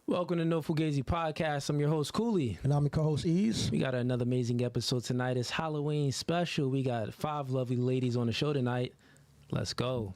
Welcome to No Fugazee Podcast. I'm your host, Cooley. And I'm your co-host, Ease. We got another amazing episode tonight. It's Halloween special. We got 5 lovely ladies on the show tonight. Let's go.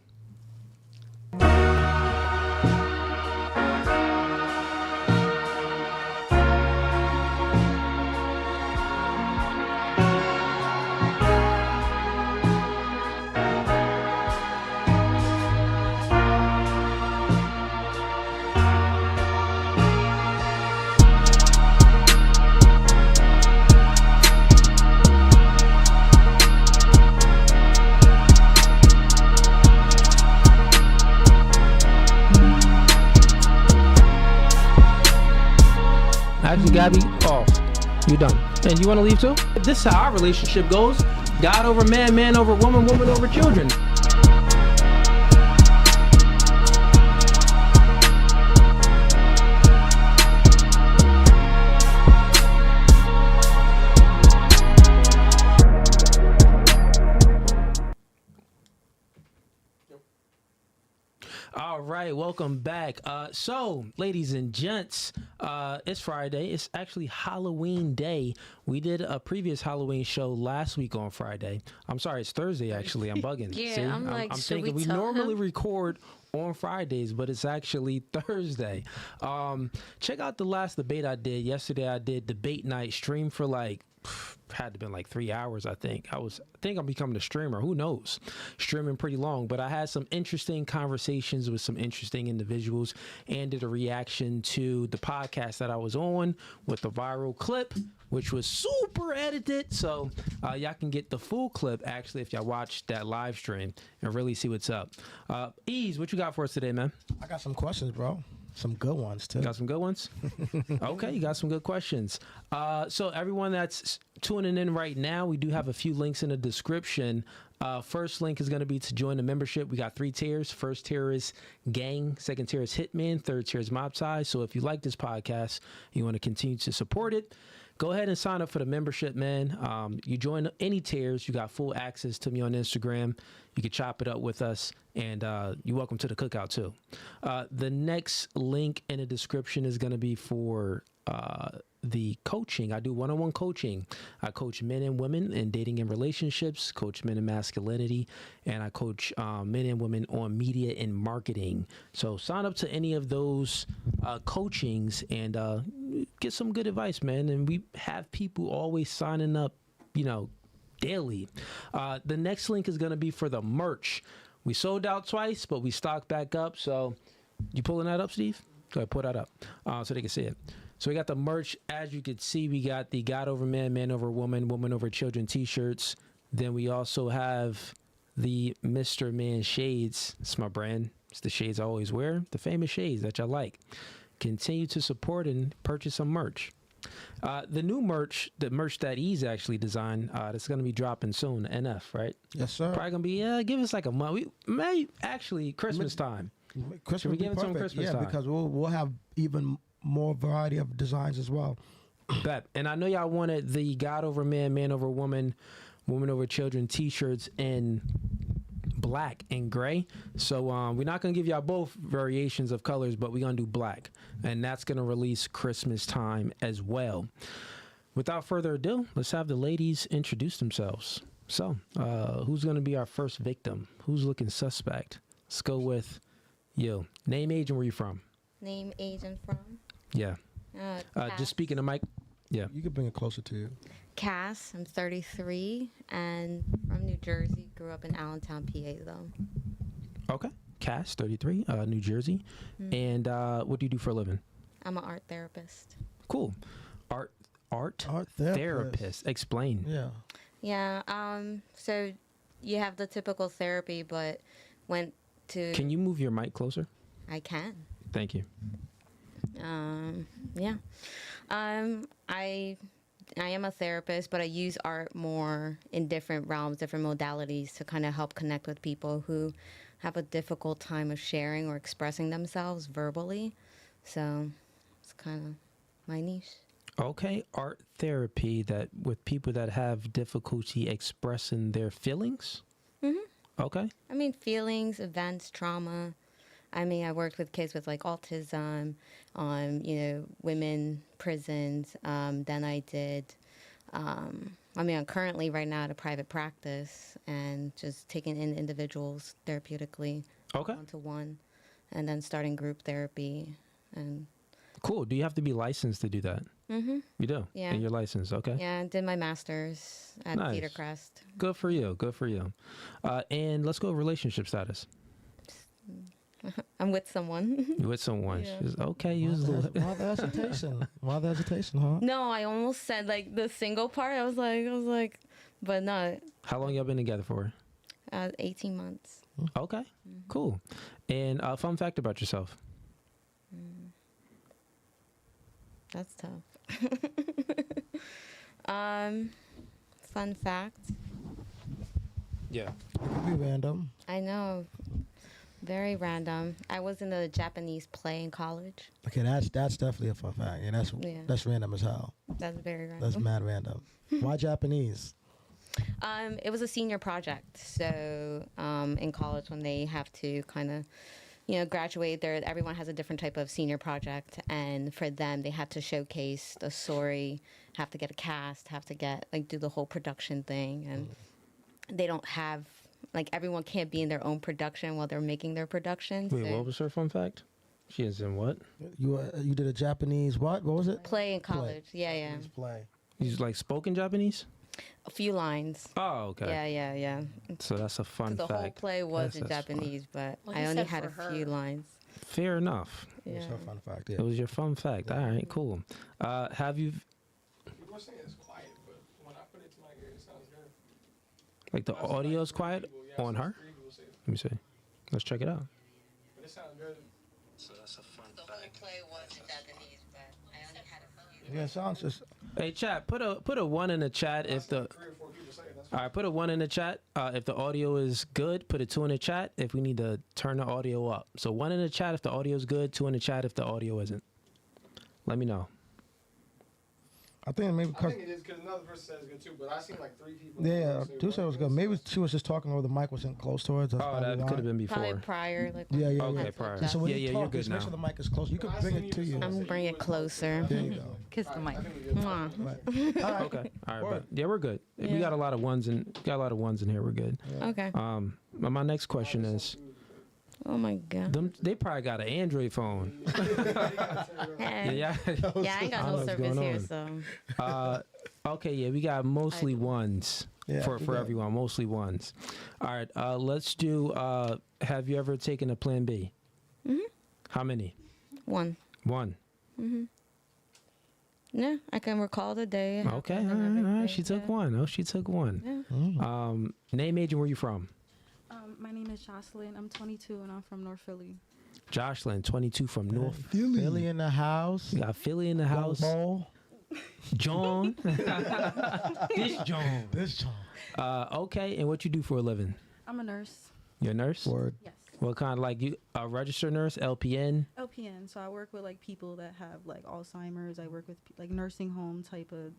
Actually, Gabby, you're done. And you want to leave too? This is how our relationship goes. God over man, man over woman, woman over children. All right, welcome back. So, ladies and gents, it's Friday. It's actually Halloween day. We did a previous Halloween show last week on Friday. I'm sorry, it's Thursday, actually. I'm bugging. Yeah, See? I'm thinking we normally record on Fridays, but it's actually Thursday. Check out the last debate I did. Yesterday, I did debate night, stream for had to been like 3 hours, I think. I think I'm becoming a streamer. Who knows? Streaming pretty long, but I had some interesting conversations with some interesting individuals and did a reaction to the podcast that I was on with the viral clip, which was super edited. So y'all can get the full clip actually if y'all watch that live stream and really see what's up. Ease, what you got for us today, man? I got some questions, bro. Some good ones, too. You got some good ones? Okay, you got some good questions. So everyone that's tuning in right now, we do have a few links in the description. First link is going to be to join the membership. We got 3 tiers. First tier is Gang. Second tier is Hitman. Third tier is Mob Size. So if you like this podcast, you want to continue to support it, go ahead and sign up for the membership, man. You join any tiers, you got full access to me on Instagram. You can chop it up with us, and you're welcome to the cookout, too. The next link in the description is going to be for the coaching. I do one-on-one coaching. I coach men and women in dating and relationships, coach men in masculinity, and I coach men and women on media and marketing. So sign up to any of those coachings and get some good advice, man. And we have people always signing up, daily. The next link is going to be for the merch. We sold out twice, but we stocked back up. So you pulling that up, Steve? Go ahead, pull that up so they can see it. So we got the merch. As you can see, we got the God over man, man over woman, woman over children t-shirts. Then we also have the Mr. Man shades. It's my brand. It's the shades I always wear. The famous shades that y'all like. Continue to support and purchase some merch. The new merch, the merch that he's actually designed, that's going to be dropping soon, NF, right? Yes, sir. Probably going to be, give us like a month. We may actually Christmas time. Christmas Should we be get into some perfect. Christmas time? Because we'll have even more variety of designs as well. Bet. And I know y'all wanted the God over man, man over woman, woman over children t-shirts in black and gray. So we're not going to give y'all both variations of colors, but we're going to do black. And that's going to release Christmas time as well. Without further ado, let's have the ladies introduce themselves. So who's going to be our first victim? Who's looking suspect? Let's go with you. Name, age, and where you from? Name, age, and from? Yeah. Just speaking to Mike. Yeah. You can bring it closer to you. Cass, I'm 33 and from New Jersey. Grew up in Allentown, PA, though. Okay. Cass, 33, New Jersey. Mm-hmm. And what do you do for a living? I'm an art therapist. Cool. Art therapist. Explain. Yeah. Yeah. So you have the typical therapy, but went to... Can you move your mic closer? I can. Thank you. Yeah. I am a therapist, but I use art more in different realms, different modalities to kind of help connect with people who have a difficult time of sharing or expressing themselves verbally. So it's kind of my niche. Okay, art therapy that with people that have difficulty expressing their feelings. Mm-hmm. Okay. I mean, feelings, events, trauma, I mean, I worked with kids with like autism, women prisons. Then I did. I'm currently right now at a private practice and just taking in individuals therapeutically, Okay. one to one, and then starting group therapy. And Cool. Do you have to be licensed to do that? mm-hmm. You do? Yeah. And you're licensed. Okay. Yeah, I did my master's at Nice. Cedar Crest. Good for you. Good for you. And let's go relationship status. I'm with someone. You with someone? Yeah. She's, okay. You was a little. Why the hesitation? Why the hesitation, huh? No, I almost said like the single part. I was like, but not. How long y'all been together for? 18 months. Okay. Mm-hmm. Cool. And fun fact about yourself. That's tough. Fun fact. Yeah. Be random. I know. Very random. I was in a Japanese play in college. Okay, that's definitely a fun fact. Yeah, that's random as hell. That's very random. That's mad random. Why Japanese? It was a senior project. So in college, when they have to kind of, graduate, everyone has a different type of senior project. And for them, they have to showcase the story, have to get a cast, have to do the whole production thing. And they don't have, everyone can't be in their own production while they're making their production. Wait, so what was her fun fact? She is in what? You did a Japanese what? What was it? play in college. Yeah. Japanese play. He's like spoken Japanese? A few lines. Oh, okay. Yeah. So that's a fun The fact. whole play was in That's fun. Japanese, but Well, I he only said had a for few her. lines. Fair enough. Yeah. That's a fun fact. It Yeah. was your fun fact. All right, cool. Have you, People are saying it's quiet, but when I put it to my ear, it sounds good. like the audio's quiet on her? Let me see. Let's check it out. But it sounds good. So that's a fun The whole play was in Japanese, but I only had a few. Yeah, it sounds just. Hey, chat, put a 1 in the chat if the. 3 or 4 people say it. That's All right, put a 1 in the chat. If the audio is good, put a 2 in the chat if we need to turn the audio up. So 1 in the chat if the audio is good, 2 in the chat if the audio isn't. Let me know. I think maybe. I think it is because another person said it's good too, but I seen like 3 people. Yeah, two said it was good. Maybe she was just talking over the mic wasn't close to her. That's Oh, probably that why. could have been Probably before. prior. Yeah, yeah, Okay, yeah. prior. So when Yeah, you yeah, talk, you're good just make now. sure the mic is close. You can bring it to you. I'm gonna bring it closer. There you go. Kiss the mic. Mwah. Right. All right. Okay. All right, Word. but yeah, we're good. We Yeah. got a lot of ones in here. We're good. Okay. But my next question is, Oh my god. they probably got an Android phone. Hey. Yeah. Yeah, I ain't got I don't know no what's service going here, on. so Okay, yeah, we got mostly ones Yeah, for we got- everyone, mostly ones. All right, let's do. Have you ever taken a Plan B? Mhm. How many? one. One. Yeah, I can recall the day. it Okay, happened all and right, all right. everything, She took yeah. one. Oh, she took one. Yeah. Name, age, and where you from? My name is Jocelyn. I'm 22 and I'm from North Philly. Jocelyn, 22 from North Philly in the house. We got Philly in the house. Ball. John. This John. This time. Okay, and what you do for a living? I'm a nurse. You're a nurse? Word. Yes. What kind? Like you a registered nurse, LPN? LPN. So I work with people that have Alzheimer's. I work with nursing home type of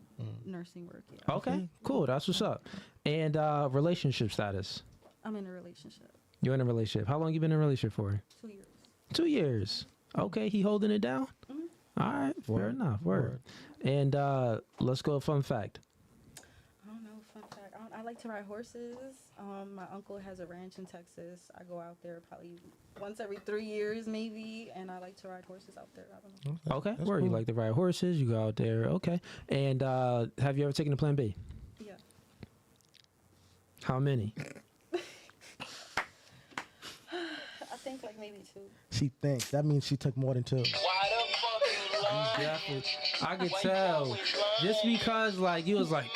nursing work. Yeah. Okay, cool. That's what's up. And relationship status? I'm in a relationship. You're in a relationship. How long you been in a relationship for? 2 years. 2 years. Okay, he holding it down? All right, fair Word. enough. Word. And let's go fun fact. I don't know. Fun fact. I like to ride horses. My uncle has a ranch in Texas. I go out there probably once every 3 years maybe, and I like to ride horses out there. I don't know. Okay, That's word. You cool. like to ride horses, you go out there. Okay. And have you ever taken a Plan B? Yeah. How many? I think maybe 2. She thinks. That means she took more than 2. Definitely. I could tell. Just because you was like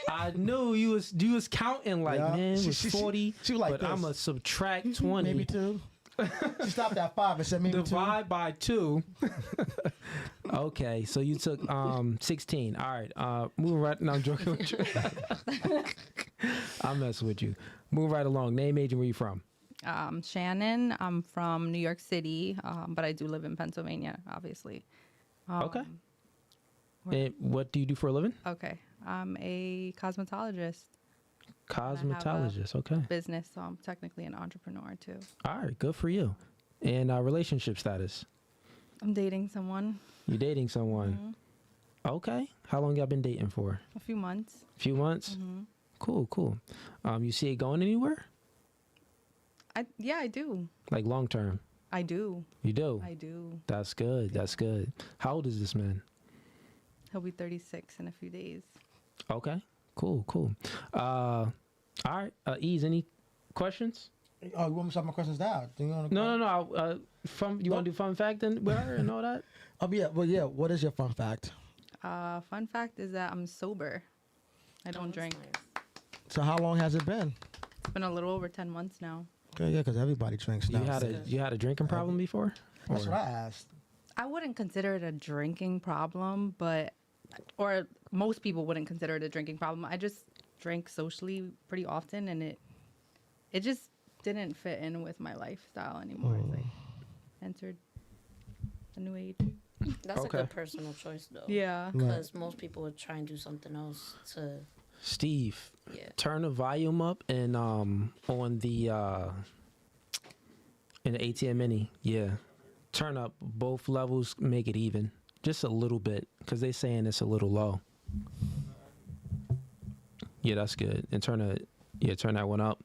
I knew you was counting Yeah. man, it was She- 40, she was like but this. I'ma subtract 20. Maybe 2. She stopped at 5 and said maybe 2. Divide by 2. Okay, so you took 16. All right, moving right. No, I'm joking with you. I'm messing with you. Move right along. Name, age, and where you from? Shannon. I'm from New York City, but I do live in Pennsylvania, obviously. Okay. And what do you do for a living? Okay. I'm a cosmetologist. Cosmetologist. Okay. Business, so I'm technically an entrepreneur too. All right. Good for you. And relationship status. I'm dating someone. You dating someone? Mm-hmm. Okay. How long y'all been dating for? A few months. Few months. Mm-hmm. Cool. You see it going anywhere? Yeah, I do. Like long term? I do. You do? I do. That's good. That's good. How old is this man? He'll be 36 in a few days. Okay. Cool. All right. Ease, any questions? Oh, you want me to start my questions down? Do you wanna No. You want to do fun fact and with her and all that? Oh, yeah. Well, yeah. What is your fun fact? Fun fact is that I'm sober. I don't drink. So how long has it been? It's been a little over 10 months now. Okay, yeah, because everybody drinks now. You had a drinking problem before? That's what I asked. I wouldn't consider it a drinking problem, or most people wouldn't consider it a drinking problem. I just drank socially pretty often, and it just didn't fit in with my lifestyle anymore. It's like entered a new age. That's Okay. a good personal choice, though. Yeah. Because most people would try and do something else to. Steve, Yeah. turn the volume up and on the in the ATM Mini, turn up both levels, make it even, just a little bit, because they saying it's a little low. Yeah, that's good. And turn that one up,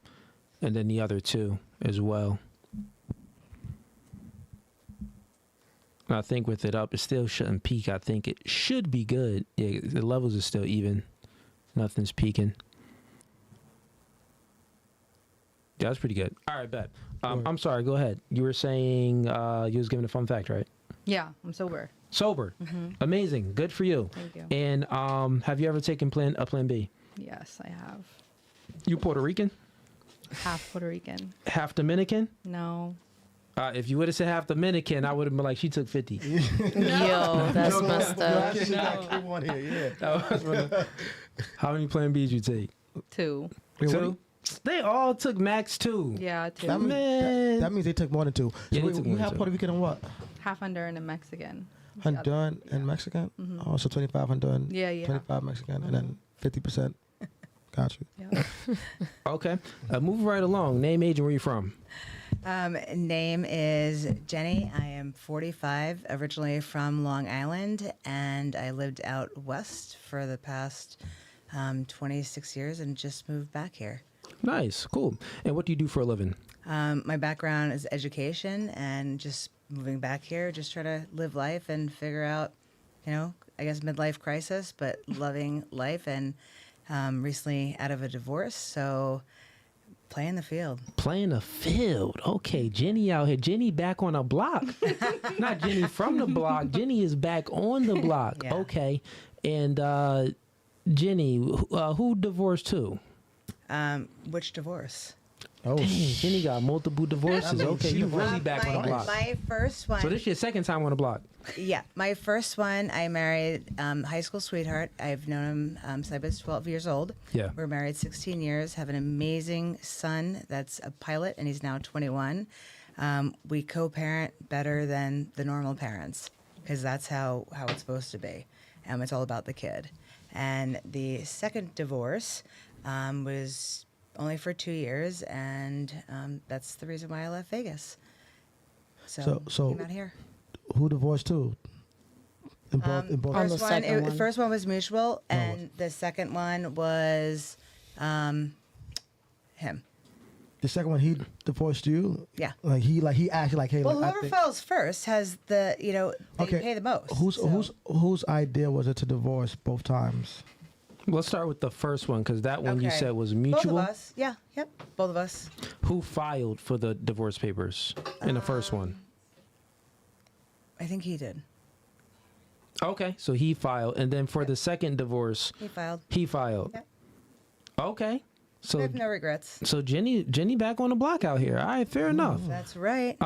and then the other two as well. And I think with it up, it still shouldn't peak. I think it should be good. Yeah, the levels are still even. Nothing's peaking. Yeah, that's pretty good. All right, bet. I'm sorry. Go ahead. You were saying you was giving a fun fact, right? Yeah, I'm sober. Sober. Mm-hmm. Amazing. Good for you. Thank you. And have you ever taken Plan B? Yes, I have. You Puerto Rican? Half Puerto Rican. Half Dominican? No. If you would have said half Dominican, I would have been like, she took 50. Yo, that's messed up. How many Plan Bs you take? 2. Two? They all took max 2. Yeah, 2. That means they took more than 2. Yeah, So they took more you than have 2. Puerto Rican and what? Half Honduran and Mexican. The other- Honduran and yeah. Mexican? Mhm. Oh, so 25 Honduran, Yeah. 25 Mexican, and then 50%. Got you. Yeah. Okay. Move right along. Name, age, and where you from? Name is Jenny. I am 45, originally from Long Island, and I lived out west for the past 26 years and just moved back here. Nice. Cool. And what do you do for a living? My background is education, and just moving back here, just try to live life and figure out, I guess midlife crisis, but loving life, and recently out of a divorce, so playing the field. Playing the field. Okay, Jenny out here. Jenny back on a block. Not Jenny from the block. Jenny is back on the block. Yeah. Okay. And Jenny, who divorced who? Which divorce? Oh, Dang, Jenny got multiple divorces. Okay, you really back on the block. My first one. So this your second time on the block. Yeah, my first one, I married high school sweetheart. I've known him since I was 12 years old. Yeah. We're married 16 years, have an amazing son that's a pilot, and he's now 21. We co-parent better than the normal parents, because that's how it's supposed to be. It's all about the kid. And the second divorce was only for 2 years, and that's the reason why I left Vegas. So came out here. who divorced who? In both. On the First one, second one. the first one was mutual, and the second one was him. The second one, he divorced you. Yeah. Like he asked you like, hey, Well, like, I whoever think- falls first has the they Okay. pay the most. Whose idea was it to divorce both times? Let's start with the first one because that one you Okay. said was Both mutual. of us. Yeah. Yep. Both of us. Who filed for the divorce papers in the first one? I think he did. Okay, so he filed, and then for the second divorce, He filed. he filed. Yep. Okay, I so have no regrets. so Jenny back on the block out here. All right, fair enough. That's right.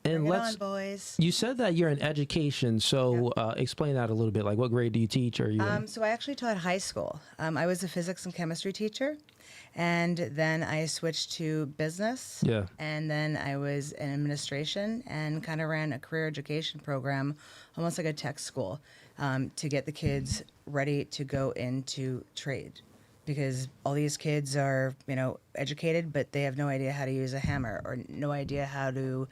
And Bring it let's. on, boys. You said that you're in education, so explain that a little bit. Like, what grade do you teach? Or are you? So I actually taught high school. I was a physics and chemistry teacher, and then I switched to business. Yeah. And then I was in administration and kind of ran a career education program, almost like a tech school, to get the kids ready to go into trade. because all these kids are, educated, but they have no idea how to use a hammer or no idea how to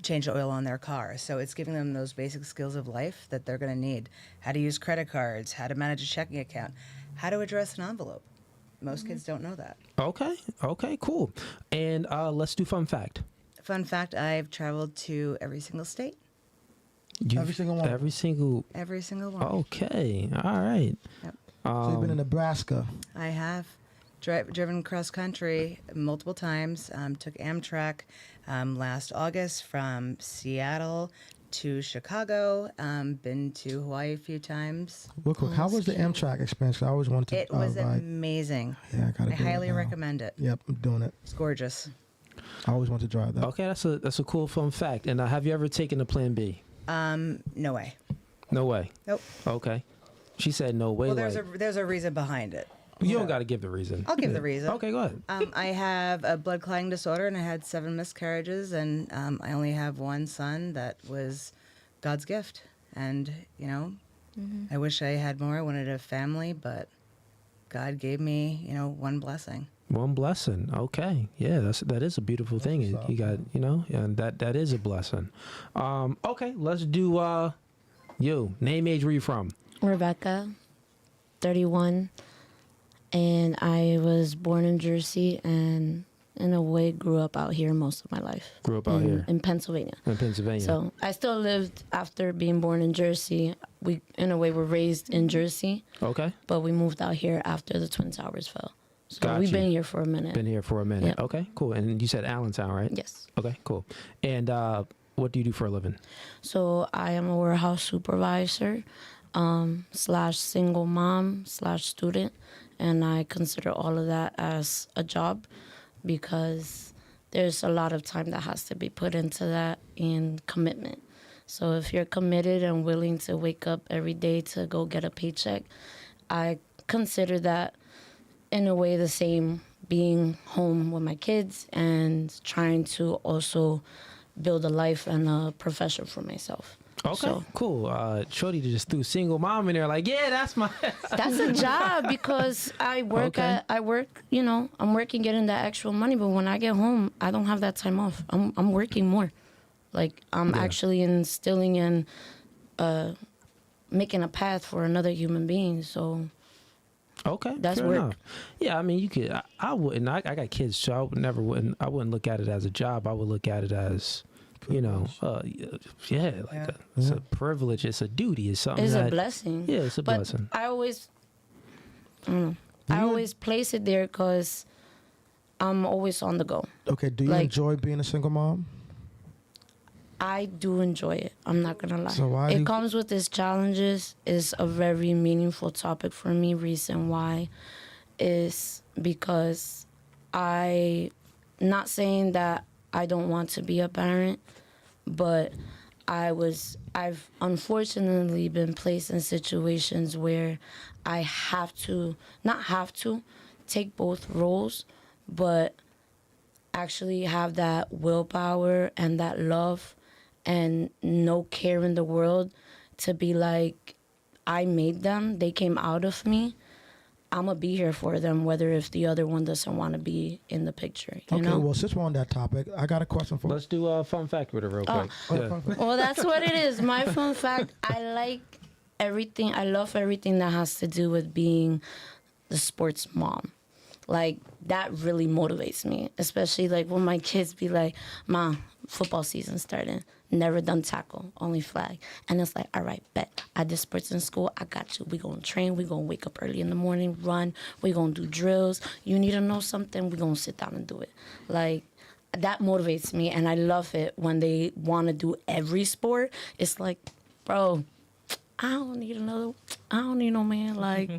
change the oil on their car. So it's giving them those basic skills of life that they're going to need. How to use credit cards, how to manage a checking account, how to address an envelope. Most kids don't know that. Okay, cool. And let's do fun fact. Fun fact, I've traveled to every single state. Every single one. Every single. Every single one. Okay, all right. Yep. So you've been in Nebraska. I have driven cross country multiple times. Took Amtrak last August from Seattle to Chicago. Been to Hawaii a few times. Real quick, how was the Amtrak experience? 'Cause I always wanted to. It was ride. amazing. Yeah, I gotta. I do it highly now. recommend it. Yep, I'm doing it. It's gorgeous. I always want to drive that. Okay, that's a cool fun fact. And have you ever taken a Plan B? No way. No way. Nope. Okay. She said no way. Well, like, there's a reason behind it. you don't got to give the reason. I'll give the reason. Okay, go ahead. I have a blood clotting disorder, and I had 7 miscarriages, and I only have one son that was God's gift. And I wish I had more. I wanted a family, but God gave me, one blessing. One blessing. Okay. Yeah, that is a beautiful thing. You got, and that is a blessing. Okay, let's do you. Name, age, where you from? Rebecca, 31, and I was born in Jersey and in a way grew up out here most of my life. Grew up out here in Pennsylvania. in Pennsylvania. So I still lived after being born in Jersey. We, in a way, were raised in Jersey, Okay. but we moved out here after the Twin Towers fell. So Got we've you. been here for a minute. Been here for a minute. Yep. Okay, cool. And you said Allentown, right? Yes. Okay, cool. And what do you do for a living? So I am a warehouse supervisor, / single mom / student, and I consider all of that as a job because there's a lot of time that has to be put into that and commitment. So if you're committed and willing to wake up every day to go get a paycheck, I consider that in a way the same, being home with my kids and trying to also build a life and a profession for myself. Okay, So, cool. Shorty just threw single mom in there like, yeah, that's my... that's a job because I work Okay. I'm working getting that extra money, but when I get home, I don't have that time off. I'm working more. Like I'm actually instilling and making a path for another human being. So Okay, That's fair work. enough. Yeah, I mean, you could. I wouldn't. I got kids, so I wouldn't look at it as a job. I would look at it as, it's a privilege. It's a duty. It's something. it's a that, blessing. Yeah, it's a But blessing. I always place it there because I'm always on the go. Okay, do you Like- enjoy being a single mom? I do enjoy it. I'm not gonna lie. So why do it you- comes with its challenges. Is a very meaningful topic for me. Reason why is because not saying that I don't want to be a parent, but I've unfortunately been placed in situations where I not have to take both roles, but actually have that willpower and that love and no care in the world to be like, I made them, they came out of me, I'm gonna be here for them whether if the other one doesn't want to be in the picture, you Okay, know? well, since we're on that topic, I got a question for Let's do a fun fact with it real quick. Yeah. Well, that's what it is. My fun fact, I love everything that has to do with being the sports mom. Like, that really motivates me, especially like when my kids be like, Mom, football season starting, never done tackle, only flag. And it's like, all right, bet. I did sports in school, I got you. We gonna train, we gonna wake up early in the morning, run, we gonna do drills. You need to know something, we gonna sit down and do it. Like, that motivates me, and I love it when they want to do every sport. It's like, bro, I don't need no man. Like,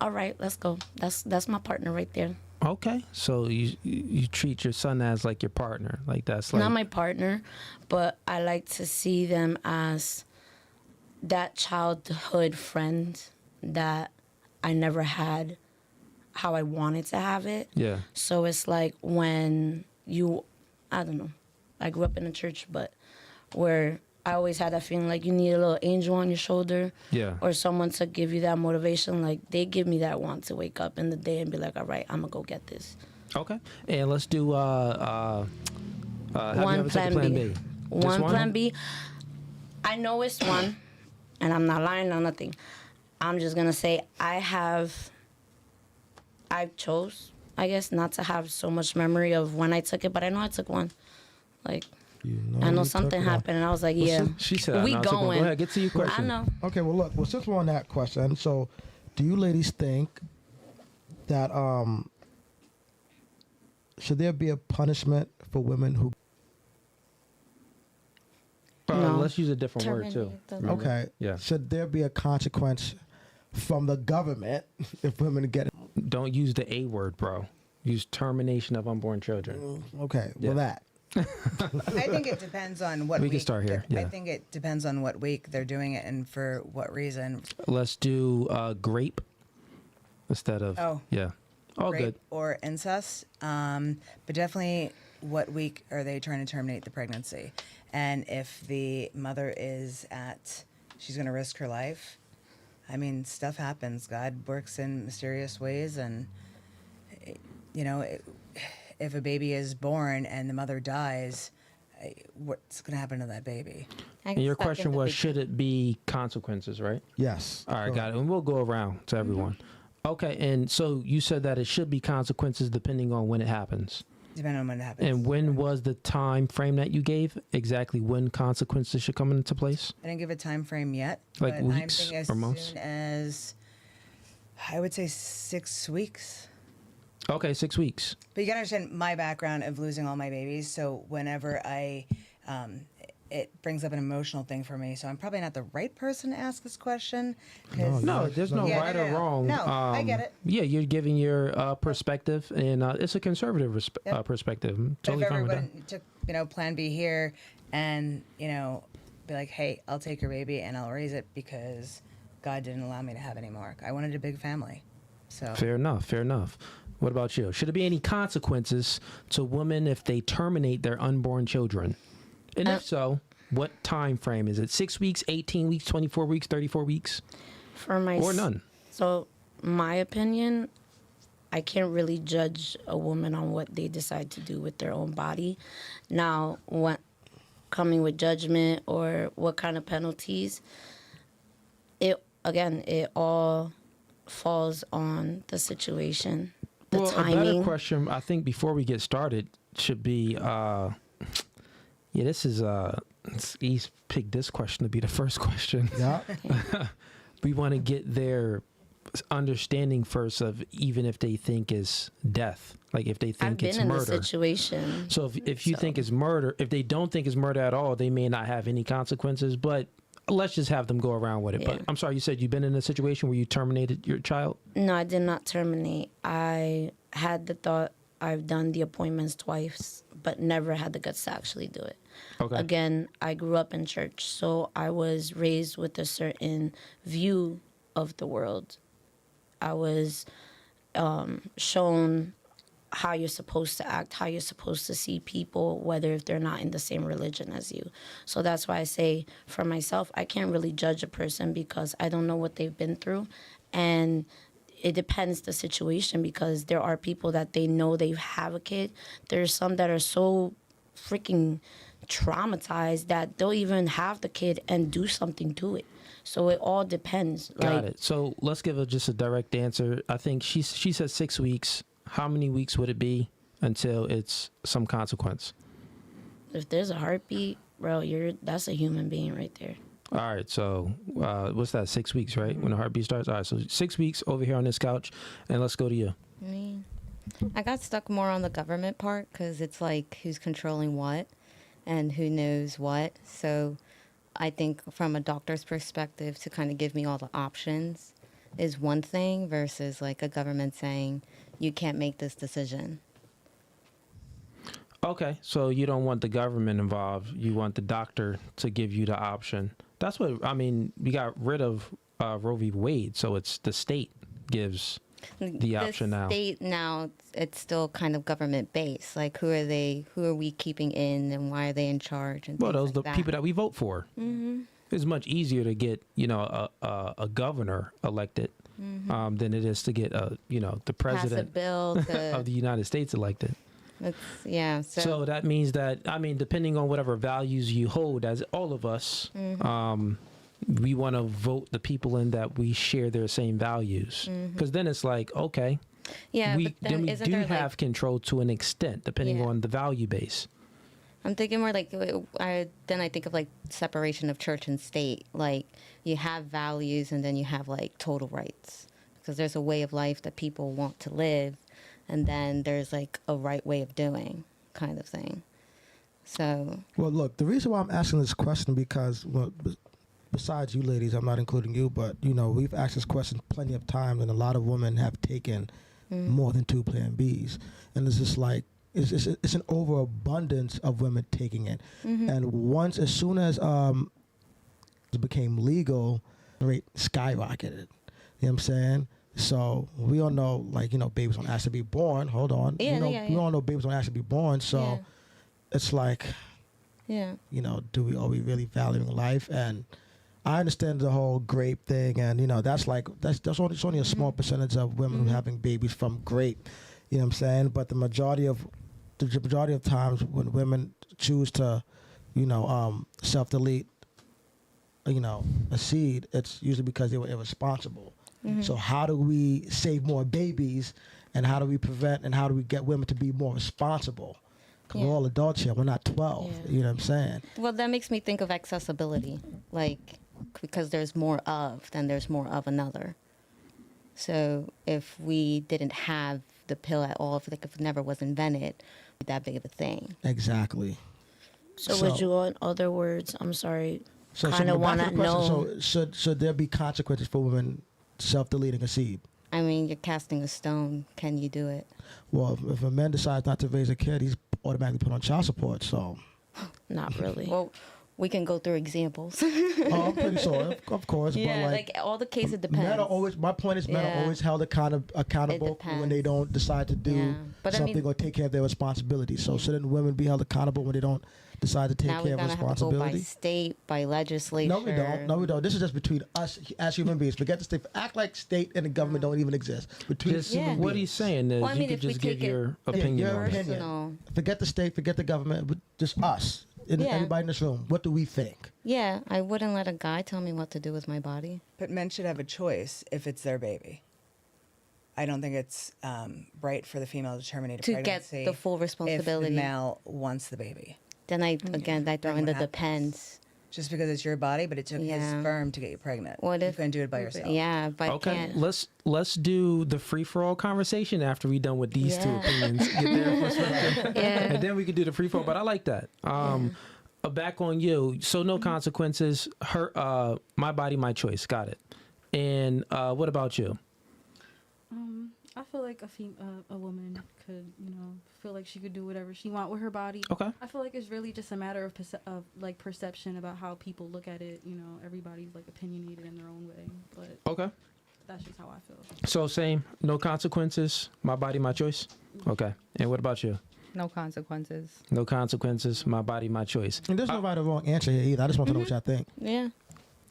all right, let's go. That's my partner right there. Okay, so you treat your son as like your partner, like that's like Not my partner, but I like to see them as that childhood friend that I never had how I wanted to have it. yeah. So it's like when I don't know, I grew up in a church, but where I always had that feeling like you need a little angel on your shoulder. Yeah. Or someone to give you that motivation. Like, they give me that want to wake up in the day and be like, all right, I'm going to go get this. Okay. And let's do have you ever taken plan B? Just One plan B. I know it's one, and I'm not lying on nothing. I'm just going to say I chose, I guess, not to have so much memory of when I took it, but I know I took one. Like, I know you something took one. happened, and I was like, yeah, She said, we I know I took one. going. Go ahead, get to your question. I know. Okay, well, look. Well, since we're on that question, so do you ladies think that should there be a punishment for women who? No. Let's use a different word too. Terminate the- Remember? Okay. Yeah. Should there be a consequence from the government if women get it? Don't use the A word, bro. Use termination of unborn children. Okay. Yeah. Well, that. I think it depends on what We week. can start here, I yeah. think it depends on what week they're doing it and for what reason. Let's do grape instead of. Oh. Yeah. All Rape good. or incest. But definitely, what week are they trying to terminate the pregnancy? And if the mother she's going to risk her life. I mean, stuff happens. God works in mysterious ways, and if a baby is born and the mother dies, what's going to happen to that baby? I And your expect question them to was, be- should it be consequences, right? Yes. All right, got it. And we'll go around to everyone. Okay, and so you said that it should be consequences depending on when it happens. Depending on when it happens. And when was the time frame that you gave? Exactly when consequences should come into place? I didn't give a time frame yet. Like but weeks I'm thinking or months? As soon as, I would say 6 weeks. Okay, 6 weeks. But you gotta understand my background of losing all my babies. So whenever it brings up an emotional thing for me. So I'm probably not the right person to ask this question. 'Cause- No, there's no Yeah, right no, or no. wrong. No, I get it. Yeah, you're giving your perspective, and it's a conservative Yep. perspective. I'm But totally if fine with that. everyone took, plan B here and, be like, hey, I'll take your baby and I'll raise it because God didn't allow me to have any more. I wanted a big family. So Fair enough. Fair enough. What about you? Should there be any consequences to women if they terminate their unborn children? And if so, what time frame is it? 6 weeks, 18 weeks, 24 weeks, 34 weeks, For my or none? So, my opinion, I can't really judge a woman on what they decide to do with their own body. Now, what coming with judgment or what kind of penalties, it all falls on the situation, the well, a better timing. question, I think, before we get started, should be, this is he's picked this question to be the first question. Yeah. We want to get their understanding first of even if they think is death, like if they I've think been it's in murder. this situation. So if you think it's murder, if they don't think it's murder at all, they may not have any consequences, but let's just have them go around with it. Yeah. But I'm sorry, you said you've been in a situation where you terminated your child? No, I did not terminate. I had the thought. I've done the appointments twice, but never had the guts to actually do it. Okay. Again, I grew up in church, so I was raised with a certain view of the world. I was shown how you're supposed to act, how you're supposed to see people, whether if they're not in the same religion as you. So that's why I say for myself, I can't really judge a person because I don't know what they've been through. And it depends the situation because there are people that they know they have a kid. There's some that are so freaking traumatized that they'll even have the kid and do something to it. So it all depends. Got it. So let's give just a direct answer. I think she said 6 weeks. How many weeks would it be until it's some consequence? If there's a heartbeat, bro, that's a human being right there. All right, so what's that, 6 weeks, right? When the heartbeat starts? All right, so 6 weeks over here on this couch, and let's go to you. I got stuck more on the government part because it's like who's controlling what and who knows what. So I think from a doctor's perspective to kind of give me all the options is one thing versus like a government saying you can't make this decision. Okay, so you don't want the government involved. You want the doctor to give you the option. That's what, I mean, we got rid of Roe v. Wade, so it's the state gives the option now. State now, it's still kind of government based. Like, who are we keeping in, and why are they in charge? And Well, things those like the that. people that we vote for. Mm-hmm. It's much easier to get a governor elected than it is to get the Pass a president bill to, of the United States elected. yeah. So that means that, depending on whatever values you hold, as all of us, we want to vote the people in that we share their same values. Because then it's like, okay, yeah, we but then do isn't there, have like, control to an extent, depending Yeah. on the value base. I'm thinking more like I think of like separation of church and state. Like, you have values, and then you have like total rights, because there's a way of life that people want to live, and then there's like a right way of doing, kind of thing. So Well, look, the reason why I'm asking this question, because besides you ladies, I'm not including you, but we've asked this question plenty of times, and a lot of women have taken more than 2 Plan Bs, and it's just like it's an overabundance of women taking it, and as soon as it became legal, the rate skyrocketed. You know what I'm saying? So we all know, like, babies don't ask to be born. Hold on, we all know babies don't ask to be born. So it's like, yeah. are we really valuing life? And I understand the whole grape thing, and that's it's only a small percentage of women who are having babies from grape. You know what I'm saying? But the majority of times when women choose to, self-delete, a seed, it's usually because they were irresponsible. So how do we save more babies, and how do we prevent, and how do we get women to be more responsible? Because we're all adults here. We're not 12. Yeah. You know what I'm saying? Well, that makes me think of accessibility, like, because there's more of, then there's more of another. So if we didn't have the pill at all, if it never was invented, that big of a thing. Exactly. So would you, in other words, I'm sorry, So kind of back to want the to question. know? So should there be consequences for women self-deleting a seed? I mean, you're casting a stone. Can you do it? Well, if a man decides not to raise a kid, he's automatically put on child support. So, Not really. Well, we can go through examples. I'm pretty sure, of course. Yeah, but like all the cases depends. men are always. My point is, men are Yeah. always held accountable when they don't decide to do Yeah. But I something mean- or take care of their responsibilities. So, shouldn't women be held accountable when they don't decide to take Now care we're of gonna have to go by responsibility? state, by legislature. No, we don't. No, we don't. This is just between us as human beings. Forget the state. Act like state and the government don't even exist. Between Just Yeah. what he's saying is Well, I mean, you if could we just give take it your the opinion your on it. opinion. personal. Forget the state. Forget the government. But just us. Yeah. Anybody in this room. What do we think? Yeah, I wouldn't let a guy tell me what to do with my body. But men should have a choice if it's their baby. I don't think it's right for the female to terminate a To get pregnancy the full responsibility. if the male wants the baby. Then I throw Then in what the happens? depends. Just because it's your body, but it took his Yeah. sperm to get you pregnant. What you if couldn't do it by yourself? Yeah, but I Okay, can't. let's do the free for all conversation after we're done with these two Yeah. opinions. Get their perspective, Yeah. and then we can do the free for all. But I like that. Back on you. So no consequences. My body, my choice. Got it. And what about you? I feel like a woman could, feel like she could do whatever she want with her body. Okay. I feel like it's really just a matter of perception about how people look at it. Everybody's like opinionated in their own way, but Okay. that's just how I feel. So same. No consequences. My body, my choice. Okay. And what about you? No consequences. No consequences. My body, my choice. And there's no right or wrong answer here either. I just want to know what y'all think. Yeah, You know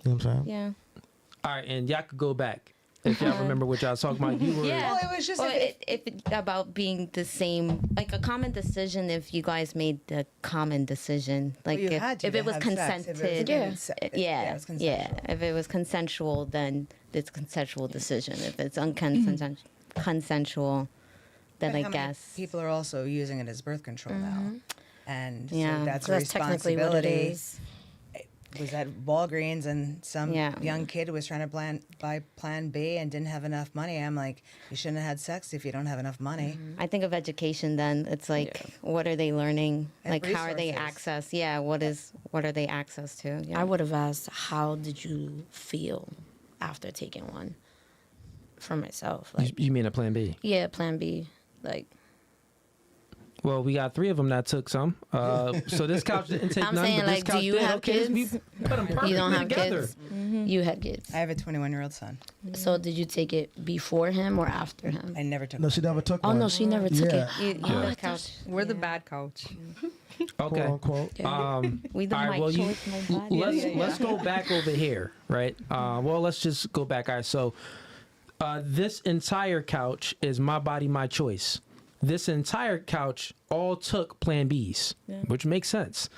what I'm saying? yeah. All right, and y'all could go back if y'all remember what y'all was talking about. You were Yeah. Well, it was just Well, if- if it, about being the same, like a common decision. If you guys made the common decision, like you had to if it was have sex. consented, If it was Yeah. consensual. yeah, it was consensual. If it was consensual, then it's consensual decision. If it's unconsensual, consensual, then But I how many guess people are also using it as birth control now, and Yeah. so that's So a that's technically what it responsibility. is. Was at Walgreens and some Yeah. young kid was trying to buy Plan B and didn't have enough money. I'm like, you shouldn't have had sex if you don't have enough money. I think of education. Then it's like, what are they learning? And Like, how are they resources. access? Yeah, what are they access to? Yeah. I would have asked, how did you feel after taking one? For myself, like, You mean a plan B? yeah, Plan B, like, Well, we got 3 of them that took some. So this couch didn't take I'm none. saying, but this like, do couch you did. have Okay, we kids? put them perfectly You don't have together. kids. You had kids. I have a 21-year-old son. So did you take it before him or after him? I never took No, she never took Oh one. no, she never took Yeah. it. You Oh, the I couch. We're the yeah. bad couch. Okay. Quote unquote. We the all right, mic well, choice, my body. let's go back over here, right? Well, let's just go back. All right, so this entire couch is my body, my choice. This entire couch all took Plan Bs, which makes sense.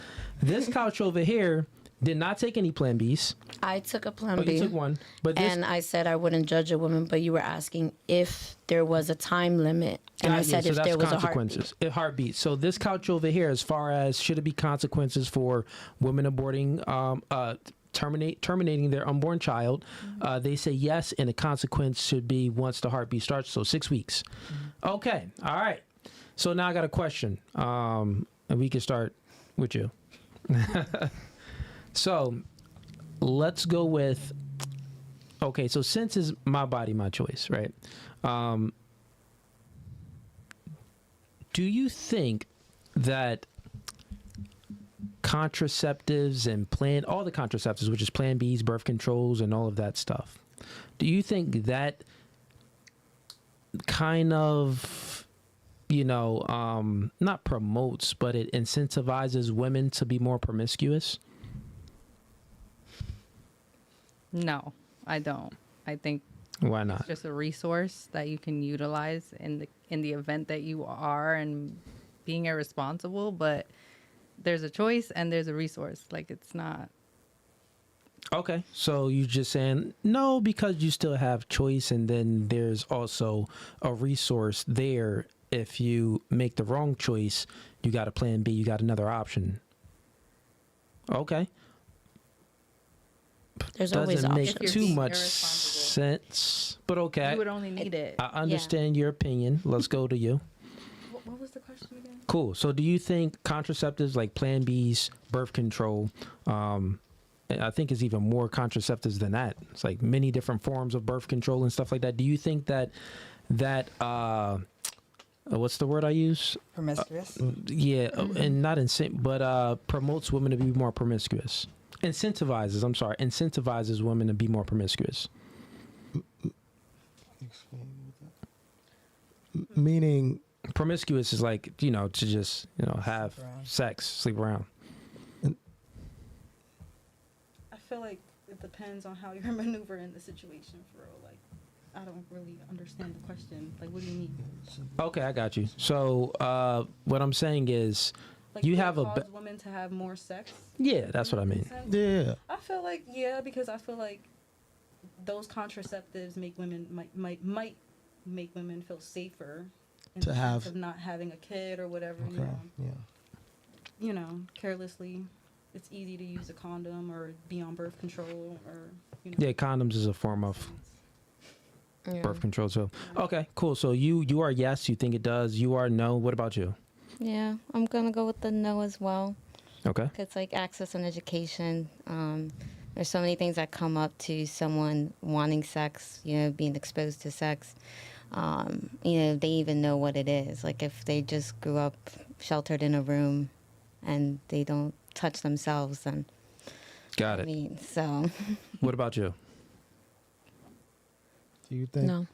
This couch over here did not take any Plan Bs. I took a plan Oh, B. you took one, but this. And I said I wouldn't judge a woman, but you were asking if there was a time limit. And I said so if that's there was consequences. A heartbeat. So this couch over here, as far as should it be consequences for women aborting, terminating their unborn child, they say yes, and the consequence should be once the heartbeat starts. So 6 weeks. Okay. All right. So now I got a question, and we can start with you. So let's go with. Okay. So since it's my body, my choice, right? Do you think that contraceptives and all the contraceptives, which is Plan Bs, birth controls, and all of that stuff, do you think that kind of, not promotes, but it incentivizes women to be more promiscuous? No, I don't. I think Why not? it's just a resource that you can utilize in the event that you are and being irresponsible, but there's a choice and there's a resource. Like, it's not. Okay, so you just saying no because you still have choice, and then there's also a resource there. If you make the wrong choice, you got a Plan B, you got another option. Okay. There's always Doesn't make options. If you're too being much irresponsible. sense, but okay. You would only need it. I understand your opinion. Let's go to you. What was the question again? Cool. So do you think contraceptives like Plan Bs, birth control, I think it's even more contraceptives than that. It's like many different forms of birth control and stuff like that. Do you think that what's the word I use? Promiscuous. Yeah, and not but promotes women to be more promiscuous. Incentivizes women to be more promiscuous. Meaning, Promiscuous is like, to just, have around. sex, sleep around. I feel like it depends on how you're maneuvering the situation for real. Like, I don't really understand the question. Like, what do you mean? Okay, I got you. So what I'm saying is, Like, you does it have a cause women to have more sex? yeah, that's what I mean. yeah. I feel like because I feel like those contraceptives make women might make women feel safer in To the have- sense of not having a kid or whatever. Okay. Yeah. Carelessly, it's easy to use a condom or be on birth control or Yeah, condoms is a form of birth control. So okay, cool. So you are yes, you think it does. You are no. What about you? Yeah, I'm gonna go with the no as well. Okay. It's like access and education. There's so many things that come up to someone wanting sex, being exposed to sex. They even know what it is. Like if they just grew up sheltered in a room and they don't touch themselves, then Got I it. mean, so What about you? Do you think? No.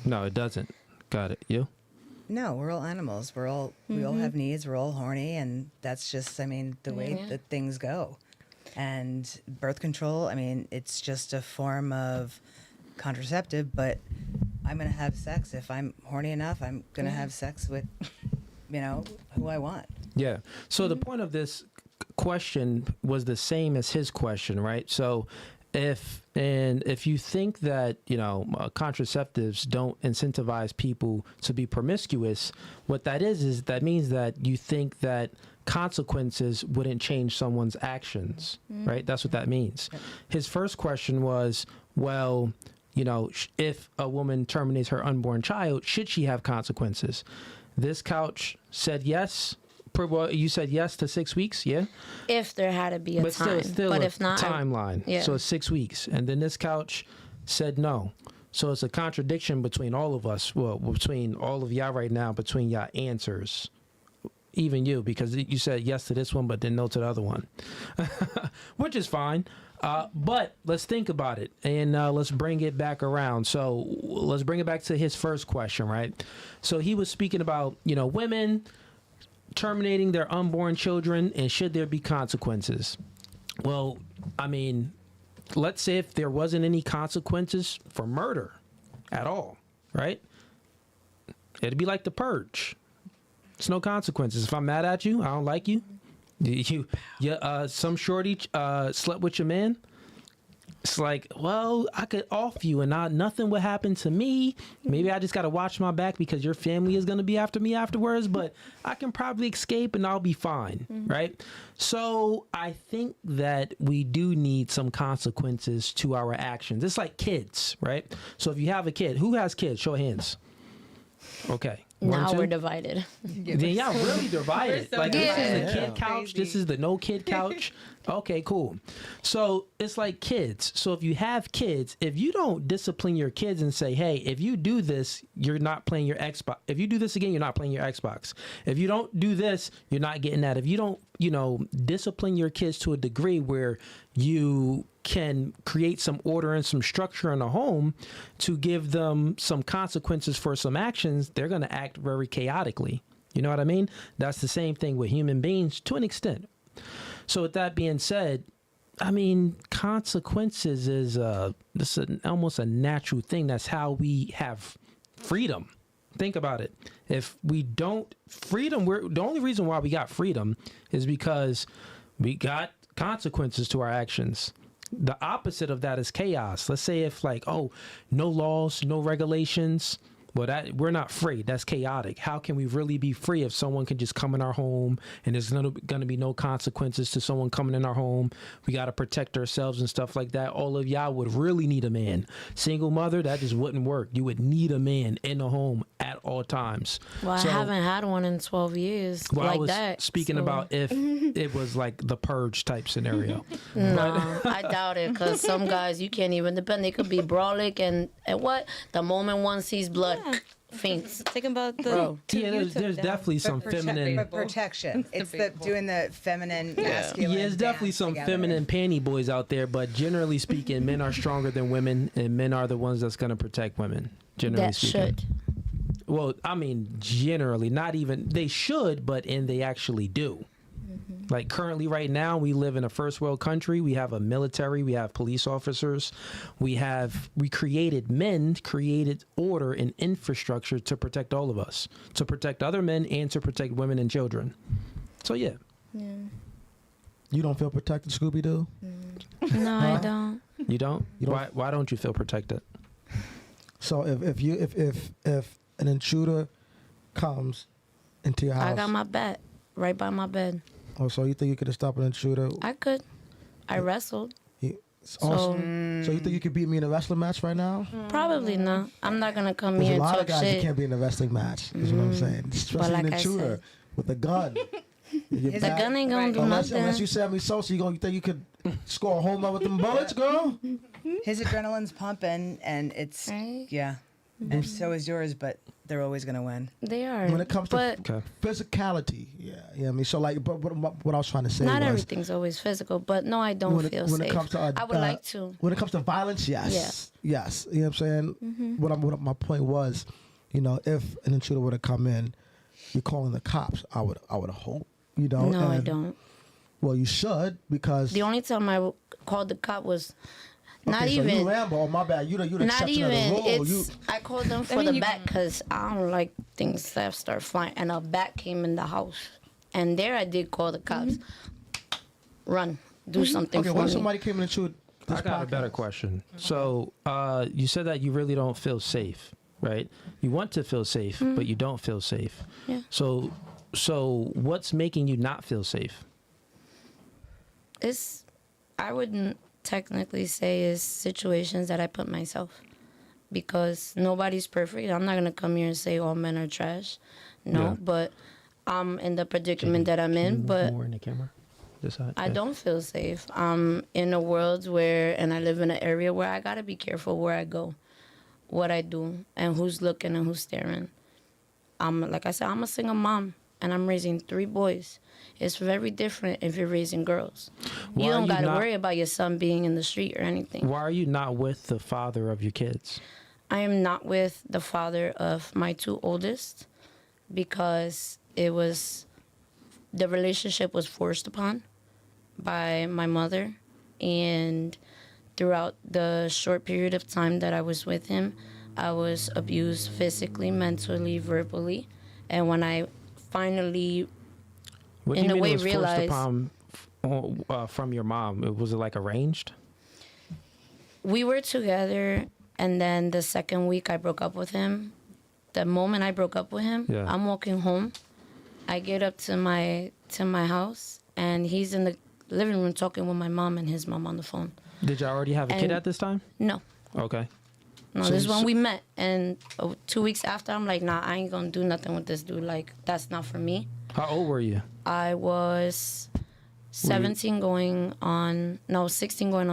No, it doesn't. Got it. You? No, we're all animals. We all have needs. We're all horny, and that's just, the way that things go. And birth control, it's just a form of contraceptive, but I'm going to have sex. If I'm horny enough, I'm going to have sex with, who I want. Yeah. So the point of this question was the same as his question, right? So if you think that contraceptives don't incentivize people to be promiscuous, what that is that means that you think that consequences wouldn't change someone's actions, right? That's what that means. His first question was, well, if a woman terminates her unborn child, should she have consequences? This couch said yes. Well, you said yes to 6 weeks, yeah? If there had to be a But time. still But a if not, timeline. yeah. So it's 6 weeks. And then this couch said no. So it's a contradiction between all of us. Well, between all of y'all right now, between y'all answers. even you, because you said yes to this one, but then no to the other one, which is fine. But let's think about it, and let's bring it back around. So let's bring it back to his first question, right? So he was speaking about, women terminating their unborn children, and should there be consequences? Well, I mean, let's say if there wasn't any consequences for murder at all, right? It'd be like the purge. There's no consequences. If I'm mad at you, I don't like you. Some shorty slept with your man. It's like, well, I could off you and nothing would happen to me. Maybe I just got to watch my back because your family is going to be after me afterwards, but I can probably escape and I'll be fine, right? So I think that we do need some consequences to our actions. It's like kids, right? So if you have a kid, who has kids? Show of hands. Okay. Now we're divided. Then y'all really divided. So like this is the kid Yeah. couch. This Crazy. is the no kid couch. Okay, cool. So it's like kids. So if you have kids, if you don't discipline your kids and say, hey, if you do this, you're not playing your Xbox. If you do this again, you're not playing your Xbox. If you don't do this, you're not getting that. If you don't, discipline your kids to a degree where you can create some order and some structure in the home to give them some consequences for some actions, they're going to act very chaotically. You know what I mean? That's the same thing with human beings to an extent. So with that being said, I mean, consequences is almost a natural thing. That's how we have freedom. Think about it. If we don't freedom, the only reason why we got freedom is because we got consequences to our actions. The opposite of that is chaos. Let's say if no laws, no regulations, well, that we're not free. That's chaotic. How can we really be free if someone can just come in our home and there's going to be no consequences to someone coming in our home? We got to protect ourselves and stuff like that. All of y'all would really need a man. Single mother, that just wouldn't work. You would need a man in the home at all times. Well, I haven't had one in 12 years I was that. speaking about if it was like the purge type scenario. No, I doubt it, because some guys, you can't even depend. They could be brolic and what? The moment one sees blood, faints. Thinking about the Bro. Yeah, there's definitely some feminine. But protection. It's doing the feminine, masculine. Yeah, there's definitely dance some together. feminine panty boys out there, but generally speaking, men are stronger than women, and men are the ones that's going to protect women. Generally That speaking. should. Well, I mean, generally, not even they should, but they actually do. Like currently, right now, we live in a first world country. We have a military. We have police officers. We created order and infrastructure to protect all of us, to protect other men and to protect women and children. So yeah. You don't feel protected, Scooby-Doo? No, I don't. You don't? You don't- Why don't you feel protected? So if an intruder comes into your house, I got my bat right by my bed. oh, so you think you could have stopped an intruder? I could. I wrestled. So you think you could beat me in a wrestling match right now? Probably not. I'm not gonna come There's here a and lot talk of guys you shit. can't be in a wrestling match. Is what I'm saying. Especially like an I intruder said. with a gun. You get The back- gun ain't gonna do unless nothing. you Sammy Sosa, you think you could score a home run with them bullets, girl? His adrenaline's pumping, and it's Right? yeah, and so is yours. But they're always gonna win. They are. When it comes to but Okay. physicality, I mean, so like, but what I was trying to say not was, everything's always physical. But no, I don't feel when safe. it comes to I would like to. When it comes to violence, yes, yes. You know what I'm saying? What my point was, if an intruder were to come in, you're calling the cops. I would hope, No, I and- don't. Well, you should, because The only time I called the cop was not okay, so even. you Rambo. Oh, my bad. You the Not exception of even. the rule. You It's. I called them for mean, the you- bat because I don't like things that start flying. And a bat came in the house, and there I did call the cops. Run, do something okay? for What if me. somebody came in and chewed this I got a better podcast? question. So you said that you really don't feel safe, right? You want to feel safe, but you don't feel safe. Yeah. So what's making you not feel safe? I wouldn't technically say it's situations that I put myself, because nobody's perfect. I'm not gonna come here and say all men are trash. No, Yeah. but I'm in the predicament that I'm in. But more in the camera. This side. I Yeah. don't feel safe. I'm in a world and I live in an area where I gotta be careful where I go, what I do, and who's looking and who's staring. Like I said, I'm a single mom. and I'm raising 3 boys. It's very different if you're raising girls. Why You are don't you got to not- worry about your son being in the street or anything. Why are you not with the father of your kids? I am not with the father of my 2 oldest because the relationship was forced upon by my mother, and throughout the short period of time that I was with him, I was abused physically, mentally, verbally. And when I finally, What do in you a mean way, it was realized forced upon from your mom? Was it like arranged? we were together, and then the second week I broke up with him. The moment I broke up with him, Yeah. I'm walking home. I get up to my house, and he's in the living room talking with my mom and his mom on the phone. Did y'all already have a kid And- at this time? No, Okay. no, So this is you when s- we met, and 2 weeks after, I'm like, nah, I ain't gonna do nothing with this dude. Like, that's not for me. How old were you? I was 16 going on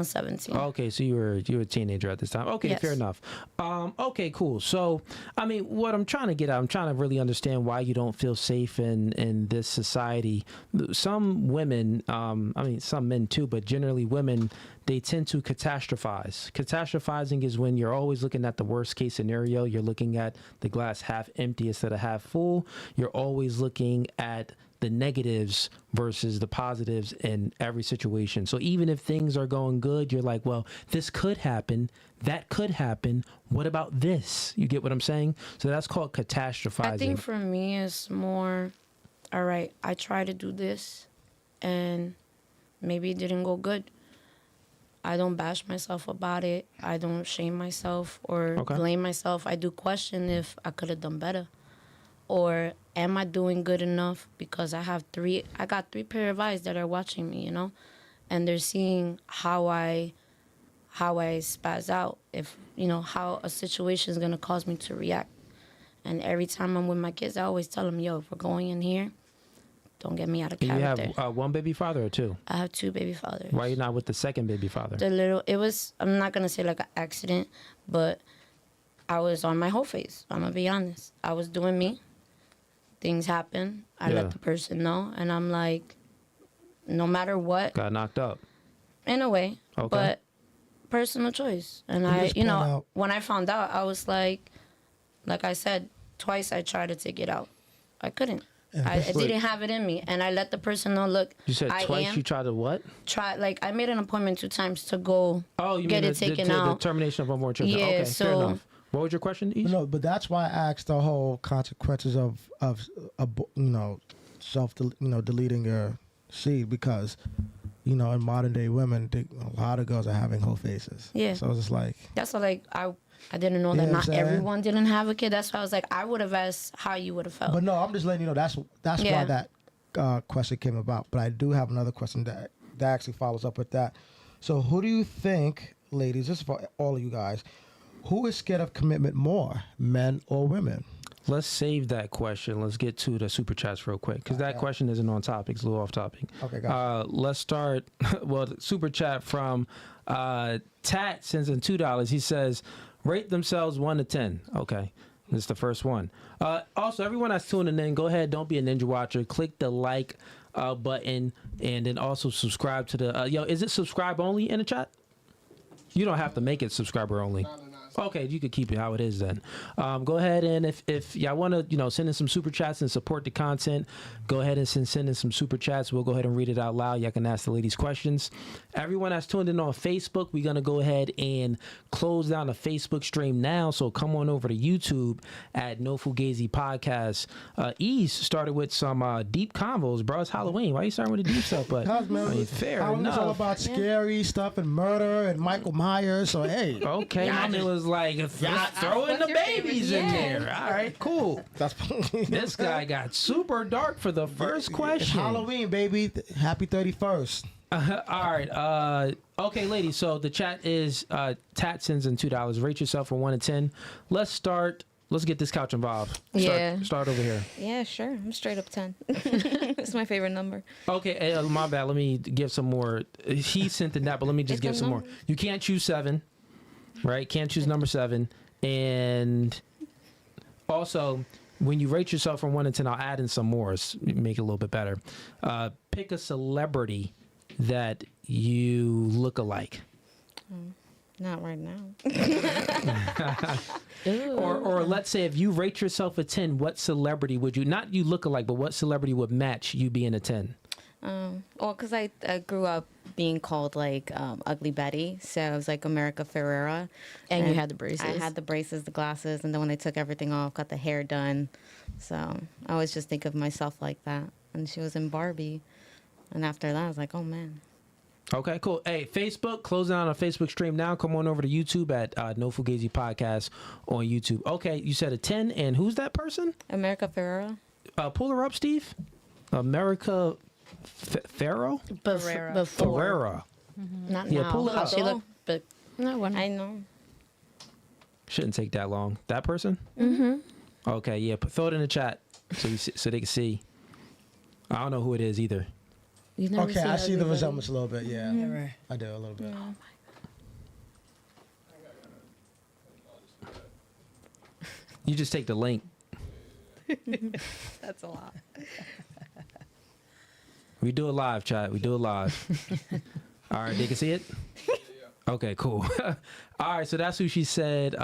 17. Okay, so you were a teenager at this time. Okay, Yes. fair enough. Okay, cool. So, I mean, what I'm trying to get at, I'm trying to really understand why you don't feel safe in this society. Some women, I mean, some men too, but generally women, they tend to catastrophize. Catastrophizing is when you're always looking at the worst case scenario. You're looking at the glass half empty instead of half full. You're always looking at the negatives versus the positives in every situation. So even if things are going good, you're like, well, this could happen, that could happen. What about this? You get what I'm saying? So that's called catastrophizing. I think for me, it's more, all right, I try to do this, and maybe it didn't go good. I don't bash myself about it. I don't shame myself or Okay. blame myself. I do question if I could have done better. Or am I doing good enough? Because I got 3 pair of eyes that are watching me, you know? And they're seeing how I spaz out, if, you know, how a situation is going to cause me to react. And every time I'm with my kids, I always tell them, yo, if we're going in here, don't get me out of And you character. have one baby father or 2? I have 2 baby fathers. Why are you not with the second baby father? I'm not going to say like an accident, but I was on my whole face. I'm going to be honest. I was doing me. Things happen. I Yeah. let the person know. And I'm like, no matter what, Got knocked up. in a way, Okay. but personal choice. And You I, just you know, point out- when I found out, I was like I said, twice I tried to take it out. I couldn't. And I this- didn't have it in me. And I let the person know, look, You said I twice am. you tried to what? I made an appointment 2 times to go Oh, you get mean it taken out. the termination of unborn children. Yeah, Okay, fair so- enough. What was your question, Ish? No, but that's why I asked the whole consequences of deleting your seed, because in modern day women, a lot of girls are having whole faces. Yeah. So it's just like, That's why, like, I didn't know You that know what not I'm saying? everyone didn't have a kid. That's why I was like, I would have asked how you would have felt. but no, I'm just letting you know that's Yeah. why that question came about. But I do have another question that actually follows up with that. So who do you think, ladies, this is for all of you guys, who is scared of commitment more, men or women? Let's save that question. Let's get to the super chats real quick, because that question isn't on topic. It's a little off topic. Okay, gotcha. Let's start. Well, the super chat from Tat sends in $2. He says, rate themselves 1 to 10. Okay. This is the first one. Also, everyone that's tuning in, go ahead. Don't be a ninja watcher. Click the like button, and then also subscribe to the. Is it subscribe only in the chat? You don't have to make it subscriber only. Okay, you could keep it how it is then. Go ahead, and if y'all want to, send in some super chats and support the content, go ahead and send in some super chats. We'll go ahead and read it out loud. Y'all can ask the ladies questions. Everyone that's tuned in on Facebook, we're gonna go ahead and close down the Facebook stream now. So come on over to YouTube at No Fugazee Podcast. Ease started with some deep convos, bro. It's Halloween. Why you starting with the deep stuff? But Because, man, I mean, fair Halloween is all enough. about scary stuff and murder and Michael Myers. So hey, Okay, mommy was like, throw in the babies in there. All right, cool. that's This guy got super dark for the first It's question. Halloween, baby. Happy 31st. All right. Okay, ladies. So the chat is Tat sends in $2. Rate yourself from 1 to 10. Let's start. Let's get this couch involved. Yeah. Start over here. Yeah, sure. I'm straight up 10. It's my favorite number. Okay, my bad. Let me give some more. He sent in that, but let me just It's give a some more. number. You can't choose 7, right? Can't choose number 7. And also, when you rate yourself from 1 to 10, I'll add in some more, make it a little bit better. Pick a celebrity that you look alike. Not right now. Or let's say if you rate yourself a 10, what celebrity would you, not you look alike, but what celebrity would match you being a 10? Well, because I grew up being called like Ugly Betty, so I was like America Ferrera. And you had the braces. I had the braces, the glasses, and then when I took everything off, got the hair done. So I always just think of myself like that. And she was in Barbie. And after that, I was like, oh, man. Okay, cool. Hey, Facebook, closing out on a Facebook stream now. Come on over to YouTube at No Fugazee Podcast on YouTube. Okay, you said a 10, and who's that person? America Ferrera. Pull her up, Steve. America Ferrero? Ferrera. Not Yeah, now. pull it How up. she look, but no one. I know. Shouldn't take that long. That person? Mm-hmm. Okay, yeah. Throw it in the chat so they can see. I don't know who it is either. You never Okay, I see the everybody. resemblance a little bit. Yeah, Never. I do a little bit. You just take the link. That's a lot. We do it live, chat. We do it live. All right, they can see it? Okay, cool. All right, so that's who she said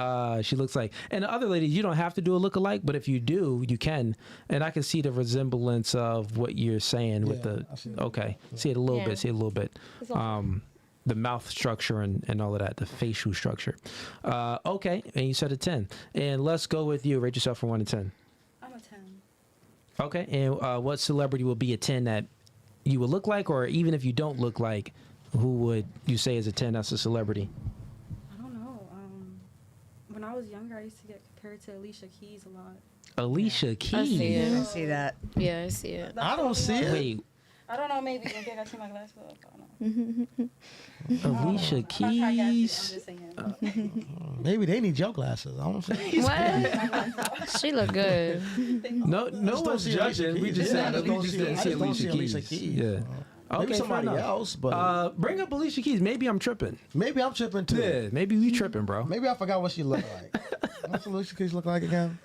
she looks like. And the other lady, you don't have to do a look-alike, but if you do, you can. And I can see the resemblance of what you're saying with Yeah, the... I see that. Okay, see it a little Yeah. bit, see it a little bit. The mouth structure and all of that, the facial structure. Okay, and you said a 10. And let's go with you. Rate yourself from 1 to 10. I'm a 10. Okay, and what celebrity will be a 10 that you would look like, or even if you don't look like, who would you say is a 10 that's a celebrity? I don't know. When I was younger, I used to get compared to Alicia Keys a lot. Alicia Keys. I see it. I see that. Yeah, I see it. I don't see it. Wait, I don't know, maybe. Maybe I got to my glasses up. I don't know. Alicia I'm not trying to catch it, I'm Keys. just saying. Maybe they need your glasses. I don't see. What? She look good. No Just one's don't see Alicia judging. We Keys. just Yeah, said I we just didn't see don't see Alicia Alicia Keys. Keys. Yeah. Maybe Okay, somebody fair enough. else, but Bring up Alicia Keys. Maybe I'm tripping. maybe I'm tripping too. Yeah, maybe we tripping, bro. Maybe I forgot what she looked like. What's Alicia Keys look like again?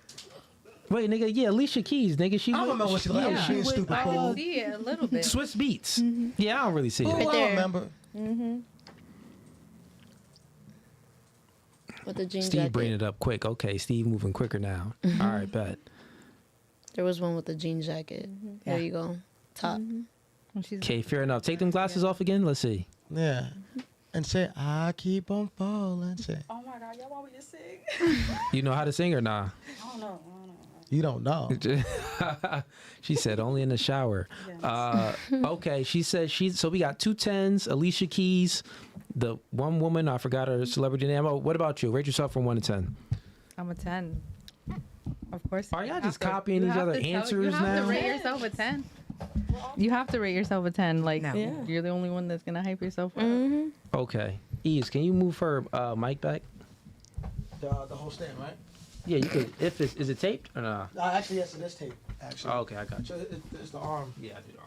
Wait, nigga, yeah, Alicia Keys, nigga. She I don't look- remember what she looked like. yeah, She was would- stupid I cool. can see it a little bit. Swiss Beats. Yeah, I don't really see Oh, it. I there. remember. With the jean Steve jacket. bringing it up quick. Okay, Steve moving quicker now. All right, bet. There was one with the jean jacket. There Yeah. you go. Top. When she's Okay, fair enough. Take them glasses off again. Let's see. Yeah. And say, I keep on falling. Say, Oh my God, y'all want me to sing? You know how to sing or nah? I don't know. you don't know. She said only in the shower. Okay, she said so we got 2 10s, Alicia Keys, the one woman, I forgot her celebrity name. Oh, what about you? Rate yourself from 1 to 10. I'm a 10. Of course. Are you y'all have just to- copying you each have other to tell- answers You have now? to rate yourself a 10. You have to rate yourself a 10. Like, No. Yeah. you're the only one that's going to hype yourself up. Okay. Ease, can you move her mic back? The whole stand, right? Yeah, you could. If it's, is it taped or nah? Actually, yes, it is tape. Actually. Oh, okay, I got you. So it's the arm. Yeah, I did.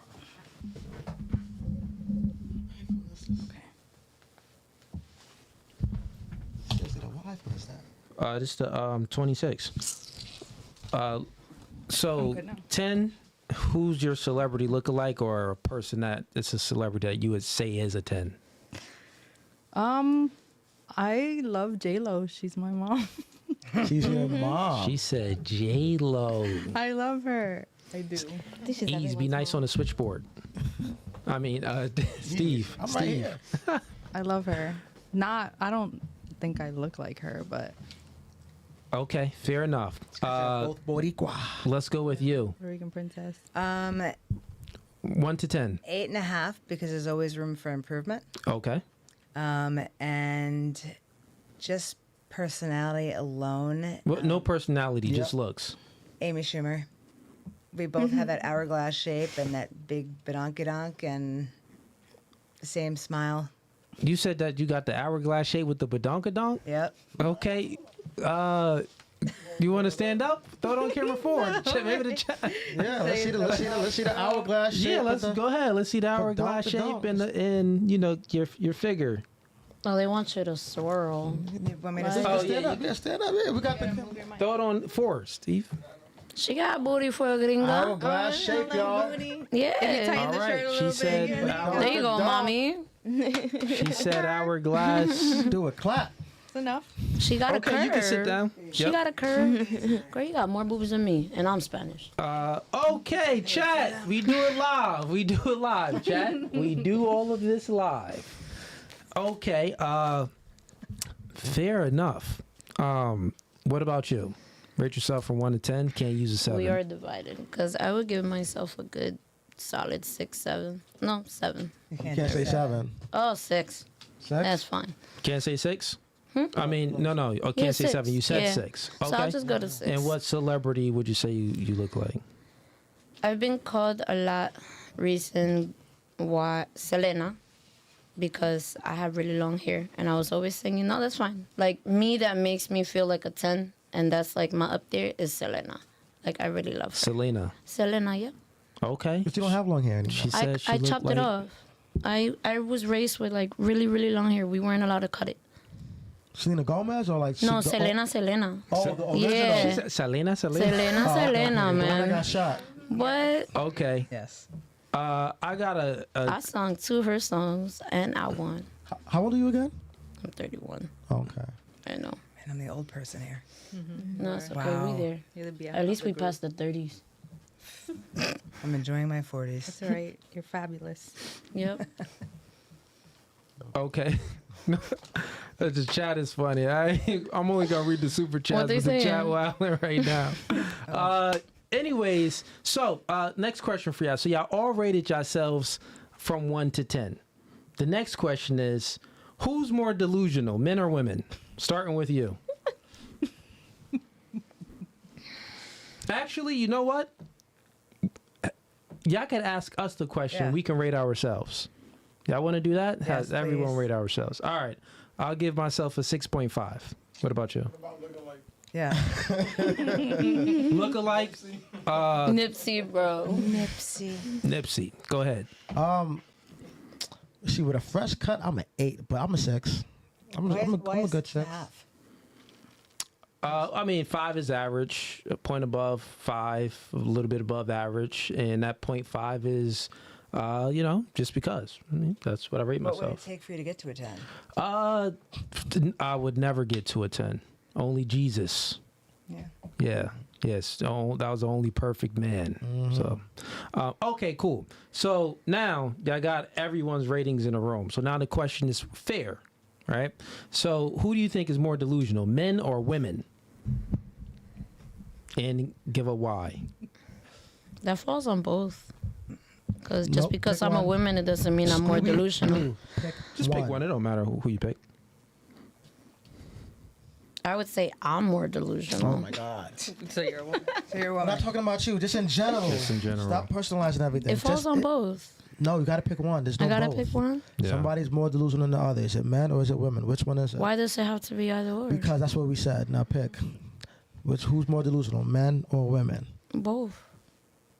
Seriously, what iPhone is that? This is the 26. So good now. 10. Who's your celebrity lookalike, or a person that it's a celebrity that you would say is a 10? I love J-Lo. She's my mom. She's your mom. She said J Lo. I love her. I do. I think she's Ease, be everyone's nice mom. on the switchboard. I mean, Steve. I'm right Steve. here. I love her. I don't think I look like her, but Okay, fair enough. Both Boricua. Let's go with you. Puerto Rican princess. 1 to 10. 8.5 because there's always room for improvement. Okay. And just personality alone. Well, no personality, just looks. Amy Schumer. We both have that hourglass shape and that big badonkadonk and the same smile. You said that you got the hourglass shape with the badonkadonk? Yep. Okay. You want to stand up? Throw it on camera forward. Maybe the chat. Yeah, let's see the hourglass shape. Yeah, with let's the- go ahead. Let's see the hourglass shape and you know your figure. Oh, they want you to swirl. You want me to Right. sit? Oh, stand yeah, up. Yeah, stand up. Yeah, we got the. Throw it on forward, Steve. She got booty for a gringa. Hourglass shape, y'all. Yeah. All right. She said. There you go, mommy. She said hourglass. Do a clap. It's enough. She got a curve. Okay, you can sit down. She Yep. got a curve. Girl, you got more boobs than me, and I'm Spanish. Okay, chat. We do it live. We do it live, chat. We do all of this live. Okay. Fair enough. What about you? Rate yourself from 1 to 10. Can't use a 7. We are divided because I would give myself a good solid 6, 7. No, 7. You can't say 7. Oh, 6. 6? That's fine. Can't say 6? I mean, no. Oh, can't Yeah, say 6. 7. You said Yeah. 6. So Okay. I'll just go to 6. And what celebrity would you say you look like? I've been called a lot recent Selena because I have really long hair, and I was always saying, no, that's fine. Like me, that makes me feel like a 10, and that's like my up there is Selena. Like I really love her. Selena. Selena, yeah. Okay. But you don't have long hair anymore. She said she I looked chopped like, it off. I was raised with like really, really long hair. We weren't allowed to cut it. Selena Gomez or like No, Selena. Oh, the original. Yeah. She said Selena. Selena, Oh, okay. Selena, The one that man. got shot. What? Okay. Yes. I got a I sung 2 of her songs, and I won. How old are you again? I'm 31. Okay. I know. And I'm the old person here. No, it's okay. Wow. We there. You're the BF At least of we the group. passed the 30s. I'm enjoying my 40s. That's all right. You're fabulous. Yep. okay. The chat is funny. I'm only gonna read the super chats, What they but the saying? chat wilding right now. Anyways, so next question for y'all. So y'all all rated yourselves from 1 to 10. The next question is, who's more delusional, men or women? Starting with you. Actually, you know what? Y'all can ask us the question. Yeah. We can rate ourselves. Y'all want to do that? Has everyone please. rate ourselves? All right. I'll give myself a 6.5. What about you? About looking like Yeah. Look alike. Nipsey, bro. Nipsey. Nipsey. Go ahead. See, with a fresh cut, I'm an 8, but I'm a 6. I'm a good 6. I mean, 5 is average. A point above 5, a little bit above average, and that 0.5 is, just because. I mean, that's what I rate What would it myself. take for you to get to a 10? I would never get to a 10. Only Jesus. Yeah. Yeah. Yes. Oh, that was the only perfect man. So, okay, cool. So now I got everyone's ratings in a room. So now the question is fair, right? So who do you think is more delusional, men or women? And give a why. That falls on both. Because just Nope, because pick I'm a one. woman, it doesn't mean I'm more Scooby-Doo. delusional. Just pick one. It don't matter who you pick. I would say I'm more delusional. Oh my God. So you're a woman. So you're a I'm woman. not talking about you, just in general. Just in general. Stop personalizing everything. It falls Just- on both. No, you gotta pick one. There's no I gotta both. pick one. Yeah. Somebody's more delusional than the other. Is it men or is it women? Which one is it? Why does it have to be either or? Because that's what we said. Now pick. Who's more delusional, men or women? Both.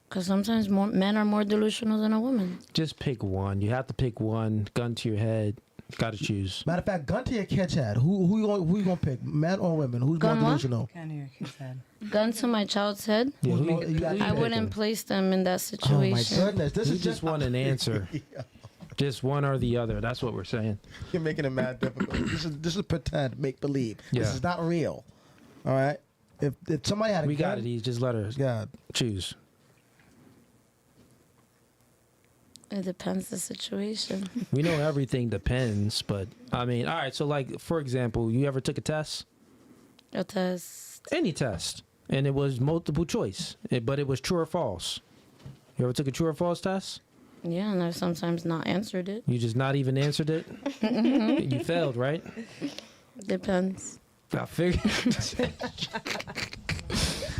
Because sometimes men are more delusional than a woman. Just pick one. You have to pick one. Gun to your head. Got to choose. Matter of fact, gun to your kid's head. Who you gonna pick, men or women? Who's Gun more what? delusional? Can't hear your kid's head. Gun to my child's head. Yeah, Who's more- you got- I wouldn't place them in that Oh my situation. goodness, this We is just want an answer. Just one or the other. That's what we're saying. You're making it mad difficult. This is pretend, make believe. Yeah. This is not real. All right. If somebody had a We gun, got it. Just let her God. choose. It depends the situation. We know everything depends, but I mean, all right. So, like, for example, you ever took a test? A test. Any test, and it was multiple choice, but it was true or false. You ever took a true or false test? Yeah, and I've sometimes not answered it. You just not even answered it. You failed, right? Depends. I figured.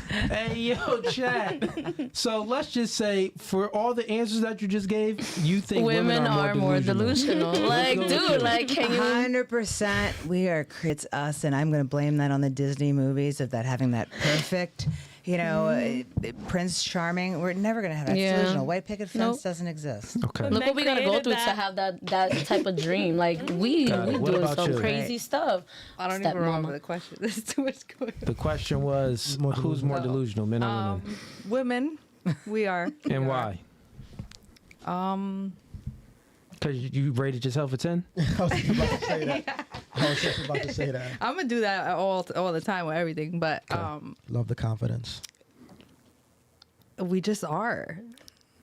Hey, yo, chat. So let's just say, for all the answers that you just gave, you think Women are more delusional. Like, go with you. dude, like, can you? 100%. We are, it's us, and I'm going to blame that on the Disney movies of that having that perfect You know, Prince Charming. We're never gonna have that. It's Yeah. delusional. White picket fence Nope. doesn't exist. Okay. Look what we gotta go created through to that. have that type of dream. Like we Got it. What doing about some you? crazy stuff. I don't even remember Stepmama. the question. There's too much going The question was, More who's more delusional, men or on. Women, we are. women? And why? Um, Because you rated yourself a 10? I was just about to say that. I was just about to say that. I'm gonna do that all the time with everything, but Love the confidence. we just are.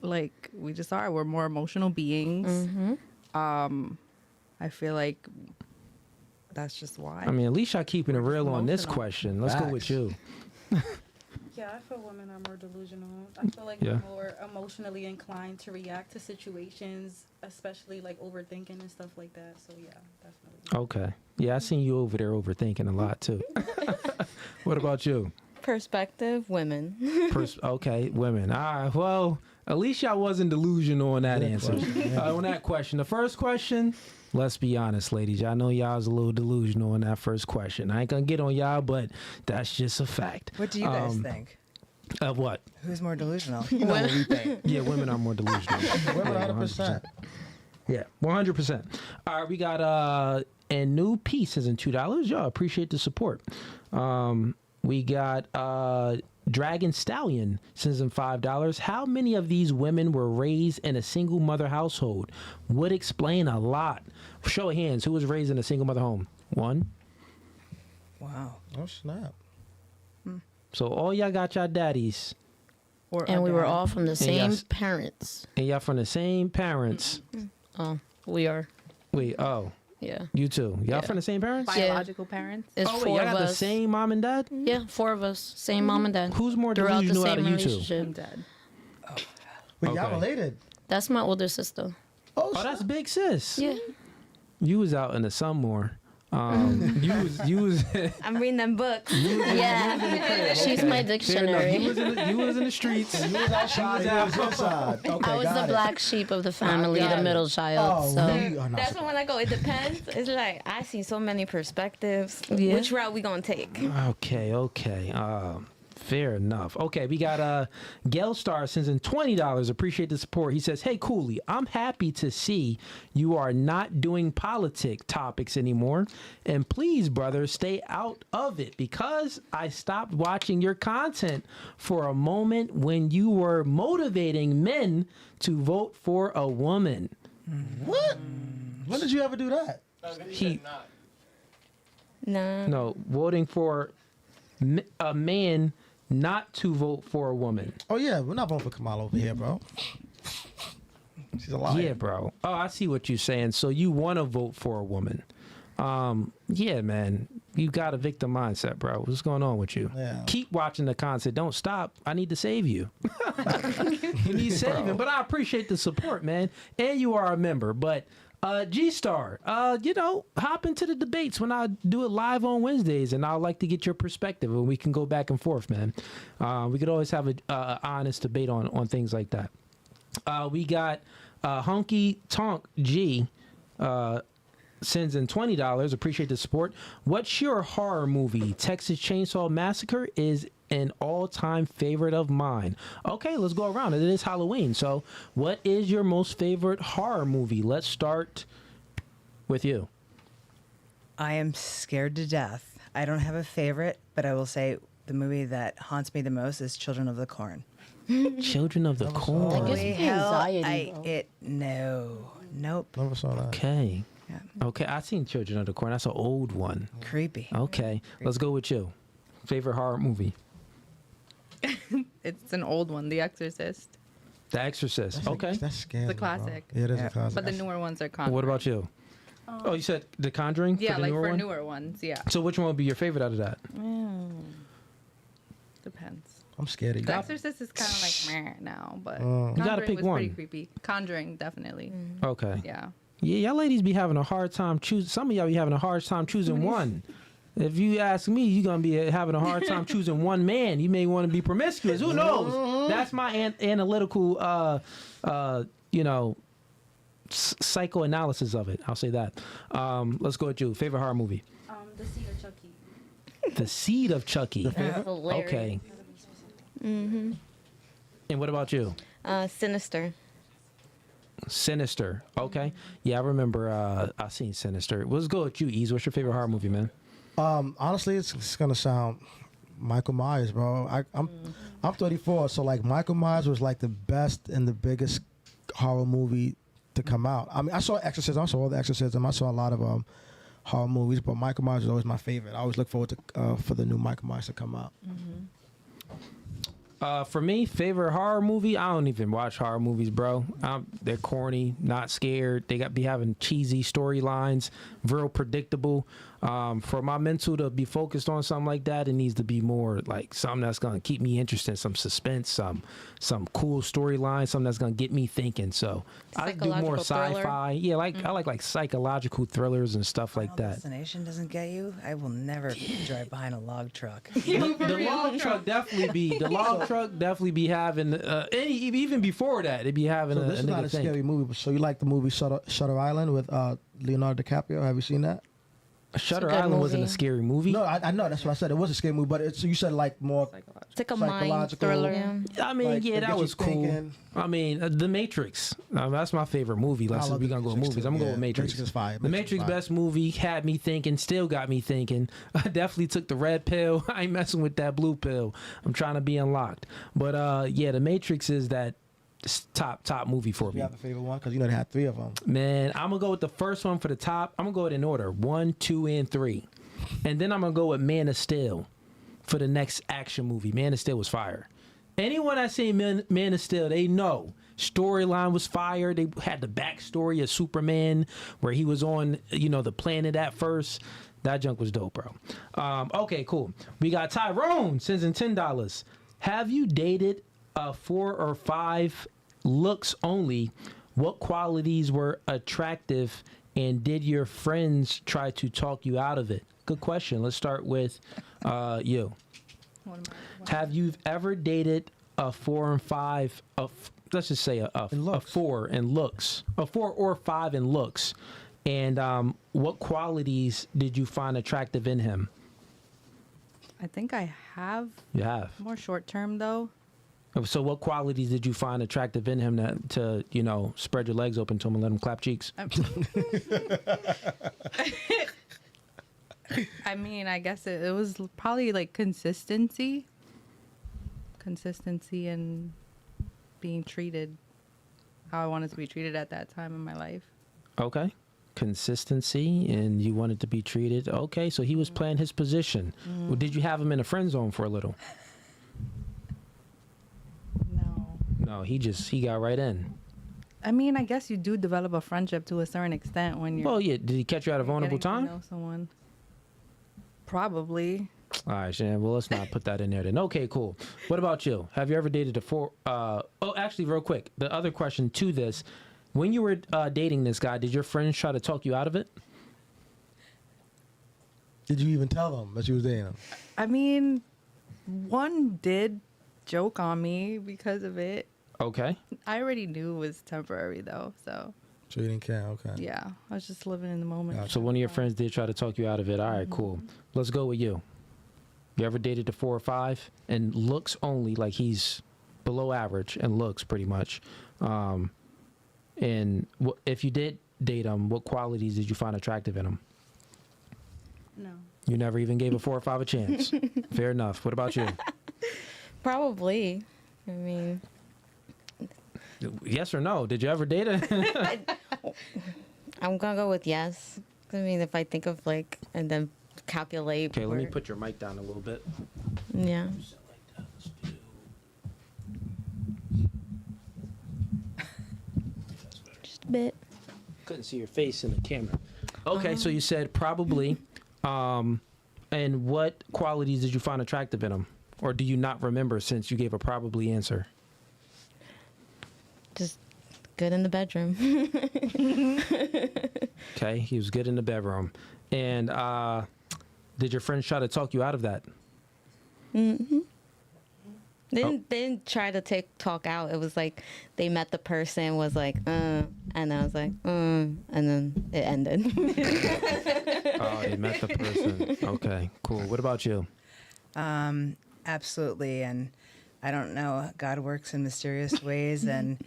Like we just are. We're more emotional beings. I feel like that's just why. I mean, at least y'all keeping it real on this Emotional. question. Let's go with Facts. you. Yeah, I feel women are more delusional. I feel like Yeah. we're more emotionally inclined to react to situations, especially like overthinking and stuff like that. So yeah, definitely. Okay. Yeah, I seen you over there overthinking a lot too. What about you? Perspective, women. Okay, women. All right. Well, at least y'all wasn't delusional on that Good answer. question, yeah. On that question. The first question, let's be honest, ladies. Y'all know y'all was a little delusional on that first question. I ain't gonna get on y'all, but that's just a fact. What do you guys think? Of what? Who's more delusional? You know what we think. Yeah, women are more delusional. Women, Yeah, 100%. Yeah, 100%. All right, we got a new piece is in $2. Y'all appreciate the support. We got Dragon Stallion sends in $5. How many of these women were raised in a single mother household? Would explain a lot. Show of hands, who was raised in a single mother home? One. Wow. Oh, snap. So all y'all got y'all daddies, And we were all from the same yes. parents. and y'all from the same parents. Oh, we are. Wait, oh, Yeah. you too. Y'all Yeah. from the same parents? Biological parents. It's Oh, wait, four y'all of got the us. same mom and dad? Yeah, 4 of us. Same mom and dad. Who's more Throughout the delusional out same of you two? relationship. I'm dead. Wait, Okay. y'all related? That's my older sister. Oh, Oh, that's big sis. Yeah. You was out in the sun more. You was I'm reading them books. Yeah. She's my Fair enough. dictionary. You was in the streets. You was outside, you was inside. Okay, I was got the it. black sheep of the family, got the it. middle child. Oh, so we are not That's when I go. It depends. It's like I see so many perspectives. Yeah. Which route we gonna take? Okay. Fair enough. Okay, we got Gelstar sends in $20. Appreciate the support. He says, "Hey, Cooley, I'm happy to see you are not doing politic topics anymore, and please, brother, stay out of it because I stopped watching your content for a moment when you were motivating men to vote for a woman." What? When did you ever do that? He No. no voting for a man not to vote for a woman. Oh, yeah, we're not voting for Kamala over here, bro. She's a liar. Yeah, bro. Oh, I see what you're saying. So you want to vote for a woman. Yeah, man. You got a victim mindset, bro. What's going on with you? Yeah. Keep watching the content. Don't stop. I need to save you. You need saving. But I appreciate the support, man. And you are a member. But G-Star, hop into the debates when I do it live on Wednesdays, and I'd like to get your perspective, and we can go back and forth, man. We could always have a honest debate on things like that. We got Honky Tonk G sends in $20. Appreciate the support. What's your horror movie? Texas Chainsaw Massacre is an all-time favorite of mine. Okay, let's go around. It is Halloween. So what is your most favorite horror movie? Let's start with you. I am scared to death. I don't have a favorite, but I will say the movie that haunts me the most is Children of the Corn. Children of the Corn. That gives Holy me hell, anxiety, bro. Nope. Never saw that. Okay. Yeah. Okay, I seen Children of the Corn. That's an old one. Creepy. Okay, let's go with you. Favorite horror movie? It's an old one, The Exorcist. The Exorcist. Okay. That's scary. The classic. Yeah, it is Yeah. a classic. But the newer ones are Conjuring. What about you? Oh, you said The Conjuring? Yeah, for the like newer for one? newer ones, yeah. So which one would be your favorite out of that? Depends. I'm scared of you. The Exorcist is kind of like meh now, but You gotta Conjuring pick was one. pretty creepy. Conjuring, definitely. Okay. Yeah. Yeah, y'all ladies be having a hard time choosing. Some of y'all be having a hard time choosing one. If you ask me, you're gonna be having a hard time choosing one man. You may want to be promiscuous. Who knows? That's my analytical, psychoanalysis of it. I'll say that. Let's go with you. Favorite horror movie? The Seed of Chucky. The Seed of Chucky. Hilarious. Okay. Mm-hmm. And what about you? Sinister. Sinister. Okay. Yeah, I remember I seen Sinister. Let's go with you, Ease. What's your favorite horror movie, man? Honestly, it's gonna sound Michael Myers, bro. I'm 34, so like Michael Myers was like the best and the biggest horror movie to come out. I mean, I saw Exorcism. I saw all the Exorcism. I saw a lot of horror movies, but Michael Myers was always my favorite. I always look forward to for the new Michael Myers to come out. For me, favorite horror movie, I don't even watch horror movies, bro. They're corny, not scared. They be having cheesy storylines, real predictable. For my mental to be focused on something like that, it needs to be more like something that's gonna keep me interested, some suspense, some cool storyline, something that's gonna get me thinking. So I do more Psychological sci-fi. Yeah, I like psychological thrillers and stuff like Final that. Destination doesn't get you. I will never drive behind a log truck. The log truck definitely be having even before that it'd be having So a this is not nigga a think. scary movie. So you like the movie Shutter Island with Leonardo DiCaprio? Have you seen that? Shutter good Island wasn't a movie. scary movie. No, I know that's what I said. It was a scary movie, but you said like more. It's like a mind Psychological. thriller. I mean, Like, yeah, it that gets was you cool. thinking. I mean, The Matrix. That's my favorite movie. Let's I love we The gonna go with Matrix movies. too. I'm gonna go Yeah, with Matrix. Matrix is fire. The Matrix is Matrix fire. best movie, had me thinking, still got me thinking. I definitely took the red pill. I ain't messing with that blue pill. I'm trying to be unlocked. But yeah, The Matrix is that top movie for You me. have a favorite one because you know they had 3 of them. Man, I'm gonna go with the first one for the top. I'm gonna go in order 1, 2, and 3, and then I'm gonna go with Man of Steel for the next action movie. Man of Steel was fire. Anyone that seen Man of Steel, they know storyline was fire. They had the backstory of Superman where he was on the planet at first. That junk was dope, bro. Okay, cool. We got Tyrone sends in $10. Have you dated 4 or 5 looks only? What qualities were attractive, and did your friends try to talk you out of it? Good question. Let's start with you. Have you ever dated a 4 and 5 of, let's just say a 4 in looks, a 4 or 5 in looks, and what qualities did you find attractive in him? I think I have You have. more short term though. So what qualities did you find attractive in him to spread your legs open to him and let him clap cheeks? I mean, I guess it was probably like consistency and being treated how I wanted to be treated at that time in my life. Okay. Consistency, and you wanted to be treated. Okay, so he was playing his position. Well, did you have him in a friend zone for a little? No, he got right in. I mean, I guess you do develop a friendship to a certain extent when you're. Well, yeah. Did he catch you at a vulnerable getting to time? know someone. Probably. All right, Shan. Well, let's not put that in there then. Okay, cool. What about you? Have you ever dated a 4? Actually, real quick. The other question to this: when you were dating this guy, did your friends try to talk you out of it? Did you even tell them that you was dating him? I mean, one did joke on me because of it. Okay. I already knew it was temporary though, so So you didn't care? Okay. yeah, I was just living in the moment. So one of your friends did try to talk you out of it. All right, cool. Let's go with you. You ever dated a 4 or 5 and looks only, like he's below average and looks pretty much? And if you did date him, what qualities did you find attractive in him? No. You never even gave a 4 or 5 a chance. Fair enough. What about you? Probably. I mean, Yes or no? Did you ever date him? I'm gonna go with yes. I mean, if I think of and then calculate. Okay, let me where- put your mic down a little bit. Yeah. Just a bit. Couldn't see your face in the camera. Okay, so you said probably. And what qualities did you find attractive in him? Or do you not remember since you gave a probably answer? Just good in the bedroom. Okay, he was good in the bedroom. And did your friends try to talk you out of that? Mm-hmm. They didn't try to talk out. It was like they met the person, was like, and I was like, and then it ended. Oh, they met the person. Okay, cool. What about you? Absolutely. And I don't know. God works in mysterious ways, and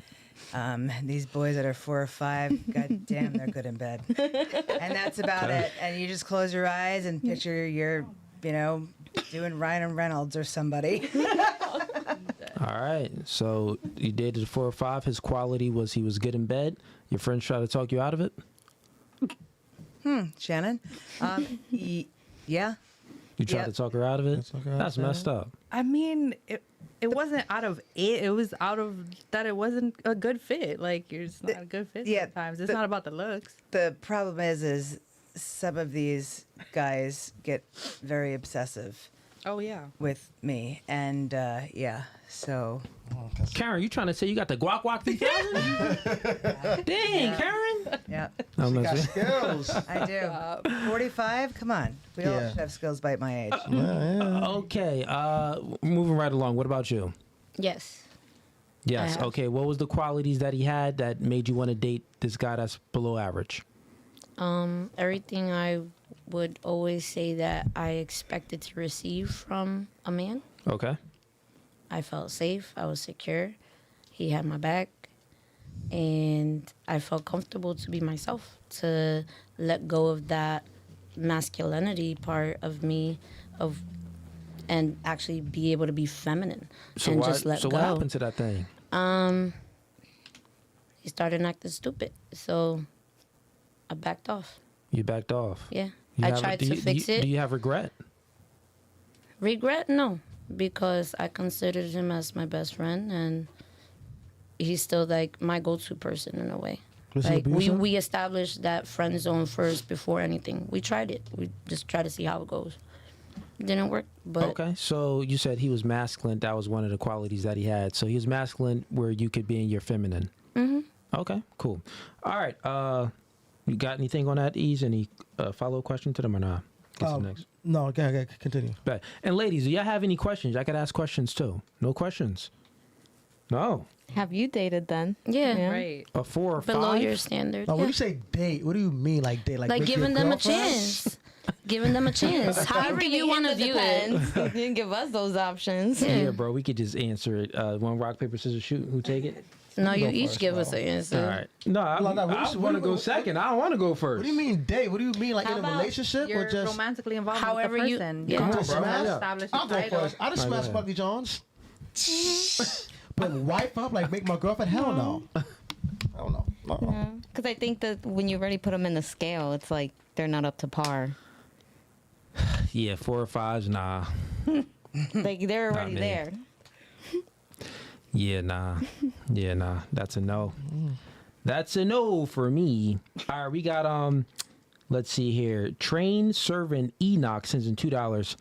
these boys that are 4 or 5, god damn, they're good in bed. And that's about it. And you just close your eyes and picture you're, doing Ryan Reynolds or somebody. All right. So you dated 4 or 5. His quality was he was good in bed. Your friends try to talk you out of it? Shannon? Yeah. You tried Yep. to talk her out of it? That's messed up. I mean, it wasn't out of it. It was out of that it wasn't a good fit. Like, you're just not a good fit yeah, sometimes. It's not about the looks. The problem is some of these guys get very obsessive Oh, yeah. with me. And, so... Karen, you trying to say you got the guac 3000? Dang, Karen. Yeah, I'm Got messing. skills. I do. 45? Come on. We all Yeah. should have skills by my age. Okay. Moving right along. What about you? Yes. Yes. have. Okay. What was the qualities that he had that made you want to date this guy that's below average? Everything I would always say that I expected to receive from a man. Okay. I felt safe. I was secure. He had my back. And I felt comfortable to be myself, to let go of that masculinity part of me, and actually be able to be feminine So and why, just let so go. what happened to that thing? He started acting stupid, so I backed off. You backed off. Yeah, You I have- tried do to you- fix do you, it. Do you have regret? Regret? No, because I considered him as my best friend, and he's still like my go-to person in a way. Was he Like abusive? we established that friend zone first before anything. We tried it. We just tried to see how it goes. Didn't work, but Okay. So you said he was masculine. That was one of the qualities that he had. So he was masculine where you could be in your feminine. Mhm. Okay. Cool. All right. You got anything on that, Ease? Any follow-up question to them or not? Get some next. No, okay, continue. Bet. And ladies, do y'all have any questions? I could ask questions too. No questions? No. Have you dated then? yeah, Right. A 4 or 5? below your standard. Now, when yeah. you say date, what do you mean, like date? Like make you giving them a girlfriend? chance. Giving them a chance. However you want to view it. You didn't give us those options. Yeah, bro. We could just answer it. One rock, paper, scissors, shoot. Who take it? No, you Go each first, give bro. us an answer. All right. No, I No, no, want to go second. I don't want to go first. What do you mean date? What do you mean, like How in a about relationship you're or just? romantically involved However with the you- person? yeah. You Come don't on, have to smash. establish the I'll go title. first. I just All right, smash go ahead. Bucky Jones. But wife up, like make my girlfriend? Hell no. Hell no. Because I think that when you already put them in the scale, it's like they're not up to par. Yeah, 4 or 5s, nah. Like they're already me. there. Yeah, nah. Yeah, nah. That's a no. That's a no for me. All right, we got let's see here. Train servant Enoch sends in $2.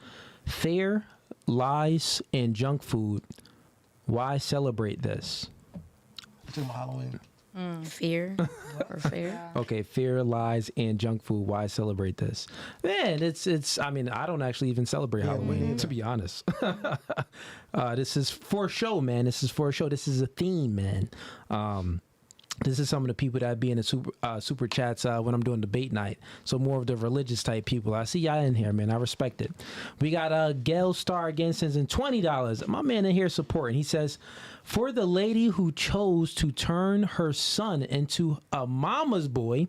Fair, lies, and junk food. Why celebrate this? Talking about Halloween. Fear or fear. Okay, fear, lies, and junk food. Why celebrate this? Man, it's. I mean, I don't actually even celebrate Yeah, me Halloween, neither. to be honest. This is for show, man. This is for show. This is a theme, man. This is some of the people that be in the super chats when I'm doing debate night. So more of the religious type people. I see y'all in here, man. I respect it. We got Gail Star again sends in $20. My man in here supporting. He says, for the lady who chose to turn her son into a mama's boy,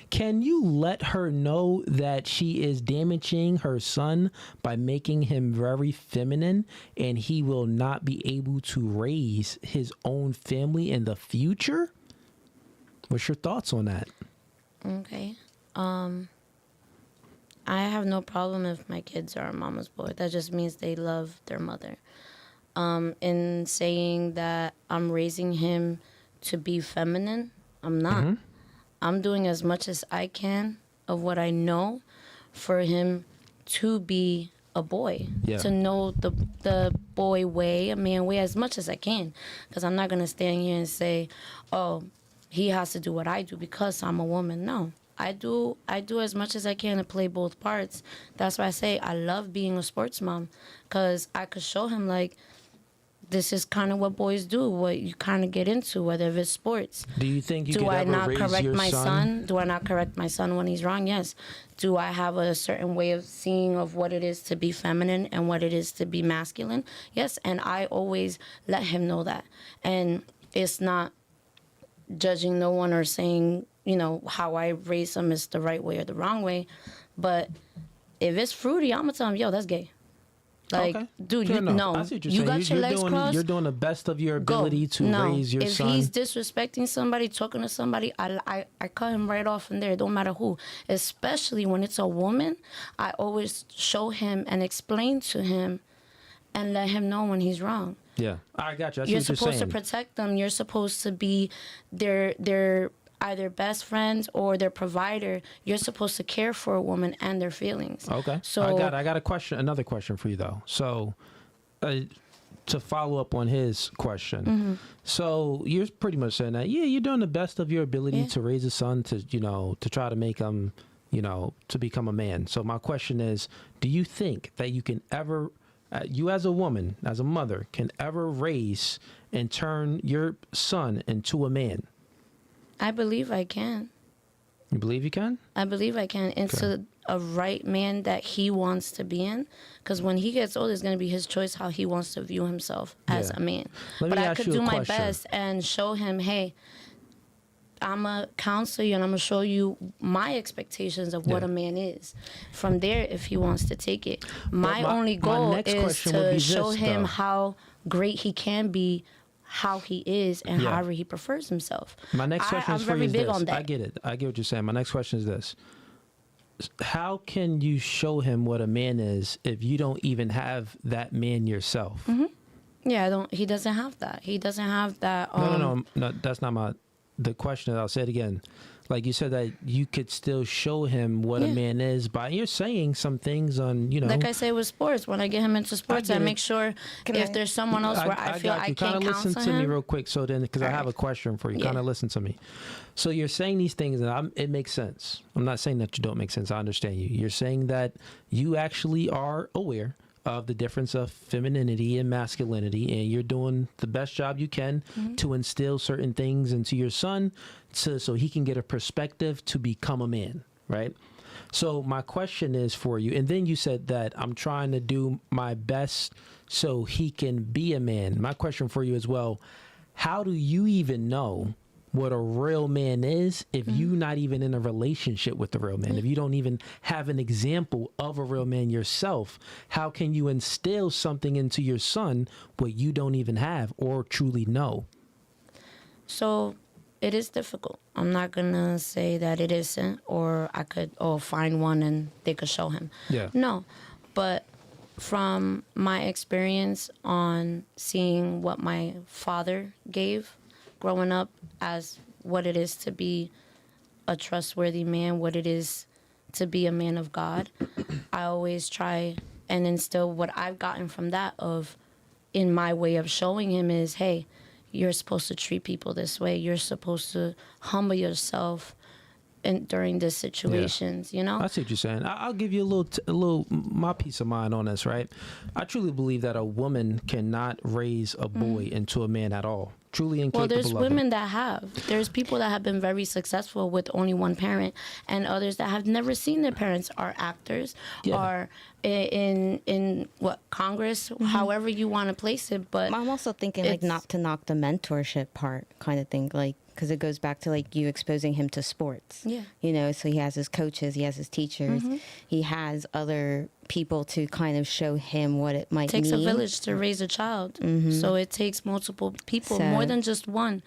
can you let her know that she is damaging her son by making him very feminine and he will not be able to raise his own family in the future? What's your thoughts on that? Okay. I have no problem if my kids are a mama's boy. That just means they love their mother. In saying that I'm raising him to be feminine, I'm not. I'm doing as much as I can of what I know for him to be a boy, Yeah. to know the boy way, a man way, as much as I can. Because I'm not going to stand here and say, oh, he has to do what I do because I'm a woman. No, I do as much as I can to play both parts. That's why I say I love being a sports mom, because I could show him, like, this is kind of what boys do, what you kind of get into, whether it's sports. Do you think you Do could I ever not raise correct your my son? son? Do I not correct my son when he's wrong? Yes. Do I have a certain way of seeing of what it is to be feminine and what it is to be masculine? Yes. And I always let him know that. And it's not judging no one or saying, you know, how I raise him is the right way or the wrong way. But if it's fruity, I'm going to tell him, yo, that's gay. Like, Okay. dude, Fair you enough. know, I see what you're you saying. got your legs crossed. You're doing the best of your Go. ability to No. raise your if son. he's disrespecting somebody, talking to somebody, I cut him right off from there. It don't matter who. Especially when it's a woman, I always show him and explain to him and let him know when he's wrong. Yeah, I got you. I see You're what you're supposed to saying. protect them. You're supposed to be their either best friends or their provider. You're supposed to care for a woman and their feelings. Okay. So I got a question. Another question for you though. So, to follow up on his question, Mm-hmm. so you're pretty much saying that you're doing the best of your ability Yeah. to raise a son to to try to make him to become a man. So my question is, do you think that you can ever you as a woman, as a mother, can ever raise and turn your son into a man? I believe I can. You believe you can? I believe I can into a right man that he wants to be in. Because when he gets old, it's going to be his choice how he wants to view himself as Yeah. a man. Let But me I ask could you a do my question. best and show him, hey, I'm going to counsel you and I'm going to show you my expectations of what Yeah. a man is. From there, if he wants to take it. My only my goal next is question would to be show this, him though. how great he can be, how he is, and Yeah. however he prefers himself. My next question I'm is for you very is big this. on that. I get it. I get what you're saying. My next question is this. How can you show him what a man is if you don't even have that man yourself? Mm-hmm. Yeah, he doesn't have that. He doesn't have that. No, that's not the question. I'll say it again. Like you said that you could still show him what a Yeah. man is by you're saying some things on, Like I say with sports, when I get him into sports, I get it. make sure if there's someone else where I feel got I you. can't Kind of listen counsel to me him. real quick, so then because I have a question for you. Yeah. Kind of listen to me. So you're saying these things, and it makes sense. I'm not saying that you don't make sense. I understand you. You're saying that you actually are aware of the difference of femininity and masculinity, and you're doing the best job you can to instill certain things into your son, so he can get a perspective to become a man, right? So my question is for you, and then you said that I'm trying to do my best so he can be a man. My question for you as well, how do you even know what a real man is if you're not even in a relationship with the real man? If you don't even have an example of a real man yourself, how can you instill something into your son what you don't even have or truly know? So it is difficult. I'm not gonna say that it isn't, or I could find one and they could show him. Yeah. No, but from my experience on seeing what my father gave growing up as what it is to be a trustworthy man, what it is to be a man of God, I always try and instill what I've gotten from that in my way of showing him is, hey, you're supposed to treat people this way. You're supposed to humble yourself during these situations, you know? I see what you're saying. I'll give you a little my peace of mind on this, right? I truly believe that a woman cannot raise a boy into a man at all. Truly incapable Well, there's of women it. that have. There's people that have been very successful with only one parent, and others that have never seen their parents are actors, Yeah. are in what Congress, however you want to place it. But I'm also thinking like It's- not to knock the mentorship part kind of thing, like because it goes back to like you exposing him to sports. Yeah. You know, so he has his coaches, he has his teachers, he has other people to kind of show him what it might it takes mean. a village to raise a child, so it takes multiple people, more So- than just one,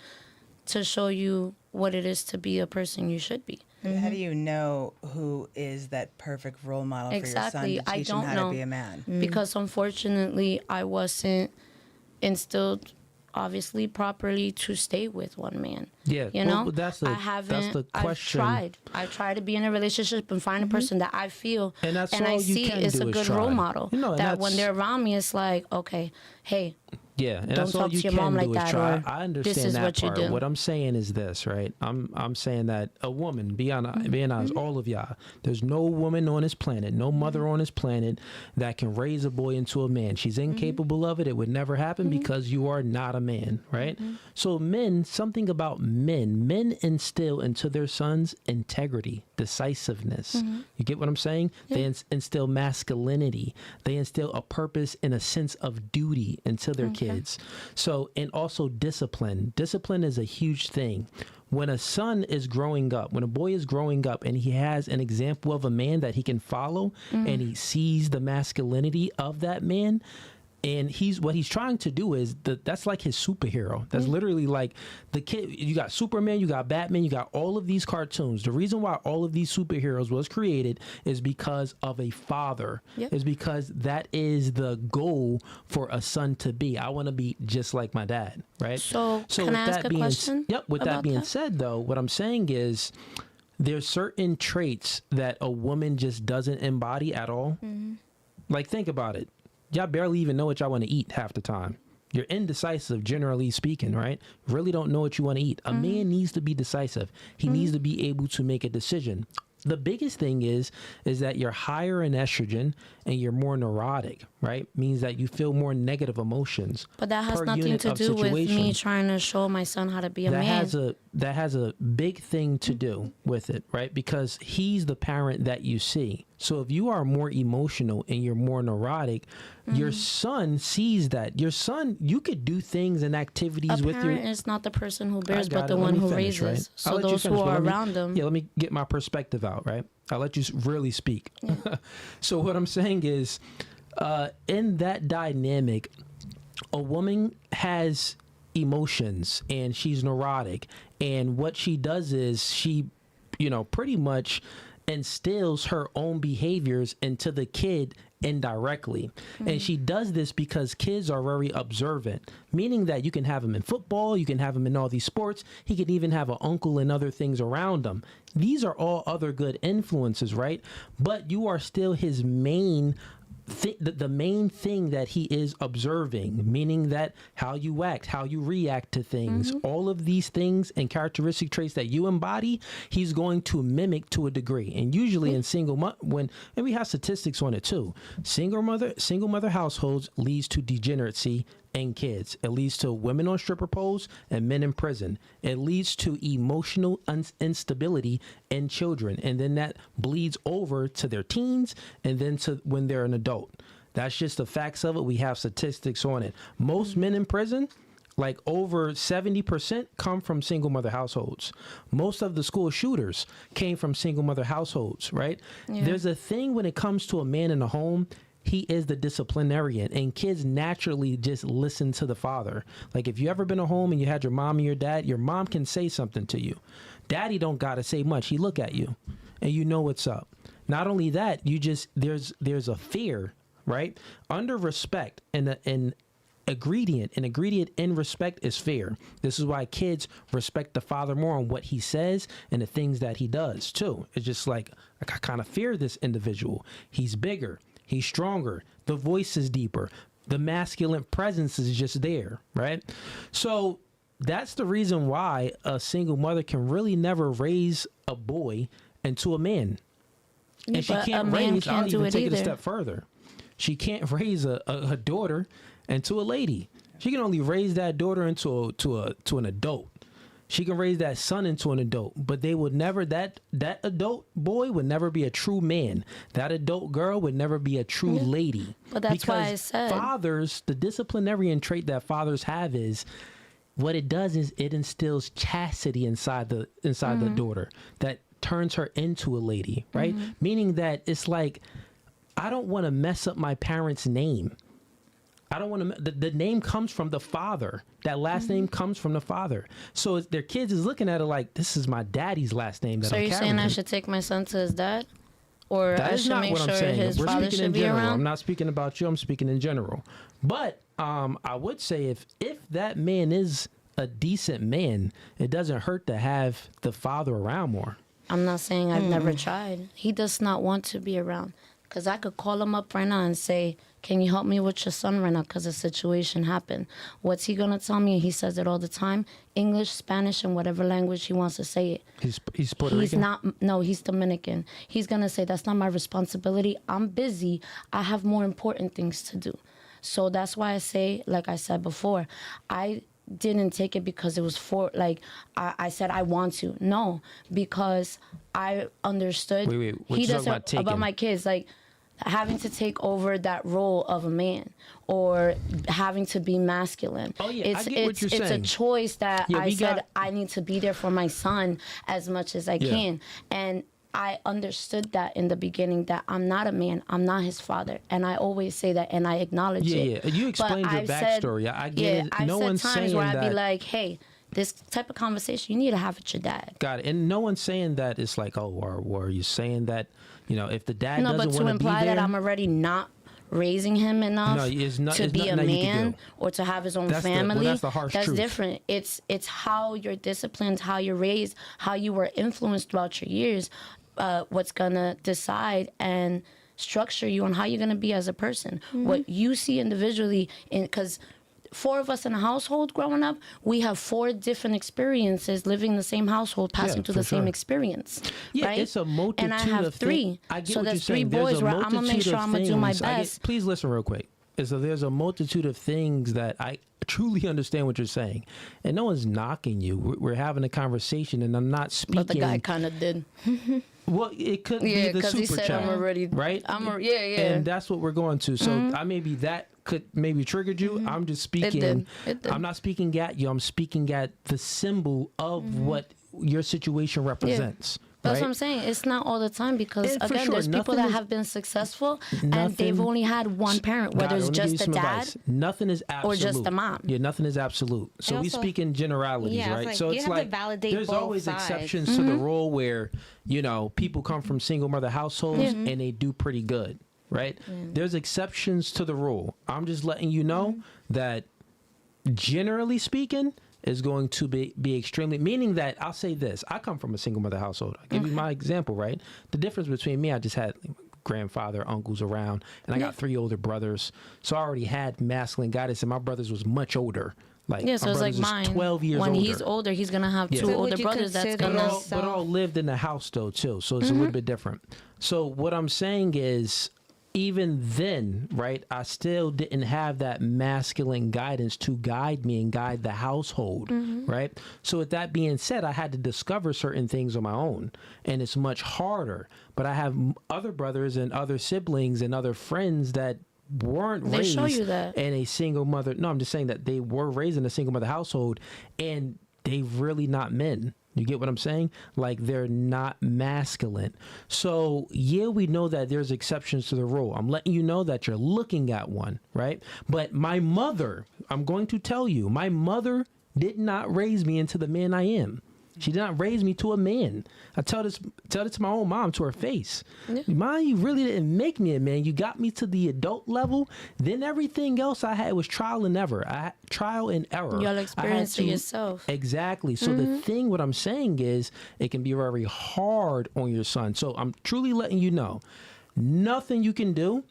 to show you what it is to be a person you should be. How do you know who is that perfect role model Exactly. for your son to I teach him don't how know. to be a man? Because unfortunately I wasn't instilled obviously properly to stay with one man. Yeah, You well, know, that's I the haven't. question. I've tried to be in a relationship and find a person that I feel And that's I all you see can is do a is good try. role model. You know, and that when that's- they're around me, it's like, okay, hey, Yeah, and Don't that's all talk you to your can mom do like is that, try. or I understand this is that what you part. do. What I'm saying is this, right? I'm saying that a woman, being honest, all of y'all, there's no woman on this planet, no mother on this planet that can raise a boy into a man. She's incapable of it. It would never happen because you are not a man, right? So men, something about men instill into their sons integrity, decisiveness. You get what I'm saying? They instill masculinity. They instill a purpose and a sense of duty into their kids. So, and also discipline. Discipline is a huge thing. When a son is growing up, when a boy is growing up and he has an example of a man that he can follow and he sees the masculinity of that man, and what he's trying to do is that's like his superhero. That's literally like the kid. You got Superman, you got Batman, you got all of these cartoons. The reason why all of these superheroes was created is because of a father. Is because that is the goal for a son to be. I want to be just like my dad, right? So can with I ask that a being, question? Yep. With that about being that? said, though, what I'm saying is there's certain traits that a woman just doesn't embody at all. Like, think about it. Y'all barely even know what y'all want to eat half the time. You're indecisive, generally speaking, right? Really don't know what you want to eat. A man needs to be decisive. He needs to be able to make a decision. The biggest thing is that you're higher in estrogen and you're more neurotic, right? Means that you feel more negative emotions. But that has per nothing unit to of do with me situation. trying to show my son how to be a that man. has a big thing to do with it, right? Because he's the parent that you see. So if you are more emotional and you're more neurotic, your son sees that. Your son, you could do things and activities A with your. parent is not the person who bears, I got but the it. Let one me who finish, raises. right? So I'll let you those finish, who but are let me- around them. Yeah, let me get my perspective out, right? I'll let you really speak. So what I'm saying is, in that dynamic, a woman has emotions and she's neurotic, and what she does is she, pretty much instills her own behaviors into the kid indirectly. And she does this because kids are very observant, meaning that you can have him in football, you can have him in all these sports, he can even have an uncle and other things around him. These are all other good influences, right? But you are still his main the main thing that he is observing, meaning that how you act, how you react to things, all of these things and characteristic traits that you embody, he's going to mimic to a degree. And usually in and we have statistics on it too, single mother households leads to degeneracy in kids. It leads to women on stripper poles and men in prison. It leads to emotional instability in children. And then that bleeds over to their teens and then to when they're an adult. That's just the facts of it. We have statistics on it. Most men in prison, like over 70%, come from single mother households. Most of the school shooters came from single mother households, right? There's a thing when it comes to a man in a home, he is the disciplinarian, and kids naturally just listen to the father. Like if you ever been at home and you had your mom and your mom can say something to you. Daddy don't got to say much. He look at you and you know what's up. Not only that, there's a fear, right? Under respect and an ingredient in respect is fear. This is why kids respect the father more on what he says and the things that he does too. It's just like, I kind of fear this individual. He's bigger. He's stronger. The voice is deeper. The masculine presence is just there, right? So that's the reason why a single mother can really never raise a boy into a man. And she but can't a man raise, I'll can't do even it take it a either. step further. She can't raise a daughter into a lady. She can only raise that daughter into an adult. She can raise that son into an adult, but they would never, that adult boy would never be a true man. That adult girl would never be a true lady. But that's because why I said fathers, the disciplinarian trait that fathers have is, what it does is it instills chastity inside the daughter that turns her into a lady, right? Meaning that it's like, I don't want to mess up my parents' name. I don't want to. The name comes from the father. That last name comes from the father. So their kids is looking at it like, this is my daddy's last name. That So I'm you're carrying. saying I should take my son to his dad, or That I is should not make what I'm sure saying. his We're father speaking should in be general. around? I'm not speaking about you. I'm speaking in general. But I would say if that man is a decent man, it doesn't hurt to have the father around more. I'm not saying I've never tried. He does not want to be around. Because I could call him up right now and say, can you help me with your son right now? Because a situation happened. What's he going to tell me? He says it all the time. English, Spanish, and whatever language he wants to say it. He's Puerto Rican? No, he's Dominican. He's going to say, that's not my responsibility. I'm busy. I have more important things to do. So that's why I say, like I said before, I didn't take it because it was for, like, I said I want to. No, because I understood. Wait. What you talking about taking? About my kids, like, having to take over that role of a man or having to be masculine. Oh, yeah, I get what you're saying. It's a choice that Yeah, I said I need to be there for my son as much as I can. And I understood that in the beginning, that I'm not a man, I'm not his father. And I always say that, and I acknowledge it. Yeah, you explained your backstory. I get it. I've No said one's times saying where that. I'd be like, hey, this type of conversation you need to have with your dad. Got it. And no one's saying that it's like, oh, or are you saying that, if the dad doesn't want to be there? No, but to imply that I'm already not raising him enough to be a man or to have his own family, that's the harsh that's truth. different. It's how you're disciplined, how you're raised, how you were influenced throughout your years, what's gonna decide and structure you on how you're gonna be as a person. What you see individually, because 4 of us in a household growing up, we have 4 different experiences living in the same household, passing through the same experience. Yeah, right? it's a multitude and I have of 3. I get so what there's you're 3 saying. There's boys a where I'm gonna make multitude sure of I'm gonna do my things. best. Please listen real quick. So there's a multitude of things that I truly understand what you're saying, and no one's knocking you. We're having a conversation, and I'm not speaking. But the guy kind of did. Well, it could be the super he said, chat, I'm already right? And that's what we're going to. So I maybe that could maybe triggered you. I'm just speaking. It did. I'm not speaking at you. I'm speaking at the symbol of what your situation represents. That's right? what I'm saying. It's not all the time because, And for again, sure, there's people nothing that is- have been successful and they've only had one parent, whether it's just the dad. Nothing is absolute. just the mom. Yeah, nothing is absolute. So we also- speak in generalities, Yeah, it's right? like, So you it's have to like validate there's both always sides. exceptions to the rule where, people come from single mother households and they do pretty good, right? There's exceptions to the rule. I'm just letting you know that generally speaking, is going to be extremely, meaning that I'll say this. I come from a single mother household. I'll give you my example, right? The difference between me, I just had grandfather, uncles around, and I got 3 older brothers. So I already had masculine guidance, and my brothers was much older. Like, Yeah, so my it's like brothers is mine. 12 years when older. he's older, he's going to have Yeah. 2 So would older you brothers that's consider going but to... all lived in the house though too, so it's a little bit different. So what I'm saying is, even then, right, I still didn't have that masculine guidance to guide me and guide the household, right? So with that being said, I had to discover certain things on my own, and it's much harder. But I have other brothers and other siblings and other friends that weren't They raised show you that. in a single mother. No, I'm just saying that they were raised in a single mother household, and they really not men. You get what I'm saying? Like, they're not masculine. So, yeah, we know that there's exceptions to the rule. I'm letting you know that you're looking at one, right? But my mother, I'm going to tell you, my mother did not raise me into the man I am. She did not raise me to a man. I tell this to my own mom to her face. Mom, you really didn't make me a man. You got me to the adult level. Then everything else I had was trial and error. Trial and error. You'll I had experience it to- yourself. Exactly. So the thing, what I'm saying is, it can be very hard on your son. So I'm truly letting you know, nothing you can do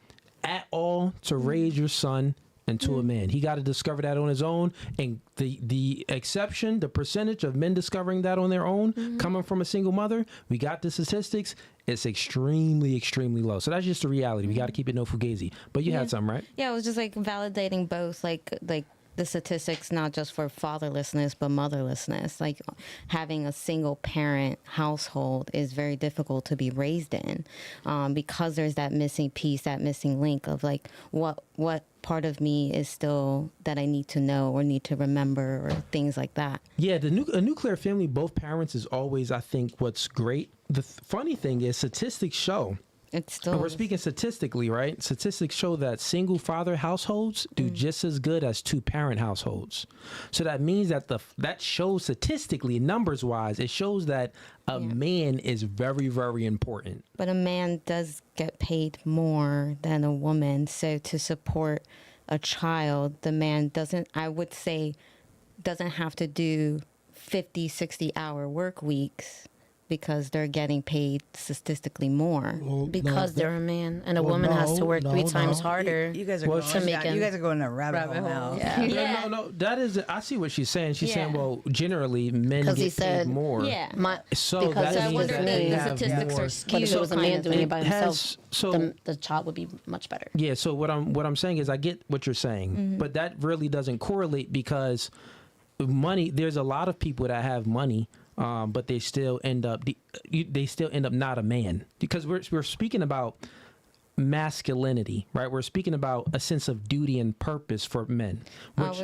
at all to raise your son into a man. He got to discover that on his own, and the exception, the percentage of men discovering that on their own, coming from a single mother, we got the statistics, it's extremely, extremely low. So that's just the reality. We got to keep it no fugazi. But you had something, right? Yeah, it was just like validating both, like the statistics, not just for fatherlessness but motherlessness. Like, having a single parent household is very difficult to be raised in, because there's that missing piece, that missing link of like what part of me is still that I need to know or need to remember, or things like that. Yeah, a nuclear family, both parents, is always, I think, what's great. The funny thing is, statistics show, It's still and we're speaking statistically, right? Statistics show that single father households do just as good as 2-parent households. So that means that that shows statistically, numbers wise, it shows that a man is very, very important. But a man does get paid more than a woman. So to support a child, the man doesn't have to do 50, 60-hour work weeks because they're getting paid statistically more. Well, Because no, they're a man and a well, woman has to no, work no, 3 times no. harder. You guys are Well, going to down, make you it- guys are going a rabbit hole now. Yeah. No, that is. I see what she's saying. She's saying, Yeah. well, generally men 'Cause get he paid said- more. Yeah. So Because that I means wonder that if they the have statistics more. are But skewed. if it was a kind man of doing thing. it by It himself, has- so the child would be much better. yeah. So what I'm saying is I get what you're saying, but that really doesn't correlate because money. There's a lot of people that have money. But they still end up not a man because we're speaking about masculinity, right? We're speaking about a sense of duty and purpose for men.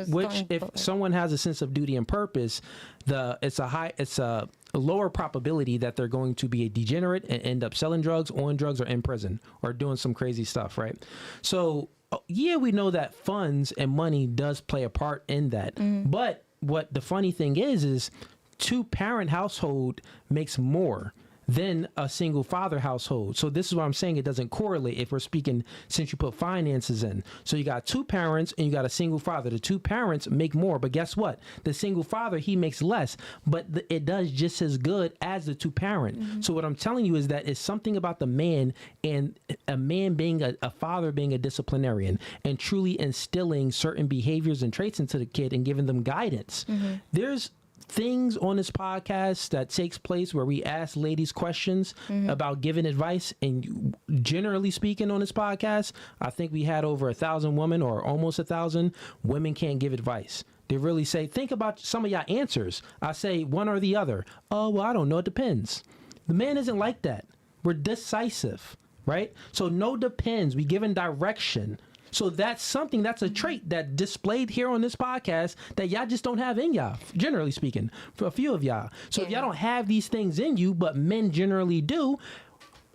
Which if someone has a sense of duty and purpose, it's a lower probability that they're going to be a degenerate and end up selling drugs, on drugs, or in prison or doing some crazy stuff, right? So yeah, we know that funds and money does play a part in that, but what the funny thing is 2-parent household makes more than a single father household. So this is what I'm saying. It doesn't correlate if we're speaking since you put finances in. So you got 2 parents and you got a single father. The 2 parents make more, but guess what? The single father, he makes less, but it does just as good as the 2-parent. So what I'm telling you is that it's something about the man and a man being a father being a disciplinarian and truly instilling certain behaviors and traits into the kid and giving them guidance. There's things on this podcast that takes place where we ask ladies questions about giving advice, and generally speaking on this podcast, I think we had over 1,000 women or almost 1,000 women can't give advice. They really say, think about some of your answers. I say one or the other. Oh, well, I don't know. It depends. The man isn't like that. We're decisive, right? So no depends. We giving direction. So that's something, that's a trait that displayed here on this podcast that y'all just don't have in y'all, generally speaking, for a few of y'all. So if y'all don't have these things in you, but men generally do,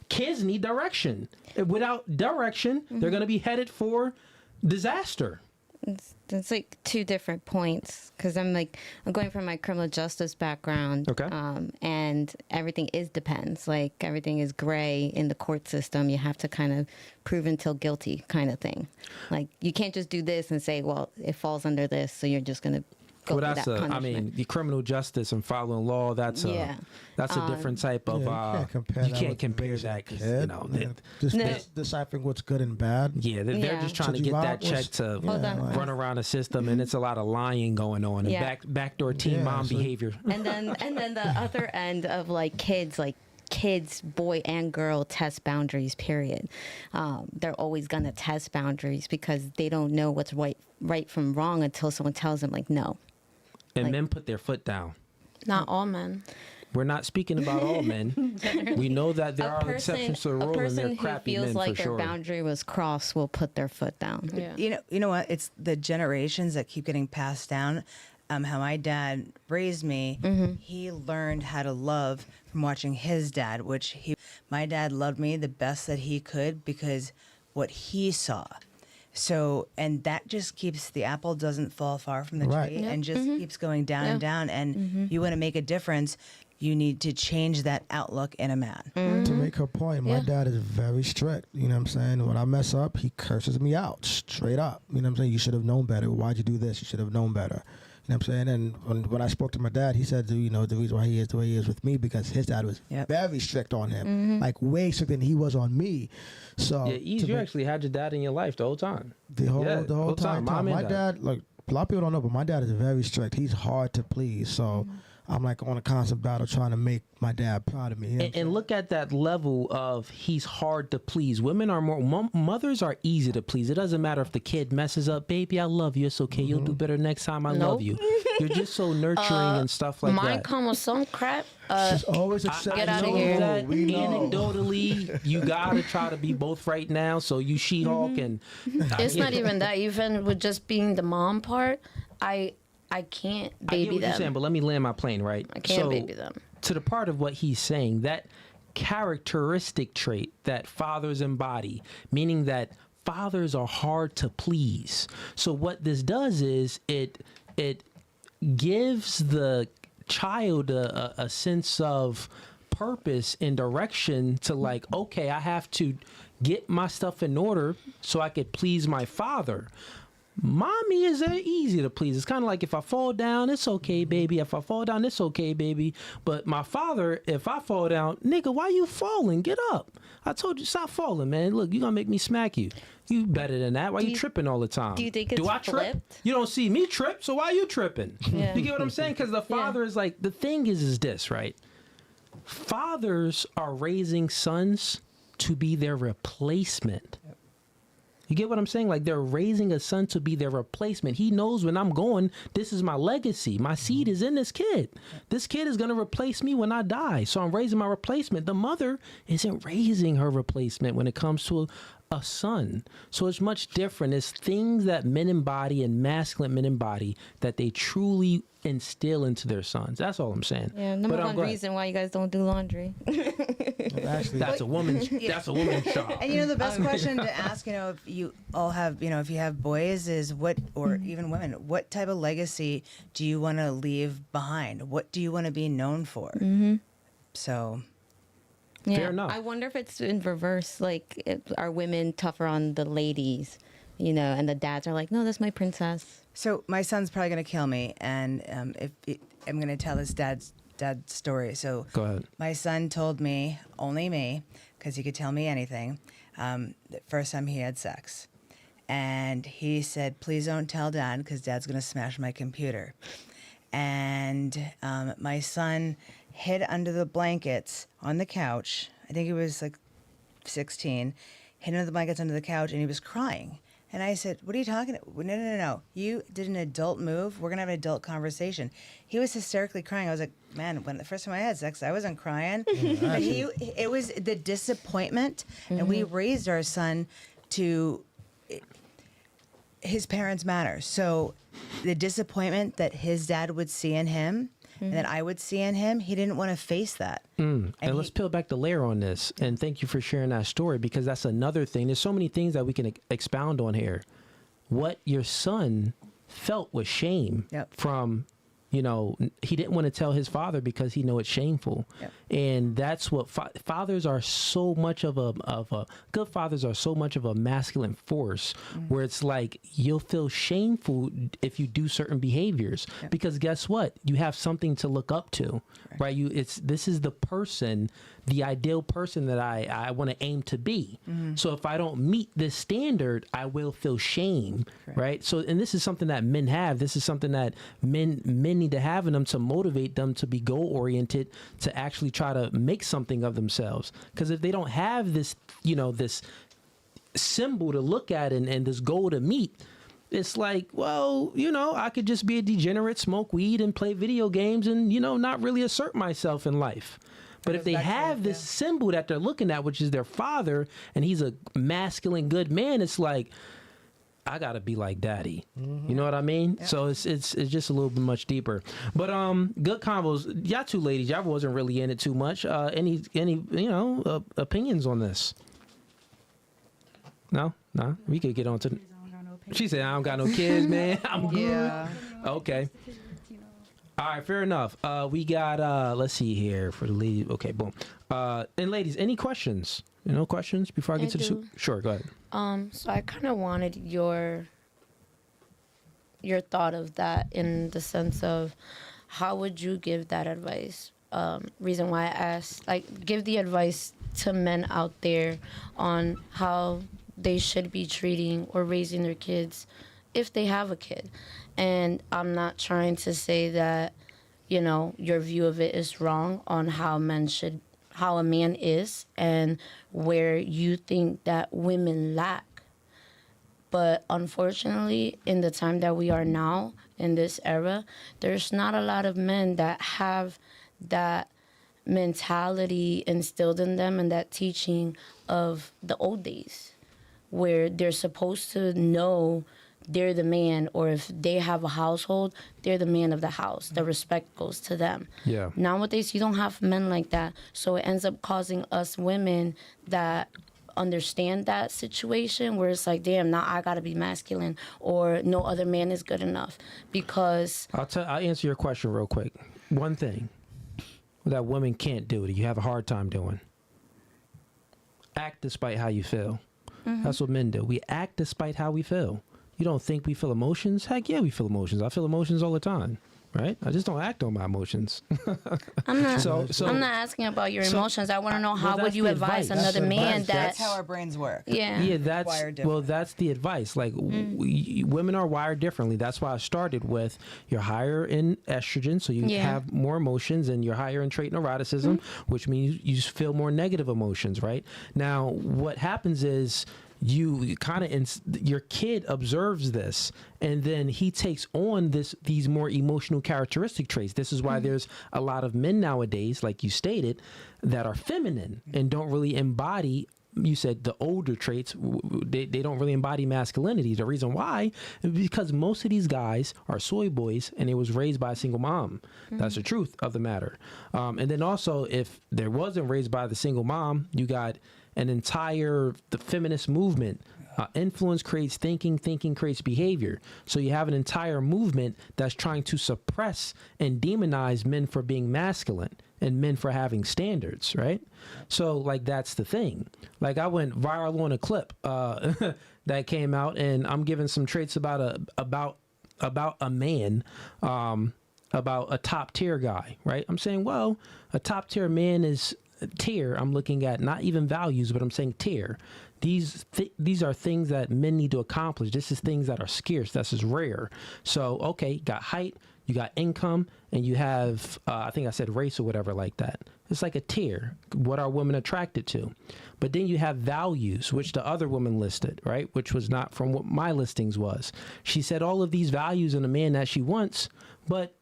kids need direction. Without direction, they're going to be headed for disaster. It's like 2 different points because I'm going from my criminal justice background. Okay. And everything depends. Like everything is gray in the court system. You have to kind of prove until guilty kind of thing. Like you can't just do this and say, well, it falls under this. So you're just going to go Well, through that punishment. the criminal justice and following law, that's a different type of, you can't compare that with because, you know, deciphering what's good and bad. yeah, they're Yeah. just trying to So get that July check was- to Hold on. run around the system, and it's a lot of lying going on and Yeah. backdoor teen Yeah, mom so- behavior. and then the other end of kids, boy and girl, test boundaries, period. They're always going to test boundaries because they don't know what's right from wrong until someone tells them, like, no. And men put their foot down. Not all men. We're not speaking about all men. We know that there A are person, exceptions to the a rule, and person they're who crappy feels men like for their sure. boundary was crossed will put their foot down. Yeah. You know what? It's the generations that keep getting passed down. How my dad raised me, he learned how to love from watching his dad, my dad loved me the best that he could because what he saw. So, and that just keeps the apple doesn't fall far from the Right. tree Yep. and just keeps going down and down. And you want to make a difference, you need to change that outlook in a man. To make her point, my dad is very strict. You know what I'm saying? When I mess up, he curses me out straight up. You know what I'm saying? You should have known better. Why'd you do this? You should have known better. You know what I'm saying? And when I spoke to my dad, he said, the reason why he is the way he is with me because his dad was very strict on him, like way stricter than he was on me. So Yeah, you actually had your dad in your life the whole time. the whole time. Mom My and dad, like a lot of people don't know, but my dad is very strict. He's hard to please. So I'm like on a constant battle trying to make my dad proud of me. You know what I'm And look at that level of he's hard to please. Women are more, mothers are easy to please. It doesn't matter if the kid messes up. Baby, I love you. It's okay. You'll do better next time. I love Nope. you. You're just so nurturing and stuff like Mine that. come with some crap. She's always accepting. Get outta know here. that We know. anecdotally, you gotta try to be both right now. So you She-Hulk and It's not even that. Even with just being the mom part, I can't I get baby what you're saying, them. but let me land my plane, right? I can't baby them. To the part of what he's saying, that characteristic trait that fathers embody, meaning that fathers are hard to please. So what this does is it gives the child a sense of purpose and direction to like, okay, I have to get my stuff in order so I could please my father. Mommy is easy to please. It's kind of like if I fall down, it's okay, baby. If I fall down, it's okay, baby. But my father, if I fall down, nigga, why you falling? Get up. I told you, stop falling, man. Look, you're going to make me smack you. You better than that. Why you tripping all the time? Do you think it's I trip? flipped? You don't see me trip, so why you tripping? Yeah. You get what I'm saying? Because the father is like, the thing is this, right? Fathers are raising sons to be their replacement. You get what I'm saying? Like they're raising a son to be their replacement. He knows when I'm going, this is my legacy. My seed is in this kid. This kid is going to replace me when I die. So I'm raising my replacement. The mother isn't raising her replacement when it comes to a son. So it's much different. It's things that men embody and masculine men embody that they truly instill into their sons. That's all I'm saying. Yeah, number one reason why you guys don't do laundry. Actually, That's a woman's job. And the best question to ask, if you all have, if you have boys, is what, or even women, what type of legacy do you want to leave behind? What do you want to be known for? So, Yeah. Fair enough. I wonder if it's in reverse. Like, are women tougher on the ladies? And the dads are like, no, that's my princess. so my son's probably going to kill me, and I'm going to tell his dad's story. So Go ahead. my son told me, only me, because he could tell me anything, the first time he had sex. And he said, please don't tell Dad, because Dad's going to smash my computer. And my son hid under the blankets on the couch. I think he was like 16, hid under the blankets under the couch, and he was crying. And I said, what are you talking about? No. You did an adult move. We're going to have an adult conversation. He was hysterically crying. I was like, man, when the first time I had sex, I wasn't crying. But it was the disappointment. And we raised our son to, his parents matter. So the disappointment that his dad would see in him and that I would see in him, he didn't want to face that. And let's peel back the layer on this. And thank you for sharing that story, because that's another thing. There's so many things that we can expound on here. What your son felt was shame from, he didn't want to tell his father because he know it's shameful. And that's what fathers are so much of a good fathers are so much of a masculine force, where it's like you'll feel shameful if you do certain behaviors, because guess what? You have something to look up to, right? This is the person, the ideal person that I want to aim to be. So if I don't meet this standard, I will feel shame, right? So, and this is something that men have. This is something that men need to have in them to motivate them to be goal oriented, to actually try to make something of themselves. Because if they don't have this, this symbol to look at and this goal to meet, it's like, well, I could just be a degenerate, smoke weed and play video games and, not really assert myself in life. But if they have this symbol that they're looking at, which is their father, and he's a masculine, good man, it's like, I gotta be like daddy. You know what I mean? Yeah. So it's just a little bit much deeper. But good combos. Y'all two ladies, y'all wasn't really in it too much. Any opinions on this? No, we could get on to. She said, I don't got no kids, man. I'm good. Okay. All right, fair enough. We got let's see here for the lady. Okay, boom. And ladies, any questions? No questions before I get to the Sure, go ahead. So I kind of wanted your thought of that, in the sense of how would you give that advice? Reason why I asked, give the advice to men out there on how they should be treating or raising their kids if they have a kid. And I'm not trying to say that, your view of it is wrong on how a man is and where you think that women lack. But unfortunately, in the time that we are now, in this era, there's not a lot of men that have that mentality instilled in them and that teaching of the old days, where they're supposed to know they're the man, or if they have a household, they're the man of the house. The respect goes to them. Yeah. Nowadays, you don't have men like that. So it ends up causing us women that understand that situation, where it's like, damn, now I got to be masculine, or no other man is good enough. Because I'll answer your question real quick. One thing that women can't do that you have a hard time doing: act despite how you feel. That's what men do. We act despite how we feel. You don't think we feel emotions? Heck yeah, we feel emotions. I feel emotions all the time, right? I just don't act on my emotions. I'm not. So- I'm not asking about your emotions. I want to know well, how would that's you the advise advice. another That's the man advice. that? That's how our brains work. Yeah. Yeah, that's Wired well, different. that's the advice. Like women are wired differently. That's why I started with you're higher in estrogen, so you Yeah. have more emotions, and you're higher in trait neuroticism, which means you feel more negative emotions. Right now, what happens is you kind of your kid observes this, and then he takes on these more emotional characteristic traits. This is why there's a lot of men nowadays, like you stated, that are feminine and don't really embody, you said, the older traits. They don't really embody masculinity. The reason why is because most of these guys are soy boys and they was raised by a single mom. That's the truth of the matter. And then also, if there wasn't raised by the single mom, you got the feminist movement. Influence creates thinking, thinking creates behavior. So you have an entire movement that's trying to suppress and demonize men for being masculine and men for having standards, right? So, like, that's the thing. Like, I went viral on a clip that came out, and I'm giving some traits about a man, about a top tier guy, right? I'm saying, well, a top tier man is tier. I'm looking at not even values, but I'm saying tier. These are things that men need to accomplish. This is things that are scarce. This is rare. So, okay, you got height, you got income, and you have, I think I said race or whatever like that. It's like a tier. What are women attracted to? But then you have values, which the other woman listed, right? Which was not from what my listings was. She said all of these values in a man that she wants, but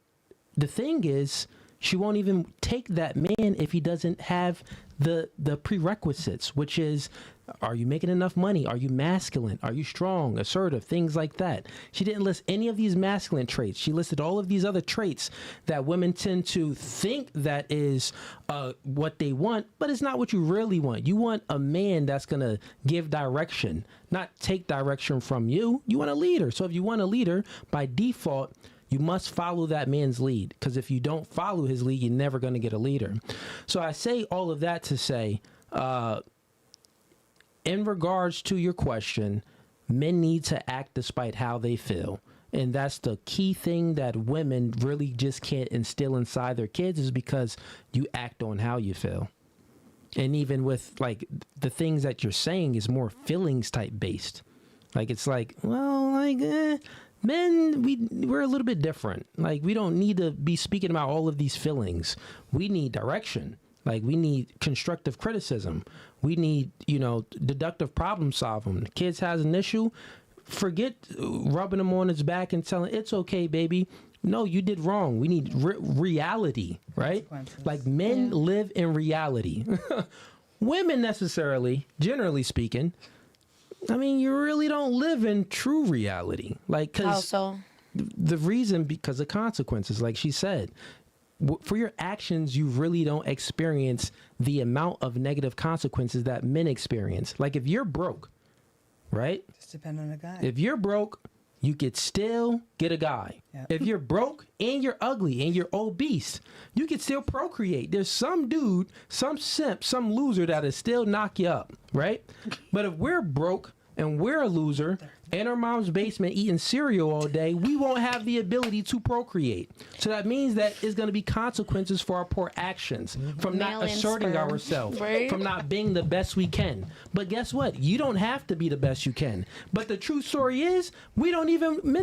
the thing is, she won't even take that man if he doesn't have the prerequisites, which is, are you making enough money? Are you masculine? Are you strong, assertive, things like that? She didn't list any of these masculine traits. She listed all of these other traits that women tend to think that is what they want, but it's not what you really want. You want a man that's going to give direction, not take direction from you. You want a leader. So if you want a leader, by default, you must follow that man's lead, because if you don't follow his lead, you're never going to get a leader. So I say all of that to say, in regards to your question, men need to act despite how they feel. And that's the key thing that women really just can't instill inside their kids, is because you act on how you feel. And even with, like, the things that you're saying is more feelings type based. Like, it's like, well, like, men, we're a little bit different. Like, we don't need to be speaking about all of these feelings. We need direction. Like, we need constructive criticism. We need, deductive problem solving. The kids has an issue, forget rubbing them on his back and telling, it's okay, baby. No, you did wrong. We need reality, right? Like, men live in reality. Women necessarily, generally speaking, I mean, you really don't live in true reality. Like, How because so? the reason, because of consequences, like she said. For your actions, you really don't experience the amount of negative consequences that men experience. Like, if you're broke, right? Just depend on a guy. If you're broke, you could still get a guy. Yep. If you're broke and you're ugly and you're obese, you could still procreate. There's some dude, some simp, some loser that'll still knock you up, right? But if we're broke and we're a loser in our mom's basement eating cereal all day, we won't have the ability to procreate. So that means that it's going to be consequences for our poor actions, from not Mail-in asserting sperm. ourselves, Right. from not being the best we can. But guess what? You don't have to be the best you can. But the true story is, men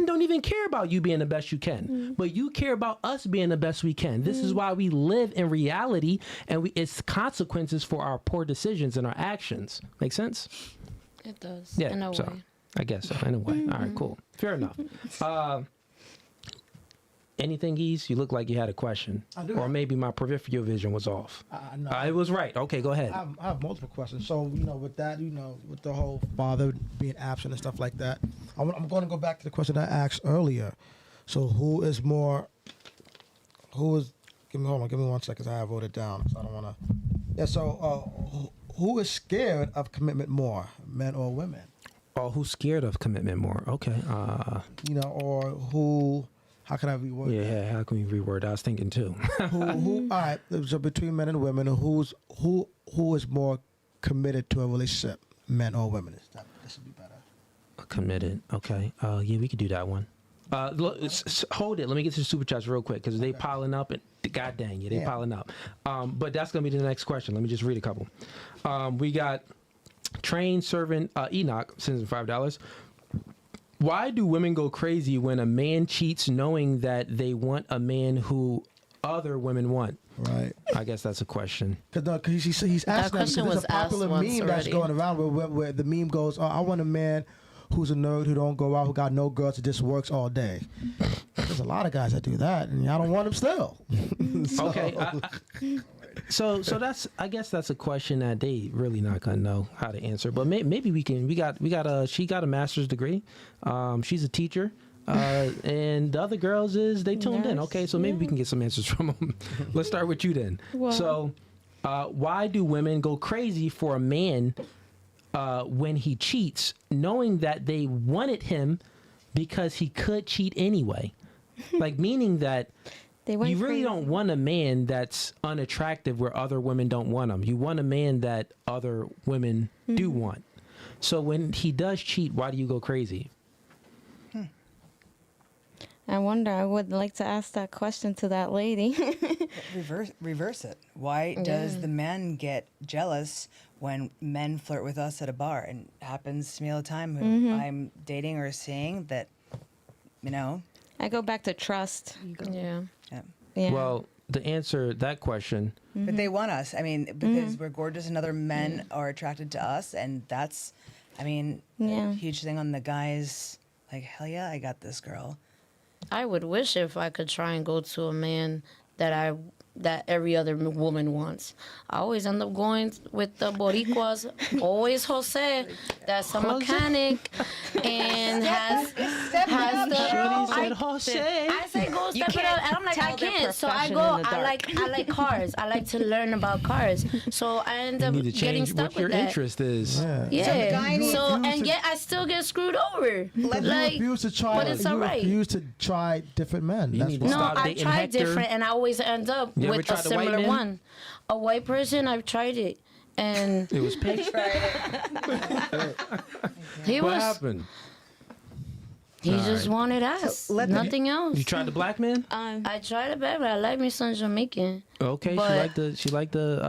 don't even care about you being the best you can. But you care about us being the best we can. This is why we live in reality, and it's consequences for our poor decisions and our actions. Make sense? It does. Yeah, In a so way. I guess so. In a way. All right, cool. Fair enough. Anything, Geese? You look like you had a question. I do. Or maybe my peripheral vision was off. No. It was right. Okay, go ahead. I have multiple questions. So, with that, with the whole father being absent and stuff like that, I'm going to go back to the question I asked earlier. So, hold on, give me 1 second. I have wrote it down. So I don't want to. Yeah, so who is scared of commitment more, men or women? Oh, who's scared of commitment more? Okay. Or who, how can I reword that? Yeah, how can we reword? I was thinking too. All right, so between men and women, who is more committed to a relationship, men or women? This would be better. Committed. Okay. Yeah, we could do that one. Hold it. Let me get to the super chats real quick because they piling up and god dang, they piling up. But that's gonna be the next question. Let me just read a couple. We got trained servant Enoch sends in $5. Why do women go crazy when a man cheats knowing that they want a man who other women want? Right. I guess that's a question. Because he's asking that because there's a popular meme that's going around where the meme goes, oh, I want a man who's a nerd, who don't go out, who got no girls, who just works all day. There's a lot of guys that do that, and I don't want them still. Okay. So that's, I guess that's a question that they really not gonna know how to answer. But maybe we can. She got a master's degree. She's a teacher. And the other girls they tuned in. Okay, so maybe we can get some answers from them. Let's start with you then. Wow. So, why do women go crazy for a man when he cheats, knowing that they wanted him because he could cheat anyway? Like, meaning that you really don't want a man that's unattractive where other women don't want him. You want a man that other women do want. So when he does cheat, why do you go crazy? I wonder. I would like to ask that question to that lady. Reverse it. Why does the man get jealous when men flirt with us at a bar? And it happens to me all the time. Who I'm dating or seeing that, I go back to trust. Yeah. Well, to answer that question, but they want us. I mean, because we're gorgeous and other men are attracted to us, and that's, a huge thing on the guys. Like, hell yeah, I got this girl. I would wish if I could try and go to a man that every other woman wants. I always end up going with the Boricuas, always Jose, that's a mechanic, and has the... Jose. I say go step it up, and I'm like, I can't. So I go, I like cars. I like to learn about cars. So I end up getting stuck what your with that. interest is. Yeah. So, and yet I still get screwed over. You refuse to try, but it's all right. You refuse to try different men. You need to No, stop I dating tried Hector. different, and I always end up You ever with a tried a white similar man? one. A white person, I've tried it, and It was pitch. What happened? he just wanted ass, nothing else. You tried the black man? I tried it, but I like me some Jamaican. Okay, But- she liked the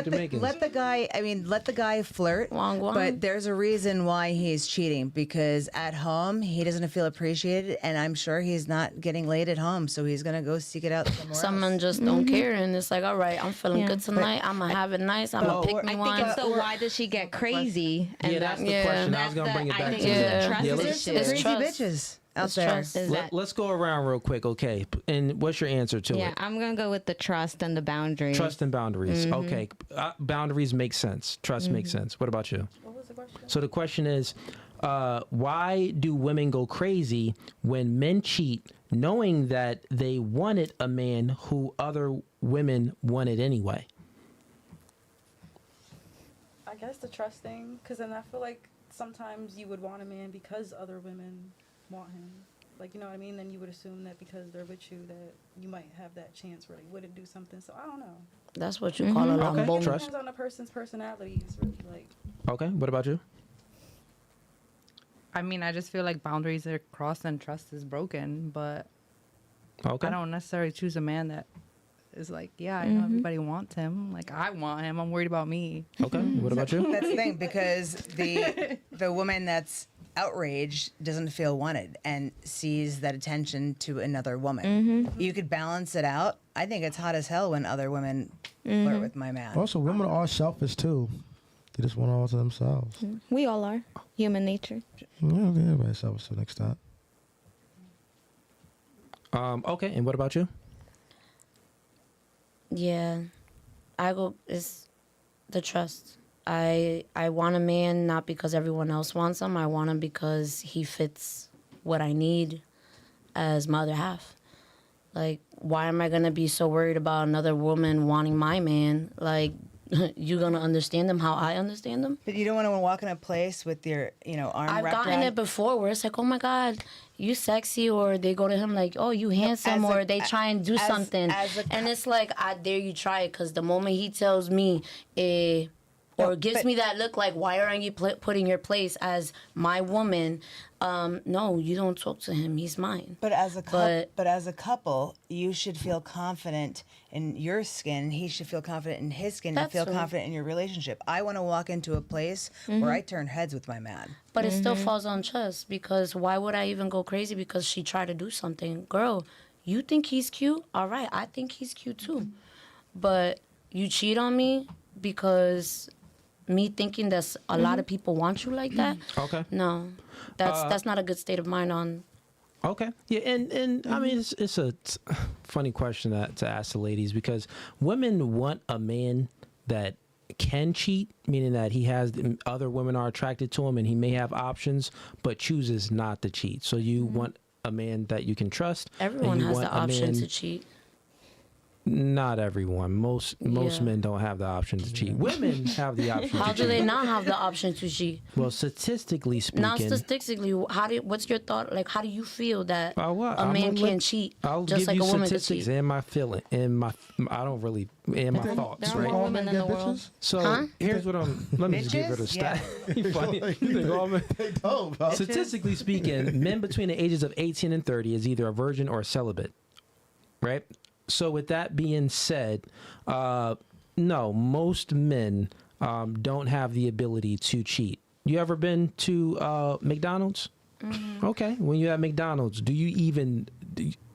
Jamaicans. Let the guy flirt. Wong wong. But there's a reason why he's cheating, because at home he doesn't feel appreciated, and I'm sure he's not getting laid at home, so he's gonna go seek it out somewhere Some men else. just don't care, and it's like, all right, I'm feeling good tonight. I'm gonna have it nice. I'm gonna pick me one. So why does she get crazy? Yeah, that's the question. I was going to bring it back to Yeah. trust Yeah, issue. It's Crazy trust. bitches out It's there. trust. Let's go around real quick, okay? And what's your answer to Yeah, it? I'm gonna go with the trust and the boundaries. Trust and boundaries. Okay, boundaries make sense. Trust makes sense. What about you? What was the question? So the question is, why do women go crazy when men cheat, knowing that they wanted a man who other women wanted anyway? I guess the trust thing, because then I feel like sometimes you would want a man because other women want him. Like, you know what I mean? Then you would assume that because they're with you that you might have that chance where they wouldn't do something. So I don't know. That's what you call a Okay. lambong. It Trust. depends on the person's personality. It's really like... Okay, what about you? I mean, I just feel like boundaries are crossed and trust is broken, but Okay. I don't necessarily choose a man that is like, yeah, I know everybody wants him. Like, I want him. I'm worried about me. Okay, what about you? That's the thing, because the woman that's outraged doesn't feel wanted and sees that attention to another woman. You could balance it out. I think it's hot as hell when other women flirt with my man. Also, women are selfish too. They just want all to themselves. We all are. Human nature. Yeah, everybody's selfish to an extent. Okay, and what about you? Yeah, it's the trust. I want a man not because everyone else wants him. I want him because he fits what I need as my other half. Like, why am I gonna be so worried about another woman wanting my man? Like, you gonna understand them how I understand them? But you don't want to walk in a place with your, arm I've wrapped gotten around. it before where it's like, oh my God, you sexy, or they go to him like, oh, you handsome, or they try and do something. And it's like, I dare you try it, because the moment he tells me, or gives me that look like, why aren't you putting your place as my woman? No, you don't talk to him. He's mine. But as a couple, you should feel confident in your skin. He should feel confident in his skin and feel confident in your relationship. I want to walk into a place where I turn heads with my man. But it still falls on trust, because why would I even go crazy because she tried to do something? Girl, you think he's cute? All right, I think he's cute too. But you cheat on me because me thinking that a lot of people want you like that? Okay. No, that's not a good state of mind on. Okay. Yeah, and I mean, it's a funny question to ask the ladies, because women want a man that can cheat, meaning that he has other women are attracted to him and he may have options, but chooses not to cheat. So you want a man that you can trust. Everyone has the option to cheat. Not everyone. Most men don't have the option to cheat. Women have the option to cheat. How do they not have the option to cheat? Well, statistically speaking. Not statistically. What's your thought? Like, how do you feel that a man can cheat I'll just give like you a woman can statistics cheat? and my feeling and my thoughts, There are right? more women in the world. So here's what let me just give her the stat. You funny. You think all men? Statistically speaking, men between the ages of 18 and 30 is either a virgin or a celibate, right? So with that being said, no, most men don't have the ability to cheat. You ever been to McDonald's? Mm-hmm. Okay. When you're at McDonald's, do you even...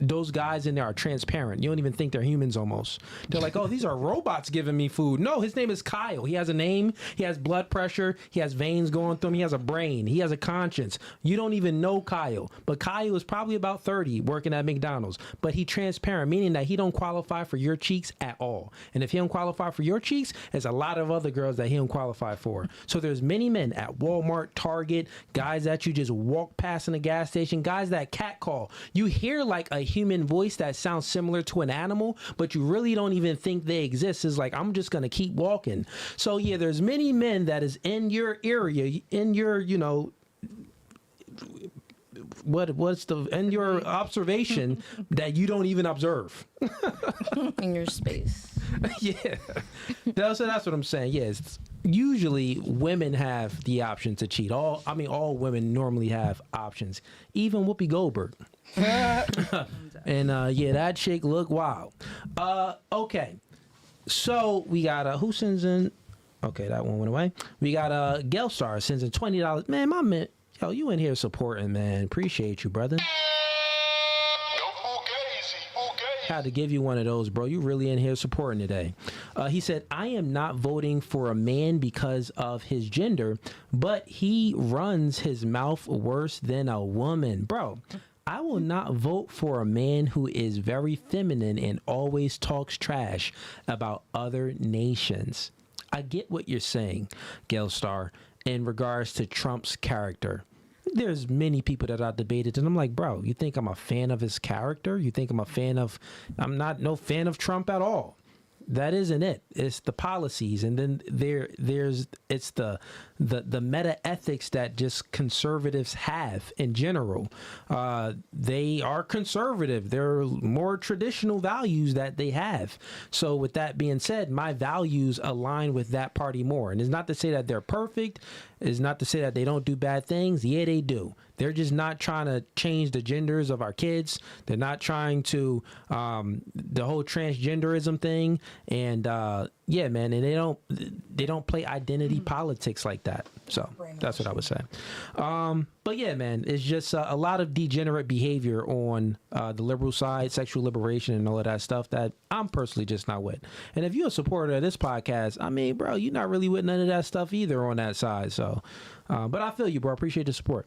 Those guys in there are transparent. You don't even think they're humans almost. They're like, oh, these are robots giving me food. No, his name is Kyle. He has a name. He has blood pressure. He has veins going through him. He has a brain. He has a conscience. You don't even know Kyle. But Kyle is probably about 30 working at McDonald's. But he transparent, meaning that he don't qualify for your cheeks at all. And if he don't qualify for your cheeks, there's a lot of other girls that he don't qualify for. So there's many men at Walmart, Target, guys that you just walk past in a gas station, guys that catcall. You hear like a human voice that sounds similar to an animal, but you really don't even think they exist. It's like, I'm just gonna keep walking. So yeah, there's many men that is in your area, in your, in your observation that you don't even observe. In your space. Yeah. So that's what I'm saying. Yes. Usually women have the option to cheat. All women normally have options. Even Whoopi Goldberg. And that chick look wild. Okay. So we got who sends in? Okay, that one went away. We got Gelstar sends in $20. Man, my man, yo, you in here supporting, man. Appreciate you, brother. Had to give you one of those, bro. You really in here supporting today. He said, I am not voting for a man because of his gender, but he runs his mouth worse than a woman. Bro, I will not vote for a man who is very feminine and always talks trash about other nations. I get what you're saying, Gelstar, in regards to Trump's character. There's many people that I debated, and I'm like, bro, you think I'm a fan of his character? You think I'm not no fan of Trump at all. That isn't it. It's the policies, and then it's the meta ethics that just conservatives have in general. They are conservative. There are more traditional values that they have. So with that being said, my values align with that party more. And it's not to say that they're perfect. It's not to say that they don't do bad things. Yeah, they do. They're just not trying to change the genders of our kids. They're not trying to the whole transgenderism thing. And yeah, man, and they don't play identity politics like that. So that's what I would say. But yeah, man, it's just a lot of degenerate behavior on the liberal side, sexual liberation and all of that stuff that I'm personally just not with. And if you're a supporter of this podcast, I mean, bro, you're not really with none of that stuff either on that side. So, but I feel you, bro. Appreciate the support.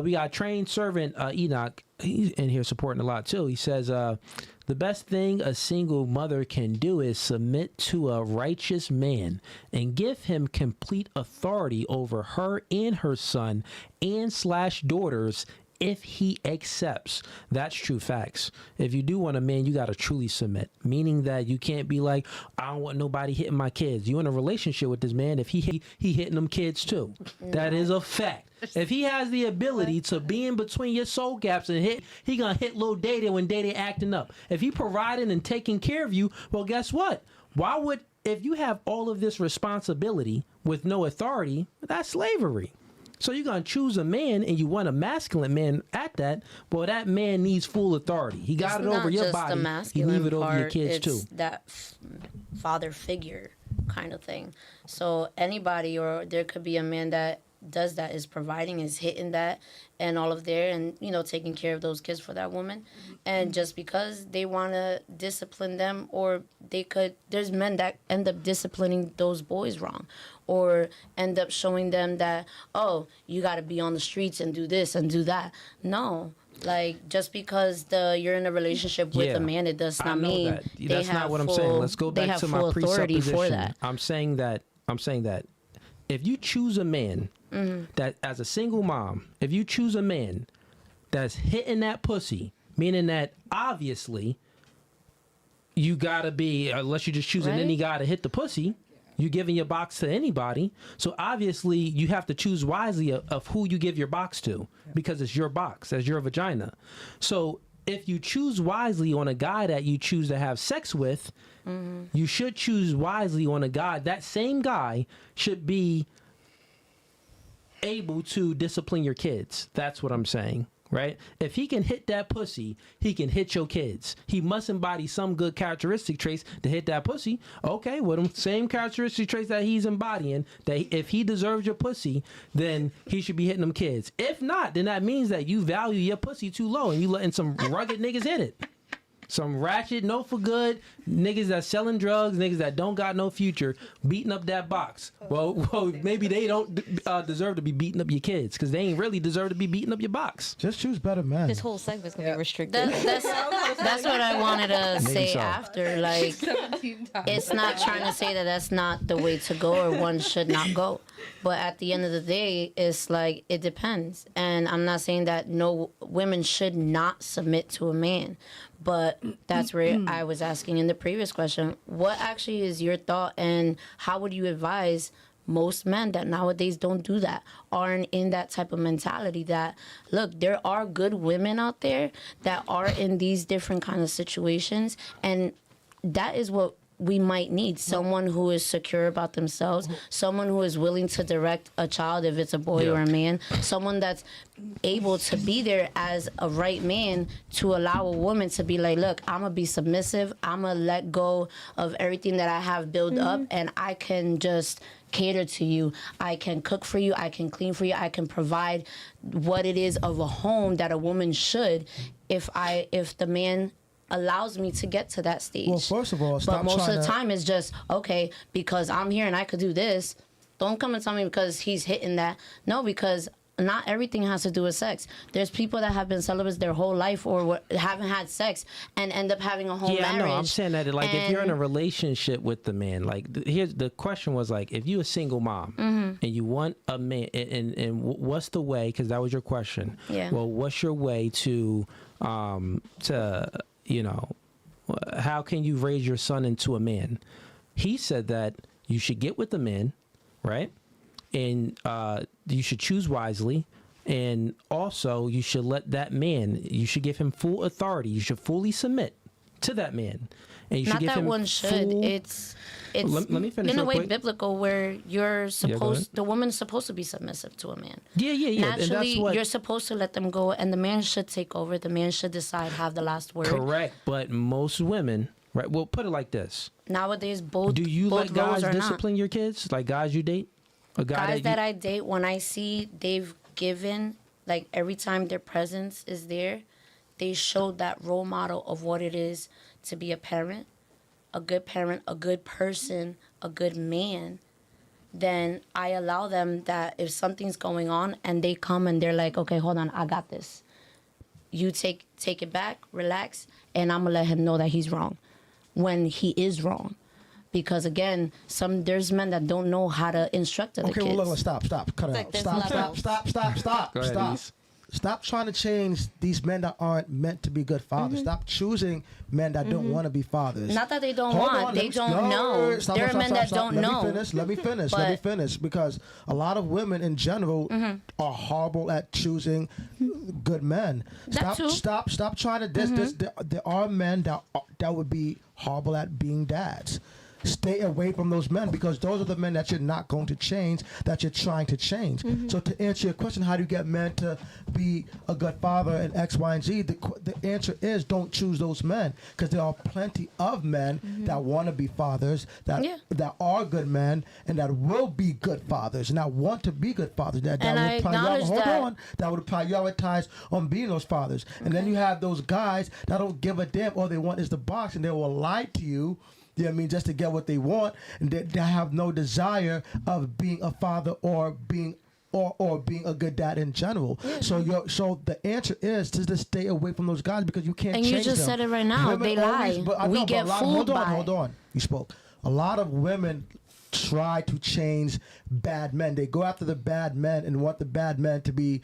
We got trained servant Enoch. He's in here supporting a lot too. He says, the best thing a single mother can do is submit to a righteous man and give him complete authority over her and her son and / daughters if he accepts. That's true facts. If you do want a man, you got to truly submit, meaning that you can't be like, I don't want nobody hitting my kids. You in a relationship with this man if he hitting them kids too. That is a fact. If he has the ability to be in between your soul gaps and he gonna hit little Dada when Dada acting up. If he providing and taking care of you, well, guess what? If you have all of this responsibility, with no authority, that's slavery. So you're going to choose a man and you want a masculine man at that. Well, that man needs full authority. He got It's it over not your just body. the He masculine leave it over your part, kids it's too. that father figure kind of thing. So anybody, or there could be a man that does that, is providing, is hitting that and all of there, and taking care of those kids for that woman. And just because they want to discipline them, or there's men that end up disciplining those boys wrong, or end up showing them that, oh, you got to be on the streets and do this and do that. No, like, just because you're in a relationship with a man, it does not mean that. That's not what I'm saying. Let's go back to my presupposition. For that. I'm saying that if you choose a man that, as a single mom, if you choose a man that's hitting that pussy, meaning that obviously you gotta be, unless you're just choosing any guy to hit the pussy, you're giving your box to anybody. So obviously you have to choose wisely of who you give your box to, because it's your box, that's your vagina. So if you choose wisely on a guy that you choose to have sex with, you should choose wisely on a guy. That same guy should be able to discipline your kids. That's what I'm saying, right? If he can hit that pussy, he can hit your kids. He must embody some good characteristic traits to hit that pussy. Okay, well, them same characteristic traits that he's embodying, that if he deserves your pussy, then he should be hitting them kids. If not, then that means that you value your pussy too low and you letting some rugged niggas hit it. Some ratchet, no for good niggas that selling drugs, niggas that don't got no future, beating up that box. Well, maybe they don't deserve to be beating up your kids, because they ain't really deserve to be beating up your box. Just choose better men. This whole segment's gonna be restricted. That's what I wanted to say so. after. Like, 17 times. it's not trying to say that that's not the way to go, or one should not go. But at the end of the day, it's like, it depends. And I'm not saying that no women should not submit to a man. But that's where I was asking in the previous question, what actually is your thought, and how would you advise most men that nowadays don't do that, aren't in that type of mentality that, look, there are good women out there that are in these different kind of situations, and that is what we might need. Someone who is secure about themselves, someone who is willing to direct a child if it's a boy or a man, someone that's able to be there as a right man to allow a woman to be like, look, I'm gonna be submissive, I'm gonna let go of everything that I have built up, and I can just cater to you. I can cook for you, I can clean for you, I can provide what it is of a home that a woman should, if the man allows me to get to that stage. Well, first of all, but most of the time it's just, okay, because I'm here and I could do this, don't come and tell me because he's hitting that. No, because not everything has to do with sex. There's people that have been celibates their whole life, or haven't had sex and end up having a whole marriage. Yeah, I know. I'm saying that, like, if you're in a relationship with the man, like, here's the question was, like, if you're a single mom and you want a man, and what's the way, because that was your question. Yeah. Well, what's your way to how can you raise your son into a man? He said that you should get with the man, right? And you should choose wisely. And also, you should let that man, you should give him full authority. You should fully submit to that man. And you should Not give that him one should. full... It's let me finish in a real way quick. biblical, where you're ahead. the woman's supposed to be submissive to a man. Yeah. And Naturally, that's what... you're supposed to let them go, and the man should take over. The man should decide, have the last word. Correct. But most women, right? Well, put it like this. Nowadays, both Do you both let guys roles are discipline your kids? Like guys you date? A guy guys that you... I date, when I see they've given, like, every time their presence is there, they showed that role model of what it is to be a parent, a good person, a good man, then I allow them that if something's going on and they come and they're like, okay, hold on, I got this. You take it back, relax, and I'm going to let him know that he's wrong when he is wrong. Because again, there's men that don't know how to instruct other kids. Okay, well, look, stop, cut it out. Stop. Stop trying to change these men that aren't meant to be good fathers. Stop choosing men that don't want to be fathers. Not that they don't want, they don't know. There are men that don't know. Let me finish. Because a lot of women in general are horrible at choosing good men. Stop trying to there are men that would be horrible at being dads. stay away from those men, because those are the men that you're not going to change, that you're trying to change. So to answer your question, how do you get men to be a good father and X, Y, and Z? The answer is don't choose those men, because there are plenty of men that want to be fathers, that are good men, and that will be good fathers, and that want to be good fathers. That would prioritize on being those fathers. And then you have those guys that don't give a damn. All they want is the box, and they will lie to you. You know what I mean, just to get what they want, and they have no desire of being a father or being a good dad in general. So the answer is to just stay away from those guys, because you can't change them. And you just said it right now. They lie. We get fooled by. Hold on. You spoke. A lot of women try to change bad men. They go after the bad men and want the bad men to be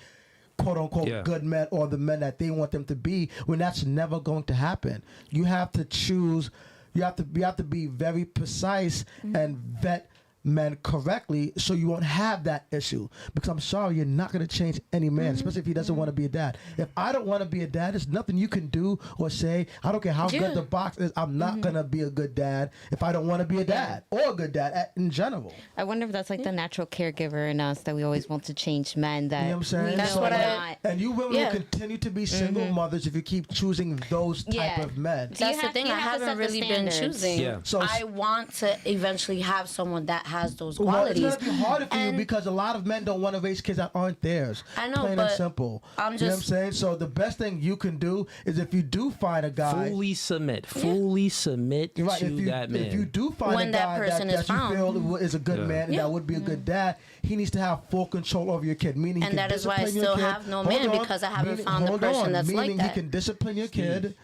quote unquote good men, or the men that they want them to be, when that's never going to happen. You have to choose. You have to be very precise and vet men correctly, so you won't have that issue. Because I'm sorry, you're not going to change any man, especially if he doesn't want to be a dad. If I don't want to be a dad, there's nothing you can do or say. I don't care how good the box is. I'm not going to be a good dad if I don't want to be a dad or a good dad in general. I wonder if that's like the natural caregiver in us, that we always want to change men. That you know what I'm saying? That's what and you women will continue to be single mothers if you keep choosing those type of men. That's the thing. I haven't really been choosing. Yeah. So I want to eventually have someone that has those Well, qualities. it's going to be harder for you, because a lot of men don't want to raise kids that aren't theirs. I know, plain but and simple. I'm you know what I'm just saying? So the best thing you can do is, if you do find a guy, fully submit to that man. If you do find a guy that you feel is a good man and that would be a good dad, he needs to have full control over your kid. Meaning, and that is why I still have no man, because I haven't found the person that's like that. Meaning he can discipline your kid.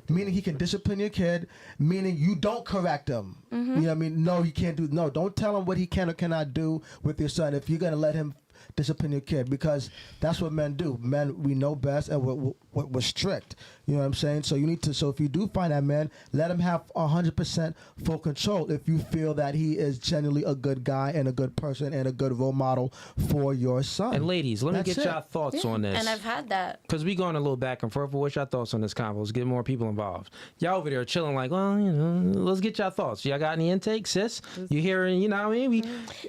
Meaning he can discipline your kid. Meaning you don't correct him. You know what I mean? No, you can't do. No, don't tell him what he can or cannot do with your son. If you're gonna let him discipline your kid, because that's what men do. Men, we know best, and we're strict. You know what I'm saying? So you need to. So if you do find that man, let him have 100% full control. If you feel that he is genuinely a good guy and a good person and a good role model for your son. And ladies, let me get y'all thoughts on this. And I've had that. Because we going a little back and forth. But what's your thoughts on this convo? Let's get more people involved. Y'all over there chilling like, well, you know, let's get y'all thoughts. Y'all got any intake, sis? You hearing, you know what I mean?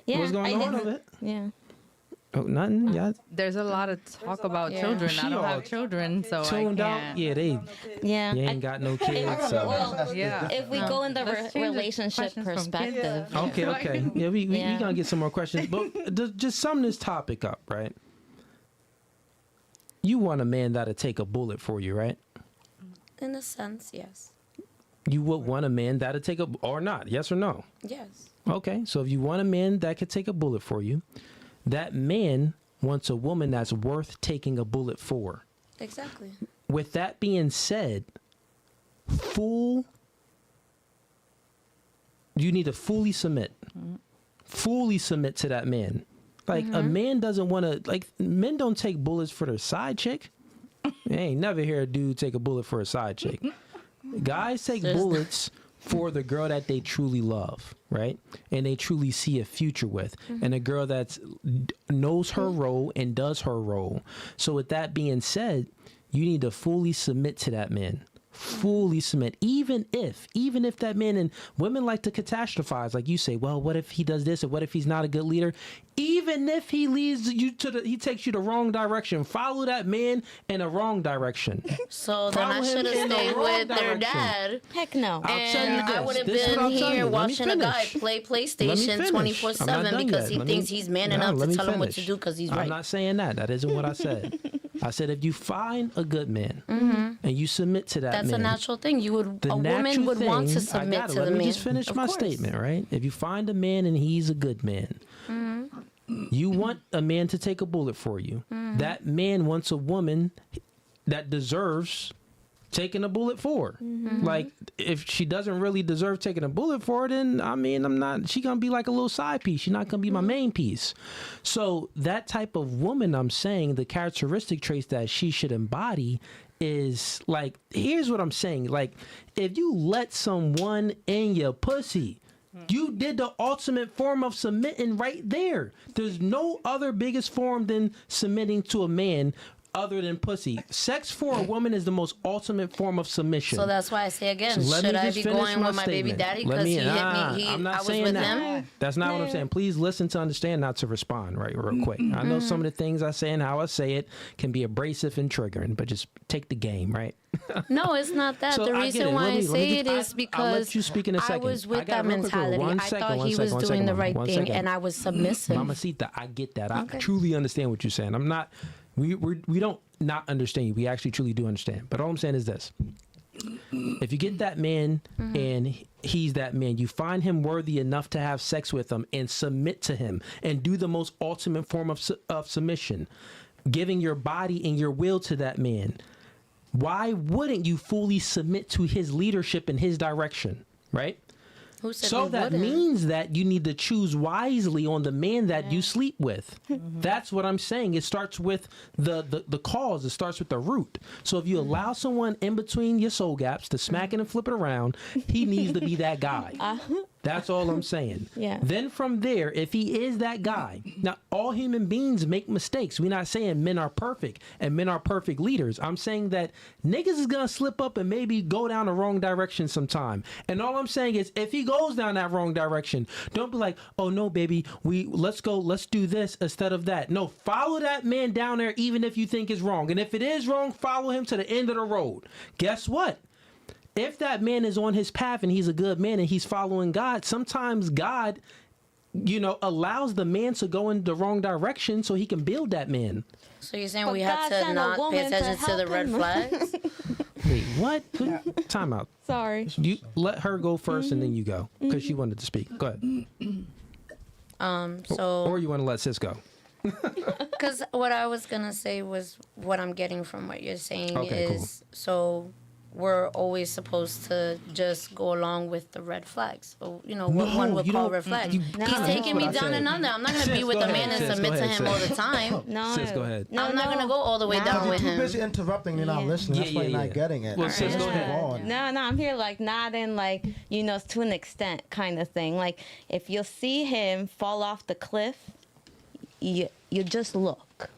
What's going on over it? Yeah. Oh, nothing. Yeah. There's a lot of talk about children. I don't have children, so tuned I out. can't. Yeah. You ain't got no kids. So. Well, Yeah. if we go in the relationship perspective. Okay. Yeah, we gonna get some more questions, but just sum this topic up, right? You want a man that'll take a bullet for you, right? In a sense, yes. You would want a man that'll take or not? Yes or no? Yes. Okay, so if you want a man that could take a bullet for you, that man wants a woman that's worth taking a bullet for. Exactly. With that being said, you need to fully submit. Fully submit to that man. Like, a man doesn't want to, like, men don't take bullets for their side chick. You ain't never hear a dude take a bullet for a side chick. Guys take bullets for the girl that they truly love, right? And they truly see a future with. And a girl that knows her role and does her role. So with that being said, you need to fully submit to that man. Fully submit. Even if that man, and women like to catastrophize, like you say, well, what if he does this, or what if he's not a good leader? Even if he leads you he takes you the wrong direction, follow that man in a wrong direction. So then I should have stayed with their dad. Heck no. And I would have been here watching a guy play PlayStation 24/7 because he thinks he's man enough to tell him what to do because he's right. I'm not saying that. That isn't what I said. I said if you find a good man and you submit to that man. That's a natural thing. A woman would want to submit to the man. Let me just finish my statement, right? If you find a man and he's a good man, you want a man to take a bullet for you. That man wants a woman that deserves taking a bullet for. Like, if she doesn't really deserve taking a bullet for, then she gonna be like a little side piece. She's not gonna be my main piece. So that type of woman, I'm saying, the characteristic traits that she should embody is like, here's what I'm saying. Like, if you let someone in your pussy, you did the ultimate form of submitting right there. There's no other biggest form than submitting to a man other than pussy. Sex for a woman is the most ultimate form of submission. So that's why I say again, Let should me I just be finish going with my baby statement. daddy Let because he hit me? I'm not I was saying with that. him. That's not what I'm saying. Please listen to understand, not to respond, right, real quick. I know some of the things I say and how I say it can be abrasive and triggering, but just take the game, right? No, it's not that. So the I get reason it. why Let I me say get- it is I'll because let you speak in a I second. was I with got that real quick, mentality. one I second, thought one he second, was one doing second, the Mama, right one thing, second. and I was submissive. Mamacita, I get that. I Okay. truly understand what you're saying. I'm not. We don't not understand you. We actually truly do understand. But all I'm saying is this: if you get that man and he's that man, you find him worthy enough to have sex with him and submit to him and do the most ultimate form of submission, giving your body and your will to that man. Why wouldn't you fully submit to his leadership and his direction, right? Who said So we that wouldn't? means that you need to choose wisely on the man that you sleep with. That's what I'm saying. It starts with the cause. It starts with the root. So if you allow someone in between your soul gaps to smack it and flip it around, he needs to be that guy. That's all I'm saying. Yeah. Then from there, if he is that guy, now all human beings make mistakes. We're not saying men are perfect and men are perfect leaders. I'm saying that niggas is gonna slip up and maybe go down the wrong direction sometime. And all I'm saying is, if he goes down that wrong direction, don't be like, oh no, baby, let's do this instead of that. No, follow that man down there, even if you think it's wrong. And if it is wrong, follow him to the end of the road. Guess what? If that man is on his path and he's a good man and he's following God, sometimes God, allows the man to go in the wrong direction so he can build that man. So you're saying But we have God to sent a not pay woman to attention to the help red him. flags? Wait, what? Time out. Sorry. You let her go first and then you go because she wanted to speak. Go ahead. So Or you want to let sis go. because what I was gonna say was what I'm getting from what you're saying Okay, is so we're always supposed to just go along with the red flags. Or, what No, one would you call don't- red flags. you He's kinda taking me missed what I down said. and under. I'm not gonna be Sis, with go a man ahead, and sis, submit go to ahead, him all sis. the time. No. Sis, go ahead. No, I'm not no. gonna go all the way Nah. down You're with too him. busy interrupting. You're not listening. That's why you're not getting it. Well, sis, go Let's ahead. move on. No, I'm here not in to an extent kind of thing. Like if you'll see him fall off the cliff, you just look.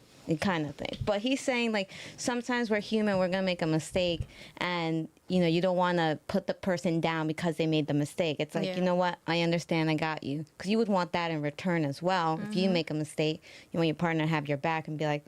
Kind of thing. But he's saying sometimes we're human, we're gonna make a mistake, and you don't want to put the person down because they made the mistake. It's like, Yeah. you know what, I understand, I got you, because you would want that in return as well. If you make a mistake, you want your partner to have your back and be like,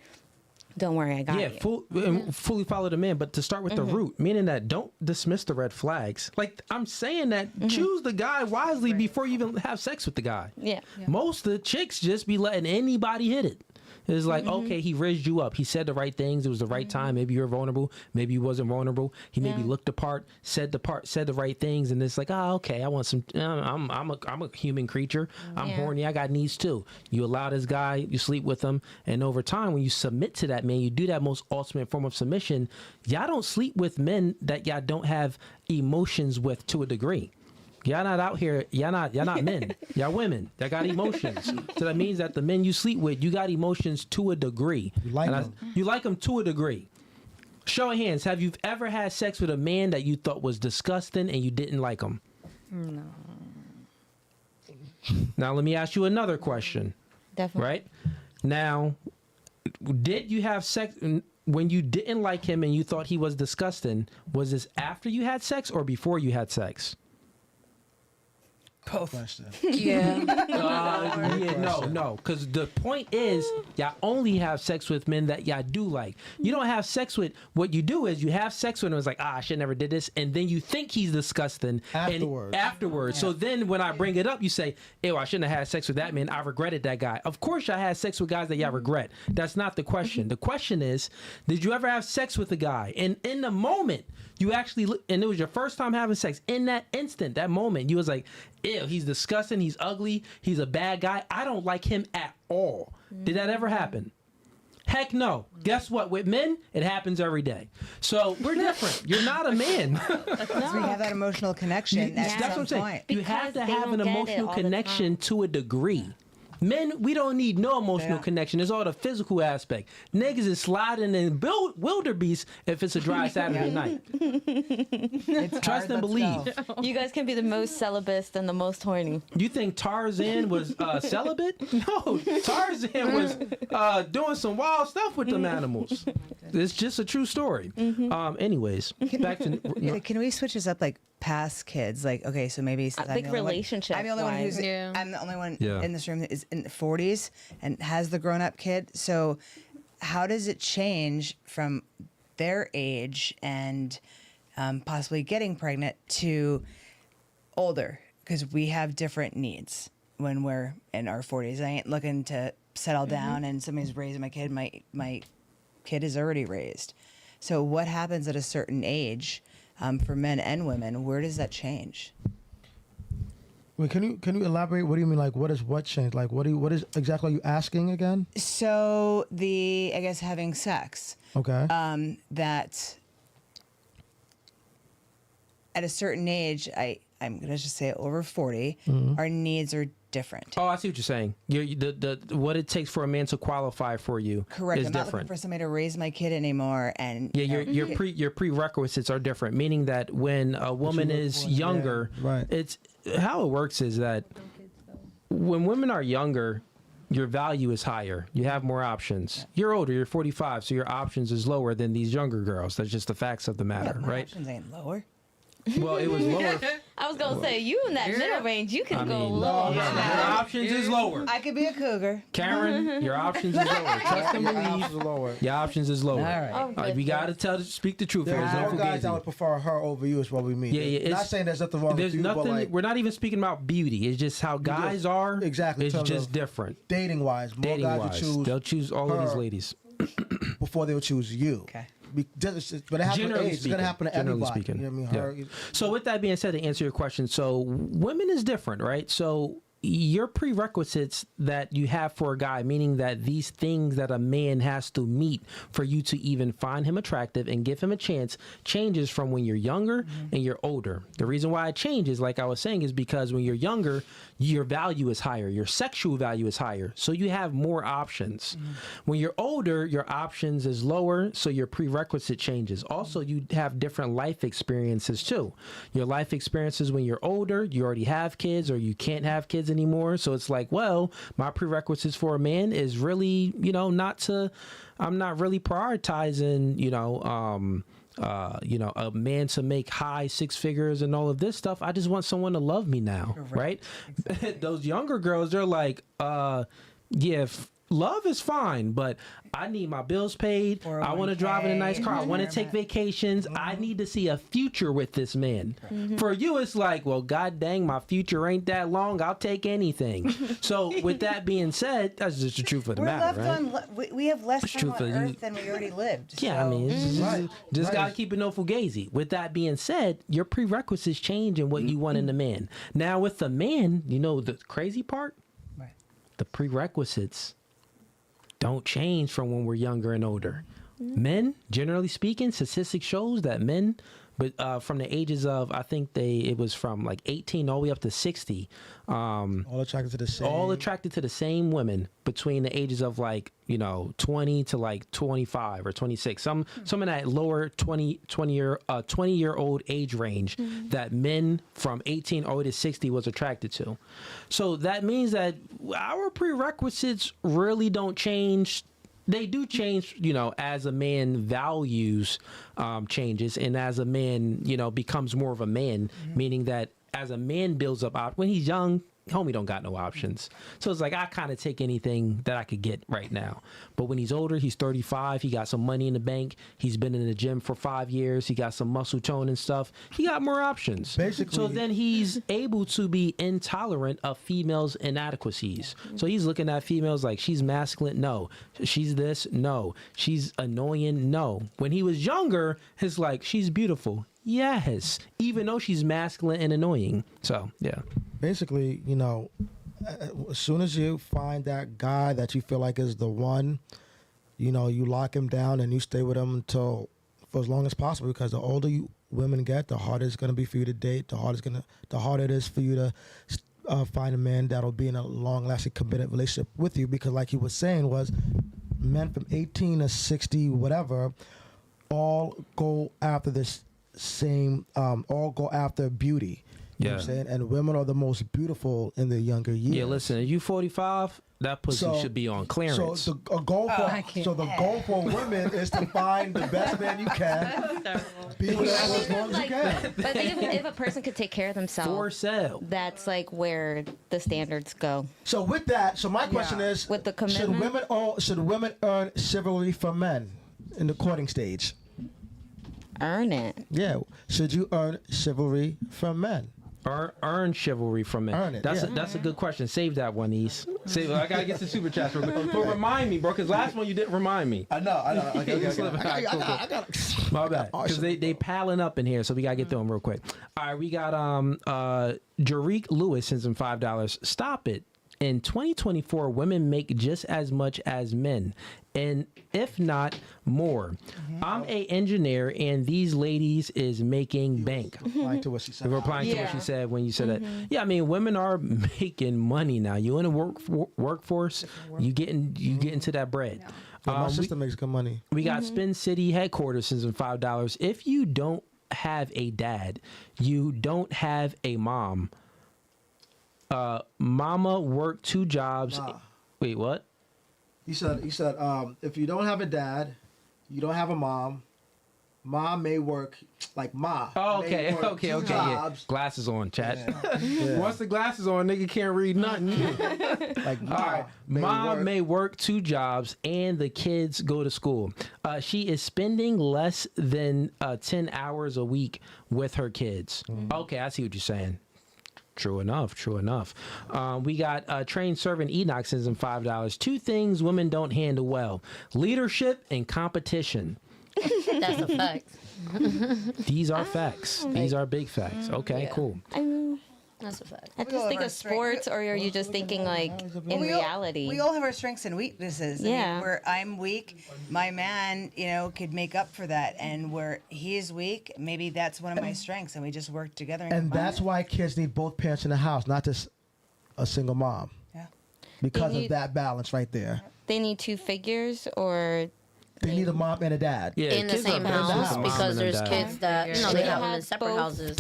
don't worry, I got you. Fully follow the man, but to start with the root, meaning that don't dismiss the red flags. Like I'm saying that choose the guy wisely before you even have sex with the guy. Yeah. Most of the chicks just be letting anybody hit it. It's like, okay, he raised you up. He said the right things. It was the right time. Maybe you're vulnerable. Maybe you wasn't vulnerable. He maybe looked the part, said the right things, and it's like, okay, I want some. I'm a human creature. I'm horny. I got needs too. You allow this guy, you sleep with him, and over time, when you submit to that man, you do that most ultimate form of submission. Y'all don't sleep with men that y'all don't have emotions with to a degree. Y'all not out here. Y'all not men. Y'all women. Y'all got emotions. So that means that the men you sleep with, you got emotions to a degree. You like them. You like them to a degree. Show of hands. Have you ever had sex with a man that you thought was disgusting and you didn't like him? No. Now let me ask you another question. Definitely. Right? Now, did you have sex when you didn't like him and you thought he was disgusting? Was this after you had sex or before you had sex? Question. Yeah. No, because the point is, y'all only have sex with men that y'all do like. You don't have sex with, what you do is you have sex with him, it's like, I should never did this, and then you think he's disgusting. Afterwards. So then when I bring it up, you say, ew, I shouldn't have had sex with that man. I regretted that guy. Of course y'all had sex with guys that y'all regret. That's not the question. The question is, did you ever have sex with a guy? And in the moment, you actually, and it was your first time having sex, in that instant, that moment, you was like, ew, he's disgusting, he's ugly, he's a bad guy, I don't like him at all. Did that ever happen? Heck no. Guess what? With men, it happens every day. So we're different. You're not a man. Because we have that emotional connection at That's what I'm some saying. point. You have Because to they have don't an get it emotional all the connection time. to a degree. Men, we don't need no emotional Yeah. connection. It's all the physical aspect. Niggas is sliding in wildebeest if it's a dry Saturday night. It's Trust hard, and let's believe. go. You guys can be the most celibate and the most horny. You think Tarzan was celibate? No, Tarzan was doing some wild stuff with them animals. It's just a true story. Anyways, back to Can we switch this up, like past kids? Like, okay, so maybe since I'm think the only one- relationship I'm the only one who's. wise. Yeah. I'm the only one Yeah. in this room that is in the 40s and has the grown-up kid. So, how does it change from their age and possibly getting pregnant to older? Because we have different needs when we're in our 40s. I ain't looking to settle down and somebody's raising my kid. My kid is already raised. So what happens at a certain age for men and women? Where does that change? Wait, can you elaborate? What do you mean? Like, what changed? Like, what is exactly are you asking again? So I guess having sex, Okay. that at a certain age, I'm gonna just say over 40, our needs are different. Oh, I see what you're saying. The what it takes for a man to qualify for you Correct. is I'm not different. looking for somebody to raise my kid anymore, and Yeah, your prerequisites are different. Meaning that when a woman look is for, younger, yeah, right. it's how it works is that when women are younger, your value is higher. You have more options. You're older. You're 45, so your options is lower than these younger girls. That's just the facts of the matter, my right? options ain't lower. Well, it was lower. I was gonna say you in that middle range, you can go mean, low. Your options is lower. I could be a cougar. Karen, your options is lower. Trust and believe. lower. Your options is lower. All right. Oh, We gotta speak the truth. There's There's no no guys fugazi. that would prefer her over you is what we mean. Yeah, yeah, Not it's- saying there's nothing wrong There's with you, nothing. but like We're not even speaking about beauty. It's just how guys are. exactly, in It's terms just of different. dating wise, more Dating guys wise, would they'll choose choose all of these her ladies. before they'll choose you. Okay. But it happens Generally age. It's gonna speaking. happen to Generally everybody. speaking. You know what I mean? Yeah. Her, So with that being said, to answer your question, so women is different, right? So your prerequisites that you have for a guy, meaning that these things that a man has to meet for you to even find him attractive and give him a chance, changes from when you're younger and you're older. The reason why it changes, like I was saying, is because when you're younger, your value is higher, your sexual value is higher, so you have more options. When you're older, your options is lower, so your prerequisite changes. Also, you have different life experiences too. Your life experiences when you're older, you already have kids or you can't have kids anymore, so it's like, well, my prerequisites for a man is really, I'm not really prioritizing, a man to make high six figures and all of this stuff. I just want someone to love me now, right? Those younger girls, they're like, love is fine, but I need my bills paid. I want to drive in a nice car. I want to take vacations. I need to see a future with this man. For you, it's like, well, god dang, my future ain't that long. I'll take anything. So with that being said, that's just the truth of the We're matter, left right? on. We have less time truth on of you- Earth than we already lived. Yeah, I so- mean, it's just Right. gotta keep it no fugazi. With that being said, your prerequisites change in what you want in a man. Now, with the man, the crazy part, Right. the prerequisites don't change from when we're younger and older. Men, generally speaking, statistics shows that men, but from the ages of, I think it was from like 18 all the way up to 60, all attracted to the same. all attracted to the same women between the ages of 20 to 25 or 26. Some in that lower 20-year-old age range that men from 18 all the way to 60 was attracted to. So that means that our prerequisites really don't change. They do change, as a man values changes, and as a man, becomes more of a man, meaning that as a man builds up, when he's young, homie don't got no options. So it's like, I kind of take anything that I could get right now. But when he's older, he's 35, he got some money in the bank, he's been in the gym for 5 years, he got some muscle tone and stuff, he got more options. Basically- So then he's able to be intolerant of females' inadequacies. So he's looking at females like, she's masculine, no. She's this, no. She's annoying, no. When he was younger, it's like, she's beautiful, yes, even though she's masculine and annoying. So, yeah. Basically, as soon as you find that guy that you feel like is the one, you lock him down and you stay with him for as long as possible, because the older women get, the harder it's going to be for you to date, the harder it is for you to find a man that'll be in a long-lasting, committed relationship with you, because like he was saying, was men from 18 to 60, whatever, all go after this same, all go after beauty. You know what I'm saying? And women are the most beautiful in their younger years. Yeah, listen, if you 45, that pussy should be on clearance. So the goal for women is to find the best man you can. Be with them as long as you can. But if a person could take care of themselves, For sale. that's like where the standards go. So with that, my question is, With the commitment? should women earn chivalry from men in the courting stage? Earn it. Yeah. Should you earn chivalry from men? Earn chivalry from men. Earn it, That's a good question. Save that one, East. Save. I gotta get the super chats real quick. But remind me, bro, because last one you didn't remind me. I know. I got my bad. Because they piling up in here, so we gotta get through them real quick. All right, we got Jarique Lewis sends him $5. Stop it. In 2024, women make just as much as men, and if not more. I'm a engineer, and these ladies is making bank. Replying to what she said. Replying to what she said when you said that. Yeah, I mean, women are making money now. You in a workforce, you getting to that bread. Yeah, my sister makes good money. We got Spin City headquarters sends them $5. If you don't have a dad, you don't have a mom. Mama worked 2 jobs. Nah. Wait, what? He said, if you don't have a dad, you don't have a mom. Mom may work like Ma. Oh, okay, may work okay, 2 yeah. jobs. Glasses on, chat. Yeah. Once the glasses on, nigga can't read nothing. Like Ma, All right. Mom may work 2 jobs and the kids go to school. She is spending less than 10 hours a week with her kids. Okay, I see what you're saying. True enough. We got trained servant Enoch sends him $5. 2 things women don't handle well: leadership and competition. That's a fact. These are facts. These are big facts. Okay, cool. That's a fact. I just think of sports, or are you just thinking like in reality? We all have our strengths and weaknesses. I mean, where I'm weak, my man, could make up for that. And where he's weak, maybe that's one of my strengths, and we just work together. And that's why kids need both parents in the house, not just a single mom. Yeah. Because of that balance right there. They need 2 figures, or They need a mom and a dad. Yeah, In the kids same are best with house, a mom because and a there's dad. kids that they have them in separate both. houses.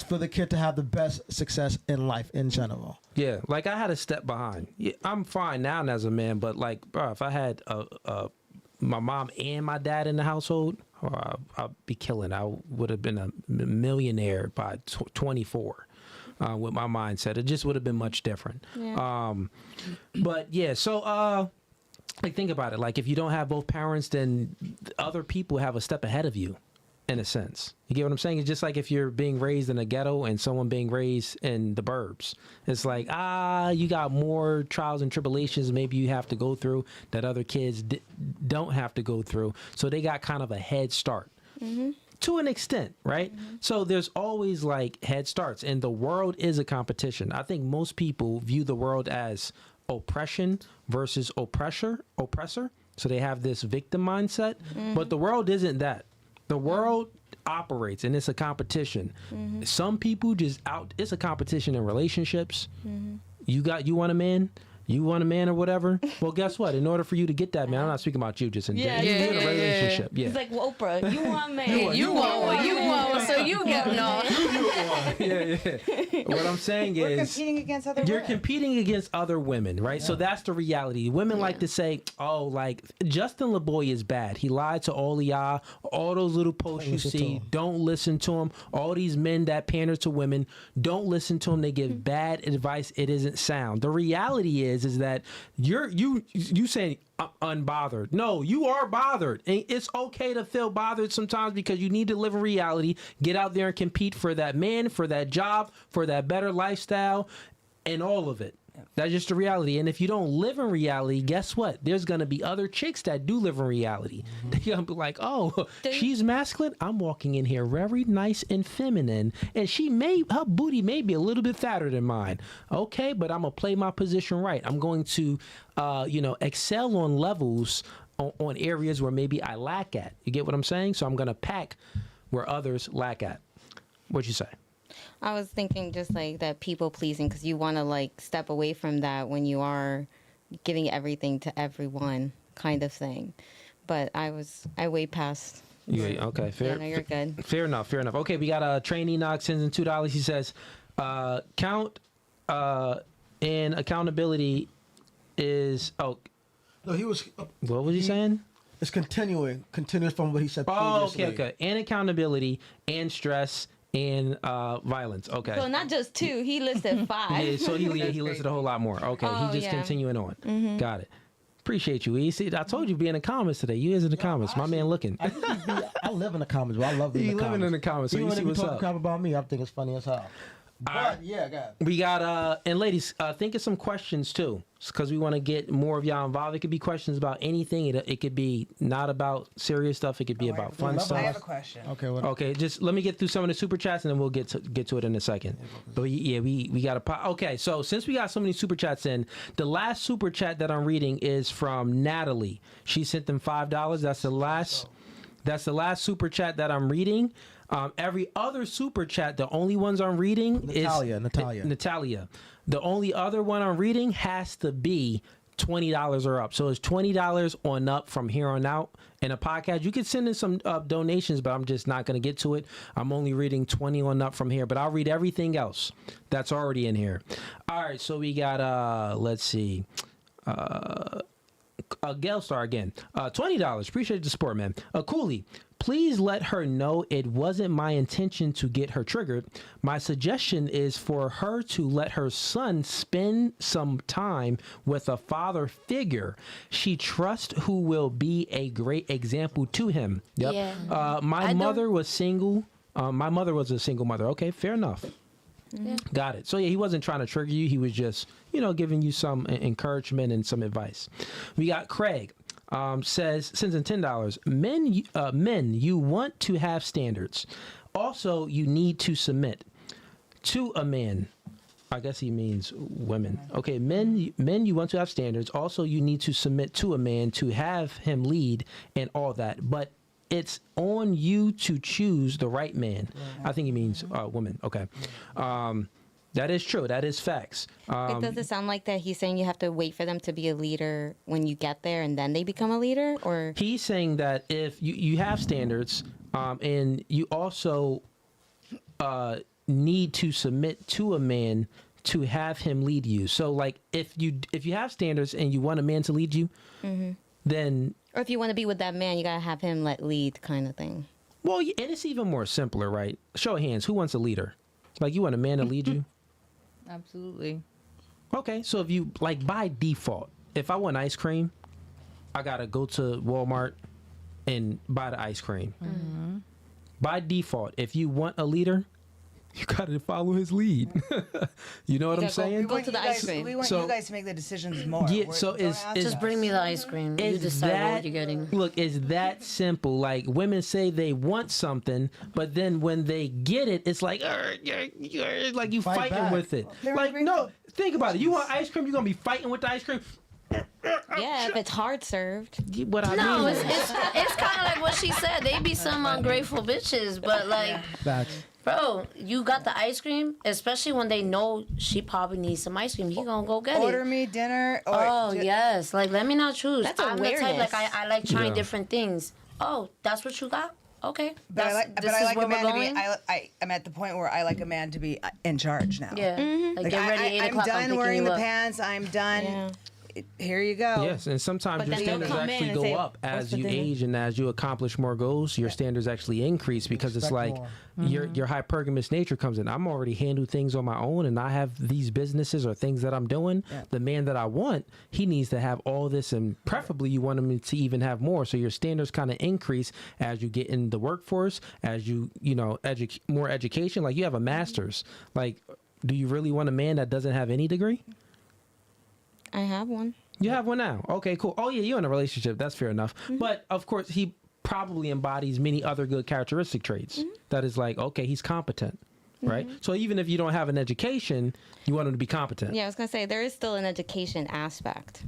For the kid to have the best success in life in general. Yeah, like I had a step behind. Yeah, I'm fine now as a man, but like, bro, if I had my mom and my dad in the household, I'd be killing. I would have been a millionaire by 24 with my mindset. It just would have been much different. Yeah. But yeah, so like think about it. Like if you don't have both parents, then other people have a step ahead of you. In a sense, you get what I'm saying? It's just like if you're being raised in a ghetto and someone being raised in the burbs. It's like, you got more trials and tribulations maybe you have to go through that other kids don't have to go through. So they got kind of a head start to an extent, right? So there's always like head starts, and the world is a competition. I think most people view the world as oppression versus oppressor. So they have this victim mindset, but the world isn't that. The world operates, and it's a competition. Some people it's a competition in relationships. You want a man? You want a man or whatever? Well, guess what? In order for you to get that man, I'm not speaking about you, just in you're in a relationship. Yeah. It's like, well, Oprah, you want man. You want one, so you get no. Yeah. What I'm saying We're is competing against other you're women. competing against other women, right? So that's the reality. Women like to say, oh, like Justin LeBoy is bad. He lied to all of y'all. All those little posts you see, don't listen to him. All these men that pander to women, don't listen to him. They give bad advice. It isn't sound. The reality is that you saying unbothered. No, you are bothered. And it's okay to feel bothered sometimes because you need to live in reality, get out there and compete for that man, for that job, for that better lifestyle, and all of it. That's just the reality. And if you don't live in reality, guess what? There's going to be other chicks that do live in reality. They're going to be like, oh, she's masculine. I'm walking in here very nice and feminine. And her booty may be a little bit fatter than mine. Okay, but I'm going to play my position right. I'm going to, excel on levels on areas where maybe I lack at. You get what I'm saying? So I'm going to pack where others lack at. What'd you say? I was thinking just like that people pleasing, because you want to like step away from that when you are giving everything to everyone kind of thing. But I way past. Okay, fair. Yeah, no, you're good. Fair enough. Okay, we got a trainee Knox sends in $2. He says, count and accountability is no, he was. What was he saying? It's continuous from what he said previously. Okay. And accountability and stress and violence. Okay. So not just 2, he listed 5. Yeah, so he listed a whole lot more. Okay, Oh, he just yeah. continuing on. Got it. Appreciate you, E. See, I told you be in the comments today. You is in the comments. My man looking. I live in the comments, bro. I love being in the comments. living in the comments, so Even you when see they be what's talking up. crap about me, I think it's funny as hell. But right. yeah, God. We got and ladies, think of some questions too, because we want to get more of y'all involved. It could be questions about anything. It could be not about serious stuff. It could be about fun I stuff. have a question. Okay, what? Okay, just let me get through some of the super chats and then we'll get to it in a second. But we got to okay. So since we got so many super chats in, the last super chat that I'm reading is from Natalie. She sent them $5. That's the last super chat that I'm reading. Every other super chat, the only ones I'm reading Natalia. Natalia. The only other one I'm reading has to be $20 or up. So it's $20 on up from here on out. In a podcast, you can send in some donations, but I'm just not going to get to it. I'm only reading 20 on up from here, but I'll read everything else that's already in here. All right, so we got, let's see. Gale Star again. $20. Appreciate the support, man. Cooley, please let her know it wasn't my intention to get her triggered. My suggestion is for her to let her son spend some time with a father figure she trusts who will be a great example to him. Yep. Yeah. My mother was single. My mother was a single mother. Okay, fair enough. Yeah. Got it. So yeah, he wasn't trying to trigger you. He was just, giving you some encouragement and some advice. We got Craig. Sends in $10. Men, you want to have standards. Also, you need to submit to a man. I guess he means women. Okay, men, you want to have standards. Also, you need to submit to a man to have him lead and all that. But it's on you to choose the right man. I think he means woman. Okay. That is true. That is facts. It doesn't sound like that he's saying you have to wait for them to be a leader when you get there and then they become a leader, or he's saying that if you have standards and you also need to submit to a man to have him lead you. So like if you have standards and you want a man to lead you, then or if you want to be with that man, you gotta have him lead kind of thing. Well, and it's even more simpler, right? Show of hands. Who wants a leader? Like you want a man to lead you? Absolutely. Okay, so if you like by default, if I want ice cream, I gotta go to Walmart and buy the ice cream. By default, if you want a leader, you gotta follow his lead. You know what I'm saying? Go to the ice cream. We want So- you guys to make the decisions more. Yeah, so it's Just bring me the ice cream. You Is decide that, what you're getting. Look, it's that simple. Like women say they want something, but then when they get it, it's like, like you Fight fighting back. with it. They're Like, angry. no, think about it. You want ice cream, you're gonna be fighting with the ice cream. Yeah, if it's hard served. What I No, mean, it's kind of like what she said. They be some ungrateful bitches, but like, Facts. bro, you got the ice cream, especially when they know she probably needs some ice cream. He gonna go get Order it. me dinner. Or Oh yes, like let me not choose. That's I'm the type awareness. like I like trying Yeah. different things. Oh, that's what you got? Okay, But I like, this but I is like where a we're man to going. be. I'm at the point where I like a man to be in charge now. Yeah, like, Like get ready. 8 I'm o'clock. I'm done picking wearing you the up. pants. I'm done. Yeah. Here you go. yes, and sometimes But your then they'll standards come in actually and go say, up "What's as the you dinner?" age and as you accomplish more goals. Your standards actually increase because it's Expect like more. your hypergamous nature comes in. I'm already handle things on my own, and I have these businesses or things that I'm doing. Yeah. The man that I want, he needs to have all this, and preferably you want him to even have more. So your standards kind of increase as you get in the workforce, as you more education. Like you have a master's. Like, do you really want a man that doesn't have any degree? I have one. You have one now. Okay, cool. Oh yeah, you're in a relationship. That's fair enough. But of course, he probably embodies many other good characteristic traits. That is like, okay, he's competent, right? So even if you don't have an education, you want him to be competent. Yeah, I was gonna say there is still an education aspect.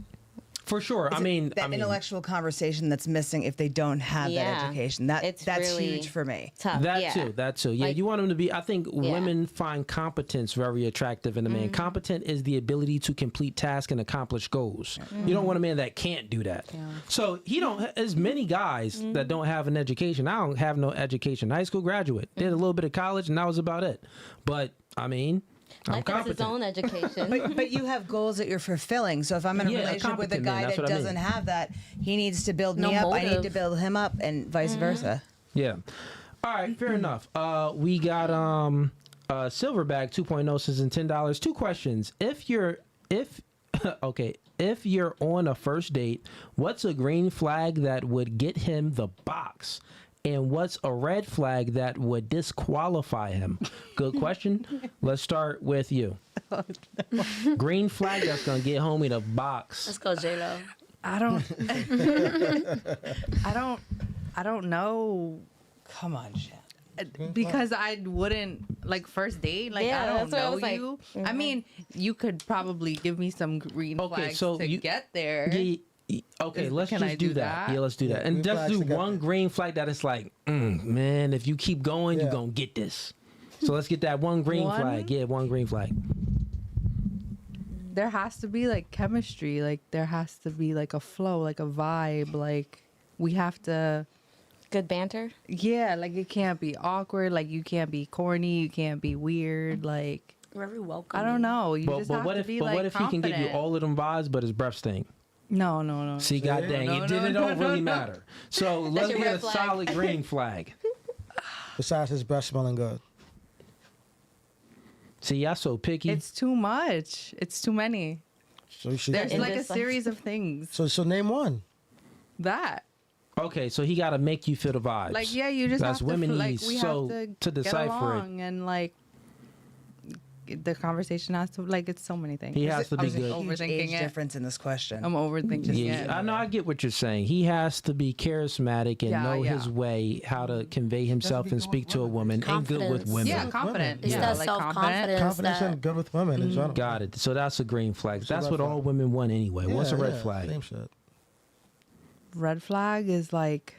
For sure. It's I mean, intellectual conversation that's missing if they don't have that Yeah. education. That's really huge for me. tough. That too. Yeah, Like- you want them to be. I think women find competence very attractive in a man. Competent is the ability to complete tasks and accomplish goals. You don't want a man that can't do that. So he don't. As many guys that don't have an education. I don't have no education. High school graduate. Did a little bit of college, and that was about it. But I mean, I'm Life has competent. its own education. But you have goals that you're fulfilling. So if I'm in a Yeah, relationship with a competent guy man, that's that what I mean. doesn't have that, he needs to build No me up. I need motive. to build him up, and vice versa. Yeah. All right, fair enough. We got Silverback 2.0 says in $10. Two questions. If you're on a first date, what's a green flag that would get him the box? And what's a red flag that would disqualify him? Good question. Let's start with you. Green flag that's gonna get homie the box. Let's go, J-Lo. I don't know. Come on, Jen. Because I wouldn't like first date. Like Yeah, I don't that's what I know was like. you. I mean, you could probably give me some green flags to get there. Okay, let's Can just I do do that. that? Yeah, let's do that. And green just flags do together. one green flag that is like, man, if you keep going, you're Yeah. going to get this. So let's get that one green One? flag. Yeah, one green flag. There has to be like chemistry. Like there has to be like a flow, like a vibe. Like we have to. Good banter. Yeah, like it can't be awkward. Like you can't be corny. You can't be weird. Like Very welcome. I don't know. You But, just but have what to if be but like what if he can give you confident. all of them vibes, but his breath stink? No. See, god dang, No, it don't no, really no. matter. So let's your get a red flag. solid green flag. Besides his breath smelling good. See, y'all so picky. It's too much. It's too many. So you should. There's In like a this, like- series of things So name one. that. Okay, so he got to make you feel the vibes. Like yeah, you just That's have to women like need we so have to get decipher it. along and like the conversation has to like it's so many things. He has to be There's a good. huge Overthinking age it. difference in this question. I'm overthinking Yeah, it. I know. I get what you're saying. He has to be charismatic and Yeah, know yeah. his way, how to convey himself be and good speak with to a women. woman, and good with Confidence. women. Yeah, confident. It's yeah, that like self-confidence. Confidence that, and good with women in general. Got it. So that's a green flag. That's red what flag. all women want anyway. What's a Yeah, red yeah, flag? Same shit. Red flag is like,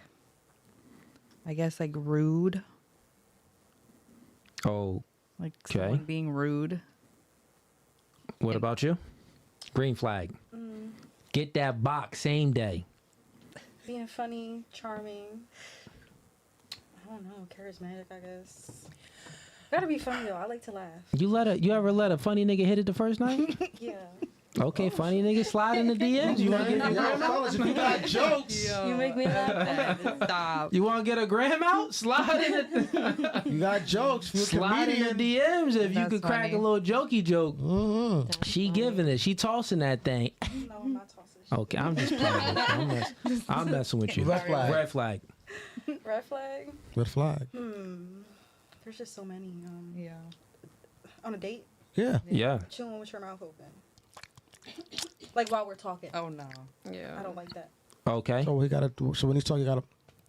I guess like rude, Oh, like Okay. someone being rude. what about you? Green flag. Get that box same day. Being funny, charming. I don't know, charismatic, I guess. Gotta be funny though. I like to laugh. You ever let a funny nigga hit it the first night? Yeah. Okay, funny nigga slide in the DMs. You want to get Yo, fellas, if you got jokes, You make me laugh. Stop. you want to get a gram out? Slide in the you got jokes. If you're a slide in comedian. the DMs if you That's could crack funny. a little jokey joke. Mhm. She giving it. She tossing that thing. No, I'm not tossing shit. Okay, I'm just playing. With you. I'm messing with you. Red flag. Red flag. Red flag? Red flag. There's just so many. Yeah. On a date, Yeah. Yeah. chewing with your mouth open. Like while we're talking. Oh no. yeah. I don't like that. Okay. So he gotta do. So when he's talking, you gotta.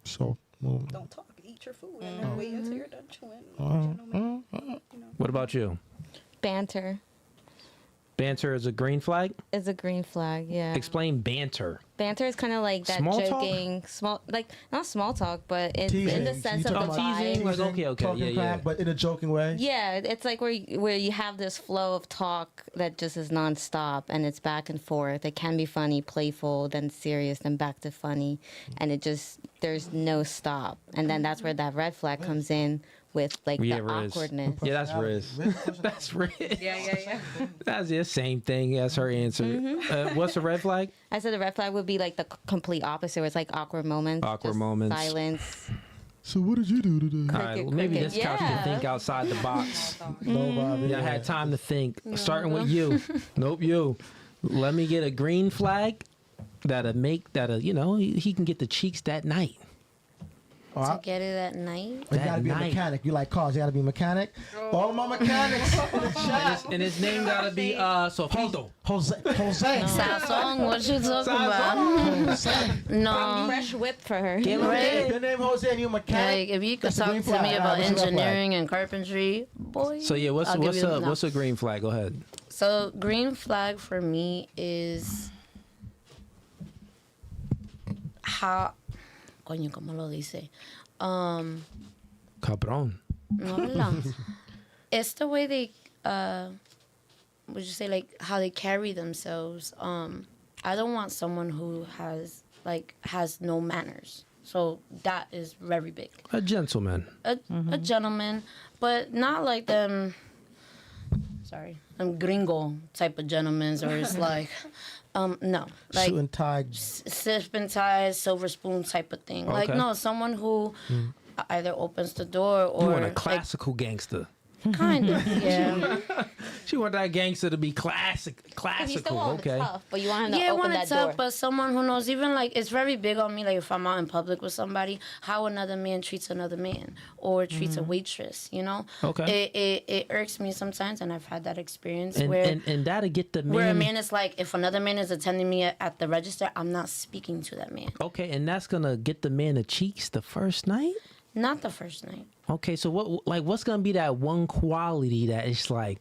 So. Move. Don't talk. Eat your food and then wait until you're done chewing. Gentlemen, you know. What about you? Banter Banter is a green flag. is a green flag. Yeah. Explain banter. Banter is kind of like that Small talk? joking, like not small talk, but it's Teasing. in the You sense of talking the about teasing? vibe. Like, okay, Talking yeah, crap, yeah. but in a joking way. Yeah, it's like where you have this flow of talk that just is nonstop and it's back and forth. It can be funny, playful, then serious, then back to funny, and there's no stop. And then that's where that red flag comes in with like Yeah, the Riz. awkwardness. Yeah, that's Riz. That's Riz. Yeah. That's the same thing. That's her answer. What's a red flag? I said the red flag would be like the complete opposite, where it's like awkward moments, Awkward just moments. silence. So what did you do today? All right, well, maybe this couch Yeah. can think outside the box. No, Bobby. Yeah, I had time to think. Starting with you. Nope, you. Let me get a green flag that'll he can get the cheeks that night. To get it at night. You That gotta be a night. mechanic. You like cars. You gotta be a mechanic. All of my mechanics in the chat. And his name gotta be Sofito. Jose. Song, what you talking about? Jose. No. Fresh whip for her. If your name Jose and you a mechanic. Like, if you could that's a talk green to flag. me All about right, what's a red flag? engineering and carpentry, boy. So yeah, I'll give you- no. what's a green flag? Go ahead. So green flag for me is how, coño, ¿cómo lo dice? Cabrón. No, ¿verdad? It's the way they, would you say, like, how they carry themselves. I don't want someone who has no manners. So that is very big. A gentleman. A gentleman, but not like them. Sorry, gringo type of gentlemen, or it's like, no, like Suit and tie. sip and tie, silver spoon type of thing. Like, Okay. no, someone who either opens the door or You want a classical gangster. kind of, yeah. She want that gangster to be Because you still classical. want Okay. it tough, but you want him to Yeah, I open want that it tough, door. but someone who knows, even like, it's very big on me, like if I'm out in public with somebody, how another man treats another man or treats a waitress, you know? Okay. It irks me sometimes, and I've had that experience And, where and that'll get the man. where a man is like, if another man is attending me at the register, I'm not speaking to that man. Okay, and that's gonna get the man the cheeks the first night. Not the first night. Okay, so what's gonna be that one quality that it's like,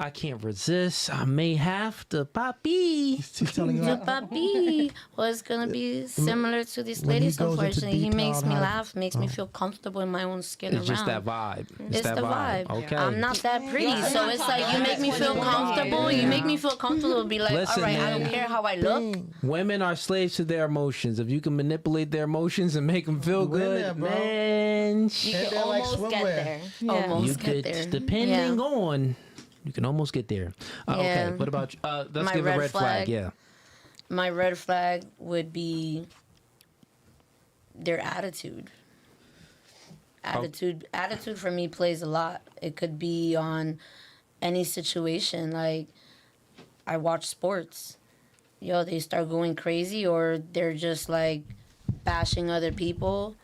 I can't resist. I may have to, papi. She's telling you The that. papi was gonna be similar to these When he ladies. goes into Unfortunately, he detail makes on me how- laugh, makes me feel comfortable in my own skin. It's just that around. vibe. It's that the vibe. Okay. I'm not that pretty, so it's like you make me feel comfortable. You make me feel comfortable. Be like, Listen, all right, I man. don't care how I look. Women are slaves to their emotions. If you can manipulate their emotions and make them feel We're good, there, bro. man, You They're can like almost get swimwear. there. Almost you get could, there. depending Yeah. on, you can almost get there. Okay, Yeah. what about, let's My give a red red flag. flag. Yeah. My red flag would be their attitude. Attitude for me plays a lot. It could be on any situation. Like, I watch sports. Yo, they start going crazy, or they're just like bashing other people.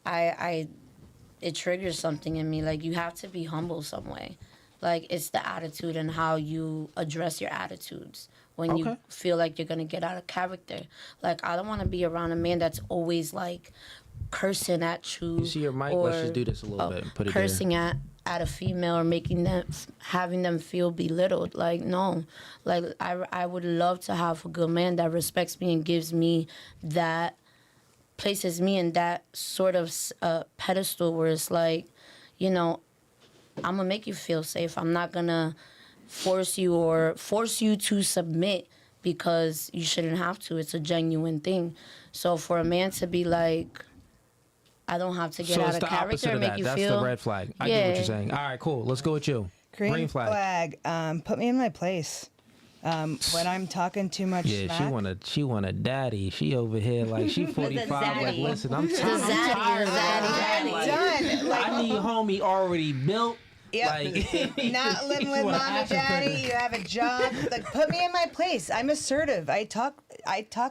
It triggers something in me. Like, you have to be humble some way. Like, it's the attitude and how you address your attitudes when you Okay. feel like you're gonna get out of character. Like, I don't want to be around a man that's always like cursing at you. You see your mic? Let's just do this a little bit and put it cursing at a female or making them, having them feel belittled. Like, no. Like, I would love to have a good man that respects me and gives me that, places me in that sort of pedestal where it's like, you know, I'm gonna make you feel safe. I'm not gonna force you to submit because you shouldn't have to. It's a genuine thing. So for a man to be like, I don't have to get So out it's of the character opposite and of make that. you That's feel. the red flag. I get what Yeah. you're saying. All right, cool. Let's go with you. Green flag. Put me in my place. When I'm talking too much Yeah, smack. she want a daddy. She over here like she 45. Like, zaddy. listen, I'm The tired. zaddy, Like, Done. Like, I need homie already built. Yep. Like, not living you with want mom and action daddy. figure. You have a job. Like, put me in my place. I'm assertive. I talk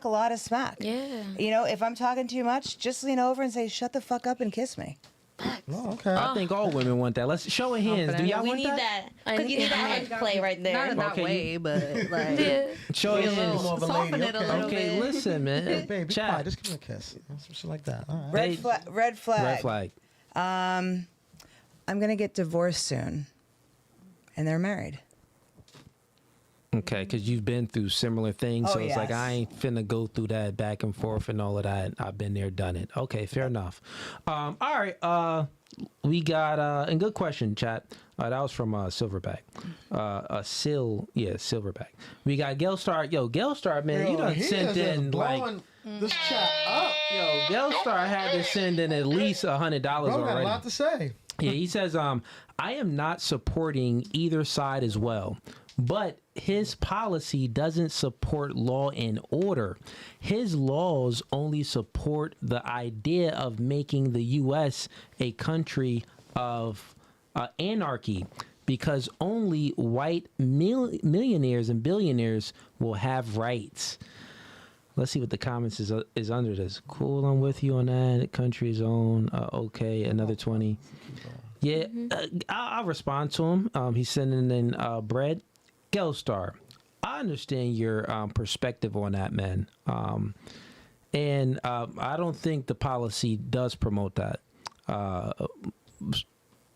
a lot of smack. Yeah. You know, if I'm talking too much, just lean over and say, "Shut the fuck up" and kiss me. Oh, okay. I think all women want that. Let's show of hands. Do y'all We want need that? that. I Because you need need that head play right there. Not in that Okay, way, but like Yeah. Show of hands. More of a soften lady, it a okay. little Okay, bit. listen, man. Hey, baby, be Chat. quiet. Just give me a kiss. Some shit like that. All right. Hey, Red flag. Red flag. I'm gonna get divorced soon, and they're married. Okay, because you've been through similar things, so Oh, it's like yes. I ain't finna go through that back and forth and all of that. I've been there, done it. Okay, fair enough. All right, we got and good question, chat. That was from Silverback. Silverback. We got Gelstar. Yo, Gelstar, man, you done He sent is just in like. blowing this chat up. Yo, Gelstar had to send in at least $100 Bro got a already. lot to say. Yeah, he says, I am not supporting either side as well, but his policy doesn't support law and order. His laws only support the idea of making the U.S. a country of anarchy, because only white millionaires and billionaires will have rights. Let's see what the comments is under this. Cool, I'm with you on that. Country's own. Okay, another 20. Yeah, I'll respond to him. He's sending in bread. Gelstar, I understand your perspective on that, man. And I don't think the policy does promote that.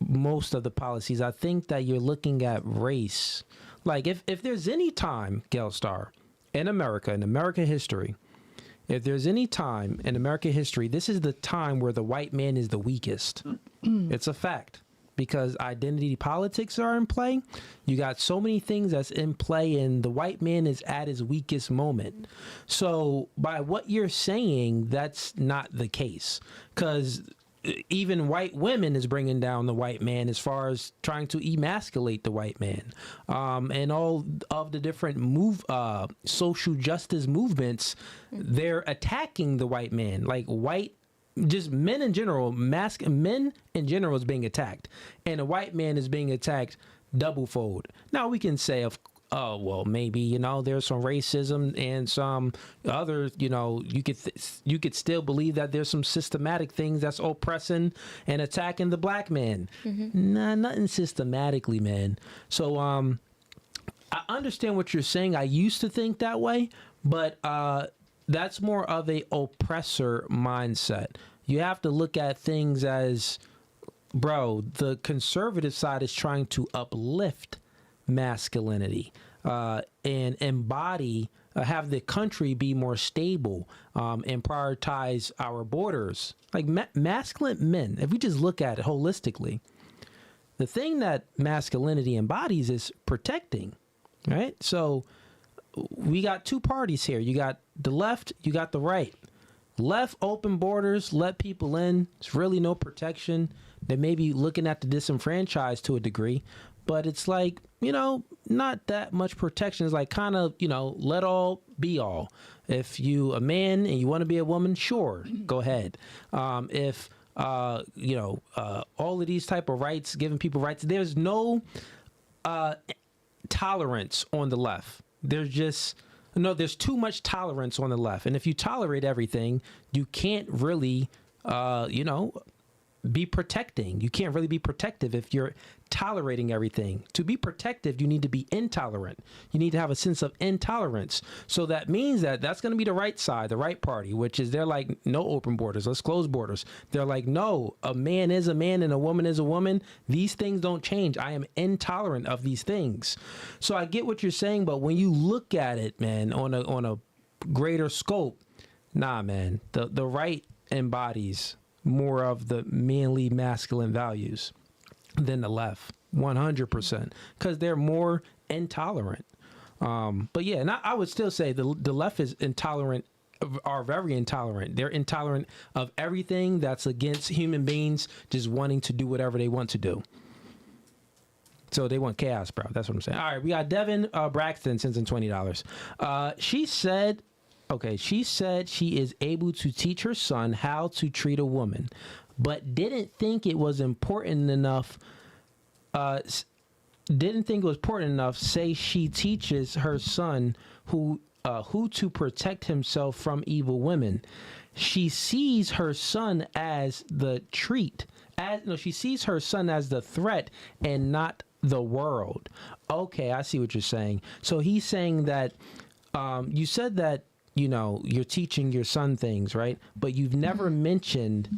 Most of the policies, I think that you're looking at race. Like, if there's any time, Gelstar, in America history, if there's any time in American history, this is the time where the white man is the weakest. It's a fact. Because identity politics are in play. You got so many things that's in play, and the white man is at his weakest moment. So by what you're saying, that's not the case. Because even white women is bringing down the white man as far as trying to emasculate the white man. And all of the different social justice movements, they're attacking the white man. Like just men in general, men in general is being attacked, and a white man is being attacked doublefold. Now we can say, well, maybe there's some racism and some other, you could still believe that there's some systematic things that's oppressing and attacking the black man. Nah, nothing systematically, man. So I understand what you're saying. I used to think that way, but that's more of a oppressor mindset. You have to look at things as, bro, the conservative side is trying to uplift masculinity and embody, have the country be more stable and prioritize our borders. Like masculine men, if we just look at it holistically, the thing that masculinity embodies is protecting, right? So we got two parties here. You got the left, you got the right. Left, open borders, let people in. It's really no protection. They may be looking at the disenfranchised to a degree, but it's like, not that much protection. It's like kind of, let all be all. If you a man and you want to be a woman, sure, go ahead. If, all of these type of rights, giving people rights, there's no tolerance on the left. There's too much tolerance on the left. And if you tolerate everything, you can't really, be protecting. You can't really be protective if you're tolerating everything. To be protective, you need to be intolerant. You need to have a sense of intolerance. So that means that's going to be the right side, the right party, which is they're like, no open borders. Let's close borders. They're like, no, a man is a man and a woman is a woman. These things don't change. I am intolerant of these things. So I get what you're saying, but when you look at it, man, on a greater scope, nah, man, the right embodies more of the manly masculine values than the left, 100%, because they're more intolerant. But yeah, and I would still say the left is intolerant, are very intolerant. They're intolerant of everything that's against human beings just wanting to do whatever they want to do. So they want chaos, bro. That's what I'm saying. All right, we got Devin Braxton sends in $20. She said she is able to teach her son how to treat a woman, but didn't think it was important enough. Say she teaches her son who to protect himself from evil women. She sees her son as the she sees her son as the threat and not the world. Okay, I see what you're saying. So he's saying that you said that you're teaching your son things, right? But you've never mentioned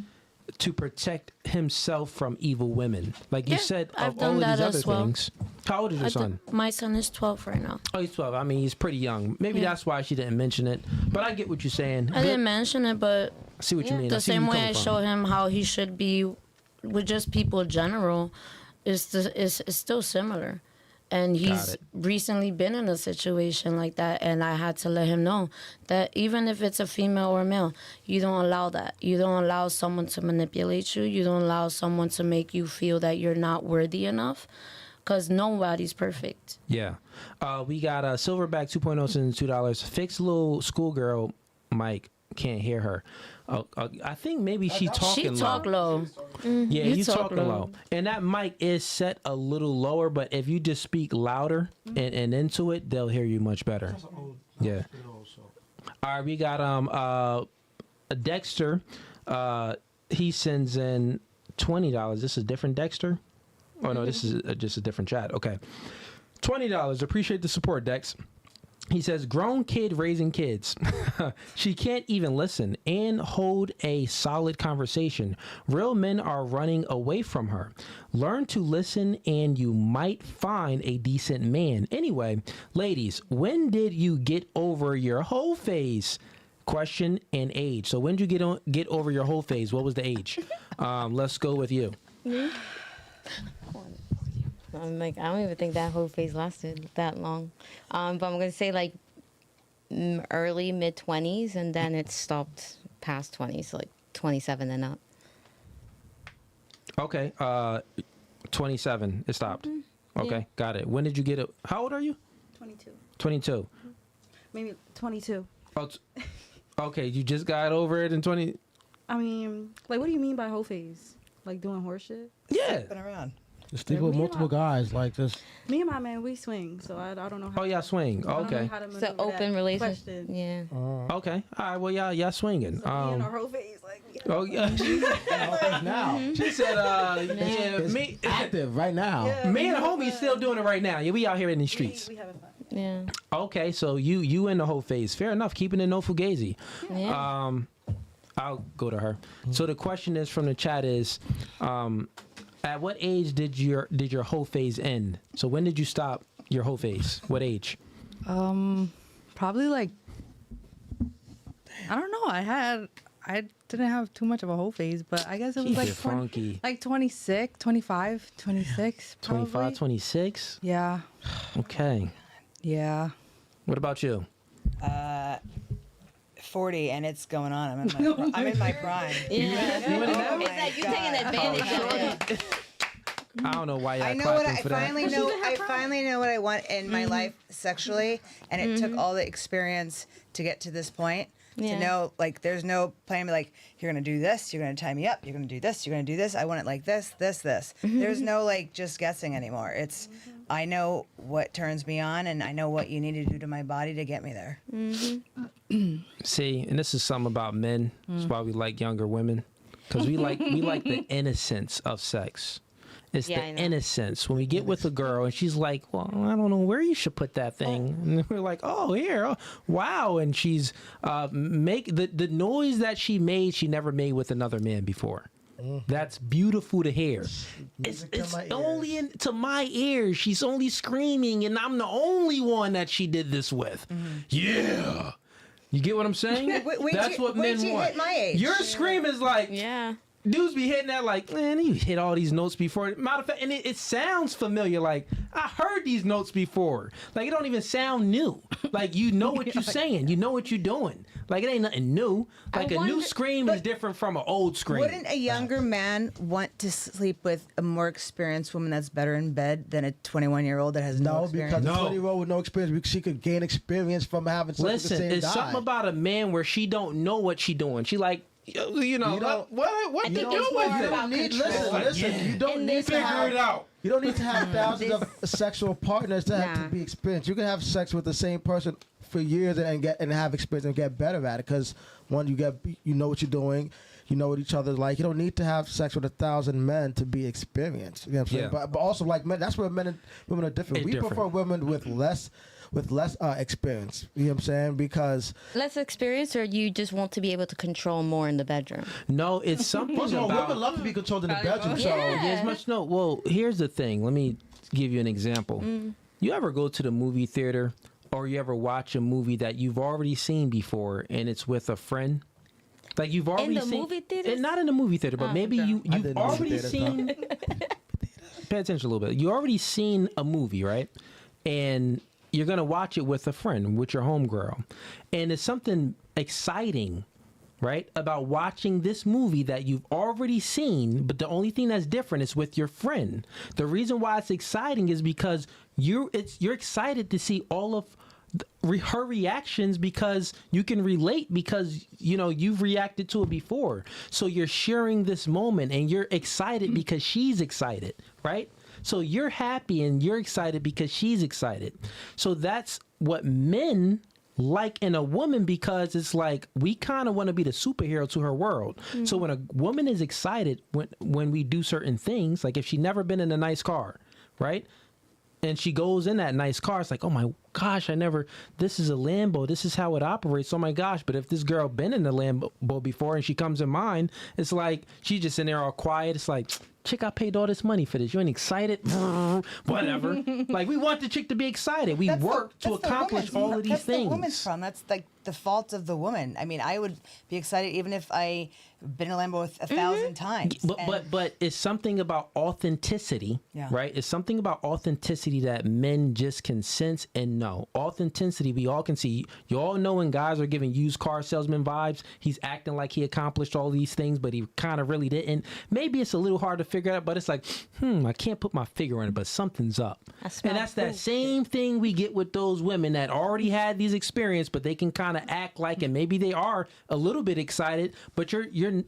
to protect himself from evil women. Like you said, I've of all done of these that other as well. things. How old is your son? My son is 12 right now. Oh, he's 12. I mean, he's pretty young. Maybe that's why she didn't mention it. But I get what you're saying. I didn't mention it, but I see what you mean. the same way I show him how he should be with just people in general is still similar. And he's recently been in a situation like that, and I had to let him know that even if it's a female or a male, you don't allow that. You don't allow someone to manipulate you. You don't allow someone to make you feel that you're not worthy enough, because nobody's perfect. Yeah. We got Silverback 2.0 sends $2. Fixed little schoolgirl mic. Can't hear her. I think maybe she talk low. Yeah, you talking low. And that mic is set a little lower, but if you just speak louder and into it, they'll hear you much better. Yeah. All right, we got Dexter. He sends in $20. This is a different Dexter? Oh no, this is just a different chat. Okay. $20. Appreciate the support, Dex. He says, grown kid raising kids. She can't even listen and hold a solid conversation. Real men are running away from her. Learn to listen and you might find a decent man. Anyway, ladies, when did you get over your whole phase? ? question, and age. So when did you get over your whole phase? What was the age? Let's go with you. I'm like, I don't even think that whole phase lasted that long. But I'm gonna say like early mid 20s, and then it stopped past 20s, so like 27 and up. Okay, 27. It stopped. Okay, Yeah. got it. When did you get it? How old are you? 22. 22. Maybe 22. Oh, okay, you just got over it in 20. I mean, like, what do you mean by whole phase? Like doing horse shit? Yeah. Been around. Just sleep with multiple guys like this. Me and my man, we swing, so I don't know how. Oh, yeah, swing. I don't know Okay. how to It's maneuver an open that relationship. question. Yeah. Okay. All right. Well, y'all swinging. So me and our whole phase, like, yeah. Oh yeah. Now. She said, yeah, It's me, active right now. Yeah, me and the we have homie fun. still doing it right now. Yeah, we out here in the We streets. having fun. Yeah. Okay, so you in the whole phase. Fair enough. Keeping it no fugazi. Yeah. I'll go to her. So the question is from the chat is, at what age did your whole phase end? So when did you stop your whole phase? What age? Probably like, I don't know. I didn't have too much of a whole phase, but I guess it was Keep like it funky. like 26, 25, 26. 25, probably. 26? Yeah. Okay. Yeah. What about you? 40, and it's going on. I'm in my prime. Yeah. You in it now? It's like you're taking advantage of it. I don't know why y'all I know what clapping I for that. finally know. I finally know what I want in my life sexually, and it took all the experience to get to this point. Yeah. To know, like, there's no plan. Like, you're gonna do this. You're gonna tie me up. You're gonna do this. You're gonna do this. I want it like this, this, this. There's no like just guessing anymore. It's, I know what turns me on, and I know what you need to do to my body to get me there. See, and this is something about men. That's why we like younger women, because we like the innocence of sex. It's Yeah, the I know. innocence when we get with a girl and she's like, "Well, I don't know where you should put that thing," and we're like, "Oh, here, oh, wow!" And she's make the noise that she made. She never made with another man before. That's beautiful to hear. It's my ears. only to my ears. She's only screaming, and I'm the only one that she did this with. Yeah. You get what I'm saying? Wait That's till- what wait men till you want. hit my age. Your scream is like, Yeah. dudes be hitting that like, man, you hit all these notes before. Matter of fact, and it sounds familiar. Like, I heard these notes before. Like, it don't even sound new. Like, you know what you're saying. You know what you're doing. Like, it ain't nothing new. Like, a new wonder- scream is different from an old scream. Wouldn't a younger man want to sleep with a more experienced woman that's better in bed than a 21-year-old that has no No, experience? because No. the 20-year-old with no experience, she could gain experience from having sex with the Listen, same it's guy. something about a man where she don't know what she doing. She like, you know, You don't- what I you think do it's with more it? about listen, Like, listen. yeah. You don't In need this to house- have Figure it out. You don't need to have thousands of sexual partners to have Nah. to be experienced. You can have sex with the same person for years and have experience and get better at it. Because one, you know what you're doing, you know what each other's like. You don't need to have sex with 1,000 men to be experienced. You know what I'm saying? Yeah. But also like men, that's where men and women are different. It's We different. prefer women with less experience. You know what I'm saying? Because Less experience, or you just want to be able to control more in the bedroom? No, it's something first of all, about. women love to be controlled in the bedroom. So Yeah. As much no. Well, here's the thing. Let me give you an example. You ever go to the movie theater, or you ever watch a movie that you've already seen before, and it's with a friend? Like you've already the seen, movie theaters? and not in the movie theater, but maybe okay. you've did movie already theaters, seen. Pay attention a little bit. You already seen a movie, right? And you're gonna watch it with a friend, with your homegirl, and it's something exciting, right, about watching this movie that you've already seen, but the only thing that's different is with your friend. The reason why it's exciting is because you're excited to see all of her reactions, because you can relate, because you know you've reacted to it before, so you're sharing this moment and you're excited because she's excited, right? So you're happy and you're excited because she's excited. So that's what men like in a woman, because it's like we kind of want to be the superhero to her world. So when a woman is excited when we do certain things, like if she never been in a nice car, right? And she goes in that nice car, it's like, oh my gosh, this is a Lambo. This is how it operates. Oh my gosh. But if this girl been in a Lambo before and she comes in mine, it's like, she's just in there all quiet. It's like, chick, I paid all this money for this. You ain't excited? Whatever. Like, we want the chick to be excited. We work to accomplish all of these That's things. the woman's problem. That's like the fault of the woman. I mean, I would be excited even if I been in a Lambo with 1,000 times. But it's something about authenticity, Yeah. right? It's something about authenticity that men just can sense and know. Authenticity, we all can see. You all know when guys are giving used car salesman vibes, he's acting like he accomplished all these things, but he kind of really didn't. Maybe it's a little hard to figure out, but it's like, I can't put my finger on it, but something's up. And that's that same thing we get with those women that already had these experiences, but they can kind of act like, and maybe they are a little bit excited, but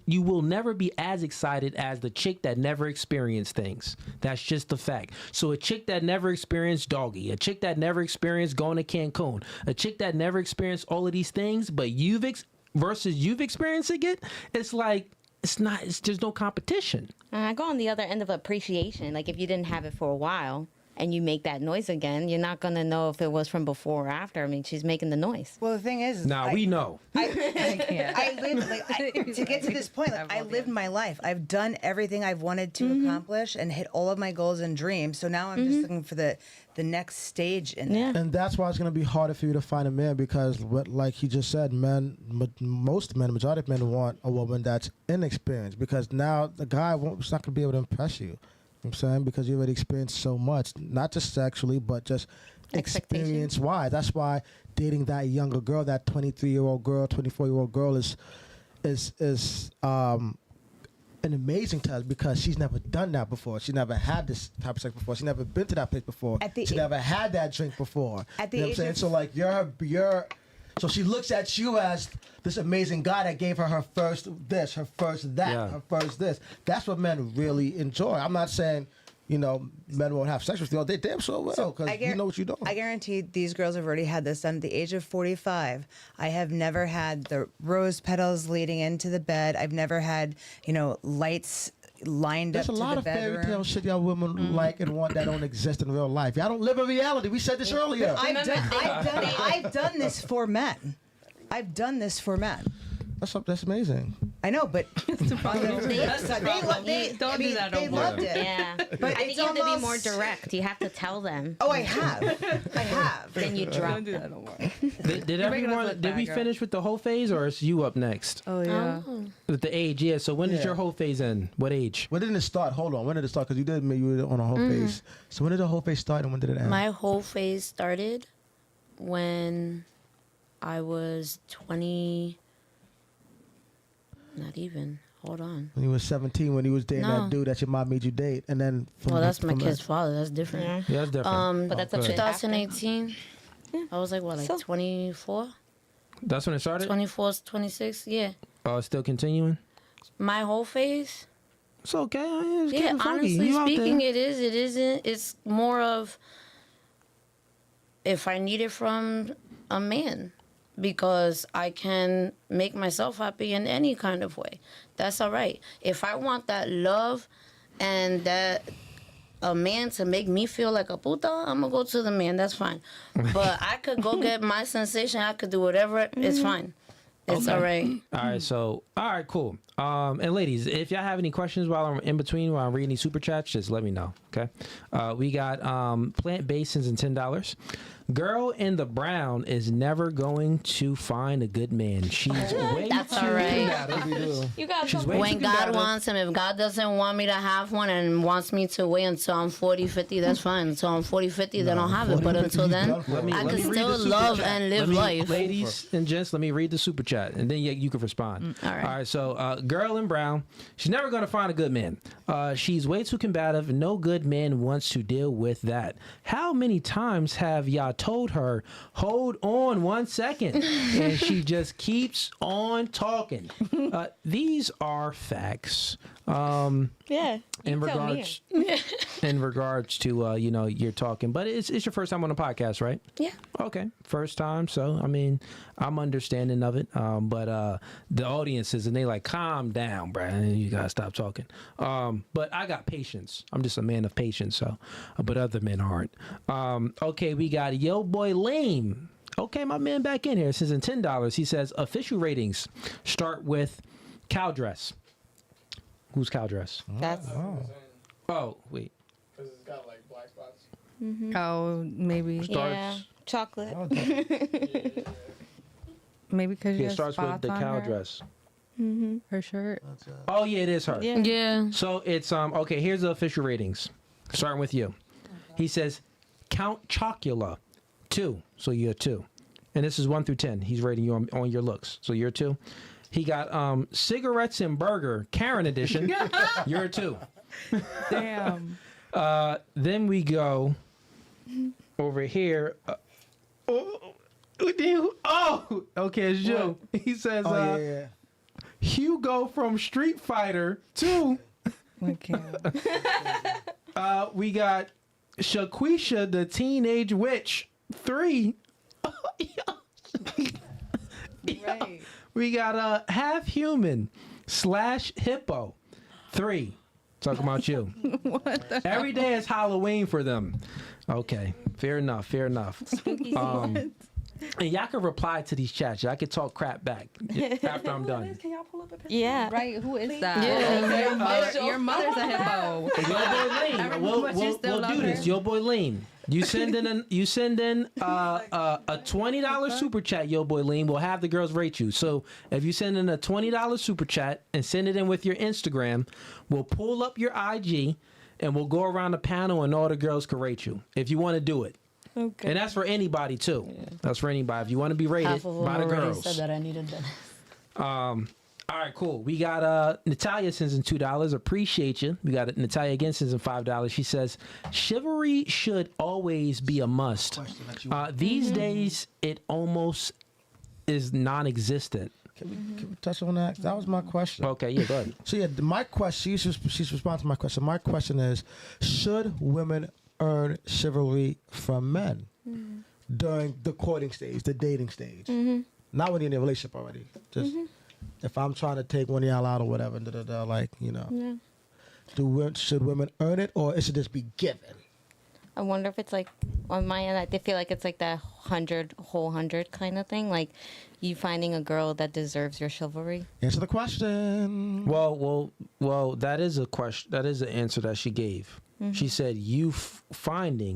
you will never be as excited as the chick that never experienced things. That's just the fact. So a chick that never experienced doggy, a chick that never experienced going to Cancun, a chick that never experienced all of these things, but you've experienced it, it's like, there's no competition. I go on the other end of appreciation. Like if you didn't have it for a while and you make that noise again, you're not going to know if it was from before or after. I mean, she's making the noise. Well, the thing is, We know. I lived to get to this point. Like, I lived my life. I've done everything I've wanted to accomplish and hit all of my goals and dreams. So now I'm just looking for the next stage in that. And that's why it's going to be harder for you to find a man because, like he just said, most men, majority of men want a woman that's inexperienced because now the guy is not going to be able to impress you. You know what I'm saying? Because you already experienced so much, not just sexually, but just experience-wise. That's why dating that younger girl, that 23-year-old girl, 24-year-old girl is an amazing test because she's never done that before. She never had this type of sex before. She never been to that place before. She never had that drink before. At the you know what I'm age saying? of- So like so she looks at you as this amazing guy that gave her first this, her first that, her first this. That's what men really enjoy. I'm not saying, men won't have sex with you. They damn sure will because you know what you're doing. I guarantee these girls have already had this done. At the age of 45, I have never had the rose petals leading into the bed. I've never had, lights lined There's up a to lot the of fairy bedroom. tale shit y'all women like and want that don't exist in real life. Y'all don't live in reality. We said this earlier. I've done this for men. I've done this for men. That's amazing. I know, but Don't do that no they more. loved it. Yeah. But I think it's you have to be almost- more direct. You have to tell them. Oh, I have. Then you drop Don't do them. that no more. Did making us everyone? look Did bad, we girl. finish with the whole phase, or is you up next? Oh yeah. With the age, yeah. So when did your whole phase end? What age? When did it start? Hold on. When did it start? Because you were on a whole phase. So when did the whole phase start and when did it end? My whole phase started when I was 20. Not even. Hold on. When you was 17, when you was dating No. that dude that your mom made you date, and then Well, that's my kid's father. That's different. Yeah, that's different. But that's a good. bit after. 2018. I was like, what, like 24? That's when it started. 24, 26? Yeah. Oh, it's still continuing. My whole phase? It's okay. It's Yeah, getting funky. honestly You out speaking, there. it is. It isn't. It's more of if I need it from a man, because I can make myself happy in any kind of way. That's all right. If I want that love and that a man to make me feel like a puta, I'm gonna go to the man. That's fine. But I could go get my sensation. I could do whatever. It's fine. It's all right. All right, all right, cool. And ladies, if y'all have any questions while I'm in between, while I'm reading these super chats, just let me know, okay? We got Plant Basins and $10. Girl in the brown is never going to find a good man. She's way That's too all right. combative. You got She's way When too God combative. wants him, if God doesn't want me to have one and wants me to wait until I'm 40, 50, that's fine. Until I'm 40, 50, then I'll have it. But 40, until 50, then, Let me I read can the still super love chat. and live life. Ladies and gents, let me read the super chat, and then you can respond. all right. So, girl in brown, she's never going to find a good man. She's way too combative. No good man wants to deal with that. How many times have y'all told her, hold on 1 second, and she just keeps on talking? These are facts. Yeah. In regards to you're talking, but it's your first time on the podcast, right? Yeah. Okay, first time. So I mean, I'm understanding of it. But the audiences and they like, calm down, Brad. You gotta stop talking. But I got patience. I'm just a man of patience. So, but other men aren't. Okay, we got Yo Boy Lame. Okay, my man back in here. Since in $10, he says official ratings start with cow dress. Who's cow dress? That's Oh wait. Because it's got like black spots. Oh, maybe. yeah. Chocolate. Maybe because It starts with the cow dress. Her shirt. Oh yeah, it is her. Yeah. So it's okay. Here's the official ratings. Starting with you. He says, Count Chocula, 2. So you're a 2, and this is 1 through 10. He's rating you on your looks. So you're a 2. He got cigarettes and burger, Karen edition. You're a 2. Damn. Then we go over here. Okay, it's you. He says, yeah. Hugo from Street Fighter 2. Okay. We got Shaquisha, the Teenage Witch 3. Right. We got half human / hippo 3. Talking about you. Every day is Halloween for them. Okay, fair enough. And y'all can reply to these chats. Y'all can talk crap back after I'm done. Can y'all pull up a picture? Yeah. Right, who is that? Yeah. Your mother's a hippo. Yo, boy Lean, we'll do this. Yo, boy Lean, you send in a $20 super chat. Yo, boy Lean, we'll have the girls rate you. So if you send in a $20 super chat and send it in with your Instagram, we'll pull up your IG and we'll go around the panel and all the girls can rate you if you want to do it. Okay. And that's for anybody too. Yeah. That's for anybody. If you want to be rated Half of them by the already girls. said that I needed that. All right, cool. We got Natalia sends in $2. Appreciate you. We got Natalia again sends in $5. She says, chivalry should always be a must. These days, it almost is non-existent. Can we touch on that? That was my question. Okay, yeah, go ahead. So yeah, my question. She's responding to my question. My question is: should women earn chivalry from men during the courting stage, the dating stage? Not when you're in a relationship already. Just if I'm trying to take one of y'all out or whatever, like should women earn it, or it should just be given? I wonder if it's like on my end. I feel like it's like that whole hundred kind of thing. Like you finding a girl that deserves your chivalry. Answer the question. Well. That is a question. That is the answer that she gave. She said, you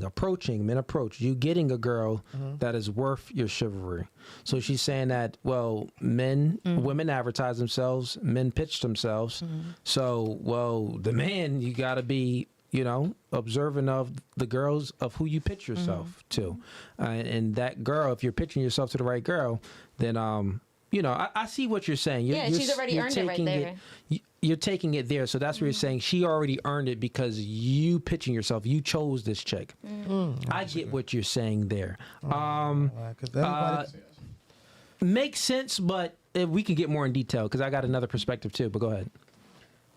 approaching men approach you, getting a girl that is worth your chivalry. So she's saying that, women advertise themselves, men pitch themselves. So, the man, you got to be, observant of the girls of who you pitch yourself to. And that girl, if you're pitching yourself to the right girl, then, I see what you're saying. She's already earned it right there. You're taking it there. So that's what you're saying. She already earned it because you pitching yourself. You chose this chick. I get what you're saying there. Makes sense, but if we can get more in detail because I got another perspective too. But go ahead.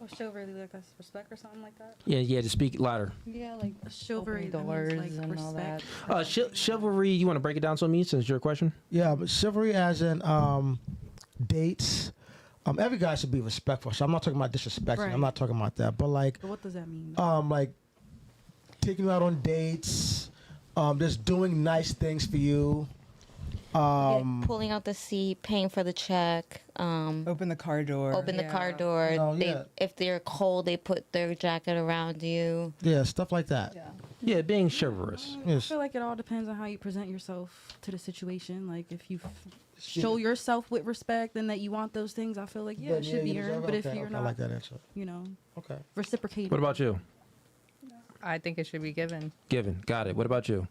Well, chivalry, like that's respect or something like that? Yeah, to speak louder. Yeah, like chivalry, doors like and respect. all that. Chivalry, you want to break it down to me since your question? Yeah, but chivalry as in dates. Every guy should be respectful. So I'm not talking about disrespecting. Right. I'm not talking about that. But like, But what does that mean? like taking you out on dates, just doing nice things for you. Pulling out the seat, paying for the check. Open the car door. Open the car door. No, yeah. If they're cold, they put their jacket around you. Yeah, stuff like that. Yeah, being chivalrous. I Yes. feel like it all depends on how you present yourself to the situation. Like if you show yourself with respect and that you want those things, I feel like it should be earned. But if you're not, I like that answer. Okay. Reciprocating. What about you? I think it should be given. Given. Got it. What about you?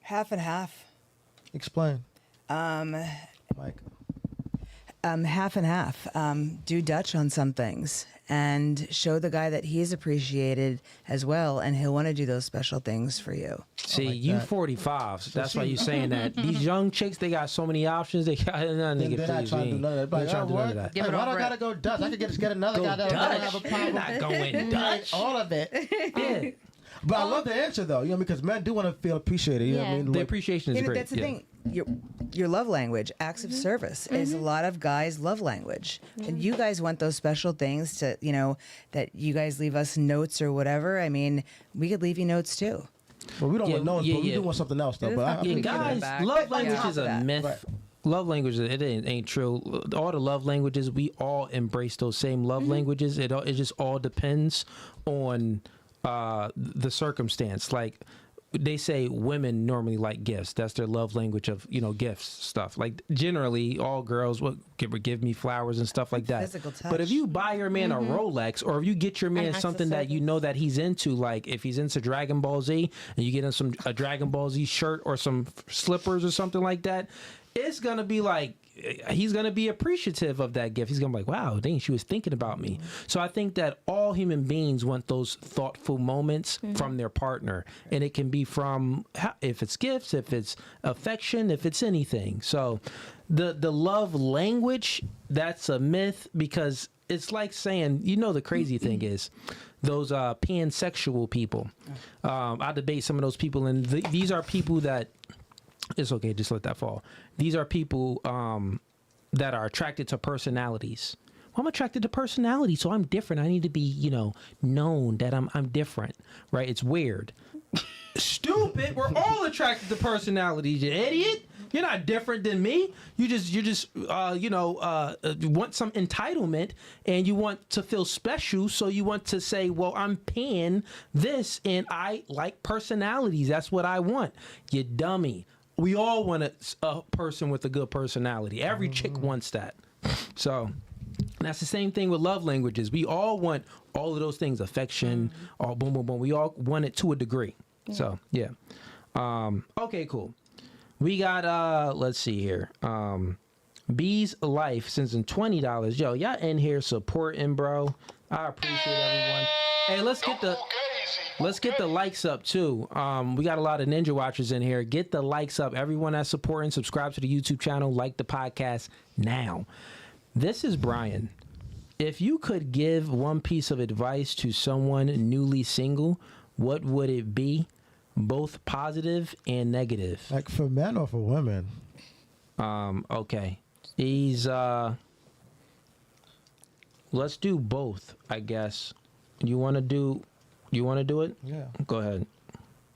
Half and half. Explain. Mike. Half and half. Do Dutch on some things and show the guy that he's appreciated as well, and he'll want to do those special things for you. See, like you that. 45. So that's why you're saying that. These young chicks, they got so many options. They got nothing. They're not trying to do none of that. They're trying to do none of that. Give Hey, it why all do I right. gotta go Dutch? I could just get another guy that doesn't have a problem. Not going Dutch. All of it. Yeah. But I love the answer though, because men do want to feel appreciated. You know what I Yeah. mean? The Like, appreciation is great. That's the yeah. thing. Your love language, acts of service, is a lot of guys' love language. And you guys want those special things to, that you guys leave us notes or whatever. I mean, we could leave you notes too. well, we don't Yeah, want notes, yeah, but we yeah. do want something else though. It is But I, something Yeah, we give it guys, back. love But language on is top a of that. myth. Right. Love languages, it ain't true. All the love languages, we all embrace those same love languages. It just all depends on the circumstance. Like they say women normally like gifts. That's their love language of, gifts, stuff. Like generally all girls will give me flowers and stuff like that. Physical touch. But if you buy your man a Rolex, or if you get your man something that you know that he's into, like if he's into Dragon Ball Z and you get him a Dragon Ball Z shirt or some slippers or something like that, it's going to be like, he's going to be appreciative of that gift. He's going to be like, wow, dang, she was thinking about me. So I think that all human beings want those thoughtful moments from their partner. And it can be from, if it's gifts, if it's affection, if it's anything. So the love language, that's a myth, because it's like saying, the crazy thing is those pansexual people. I debate some of those people, and these are people that, it's okay, just let that fall. These are people that are attracted to personalities. Well, I'm attracted to personality, so I'm different. I need to be, known that I'm different, right? It's weird. Stupid. We're all attracted to personalities, you idiot. You're not different than me. You just want some entitlement, and you want to feel special. So you want to say, well, I'm pan this, and I like personalities. That's what I want. You dummy. We all want a person with a good personality. Every chick wants that. So that's the same thing with love languages. We all want all of those things, affection, all boom, boom, boom. We all want it to a degree. Yeah. So, yeah. Okay, cool. We got, let's see here. B's Life sends in $20. Yo, y'all in here supporting, bro. I appreciate everyone. Hey, let's get the likes up too. We got a lot of Ninja Watchers in here. Get the likes up. Everyone that's supporting, subscribe to the YouTube channel, like the podcast now. This is Brian. If you could give one piece of advice to someone newly single, what would it be? Both positive and negative. Like for men or for women? Okay. Let's do both, I guess. You want to do it? Yeah. Go ahead.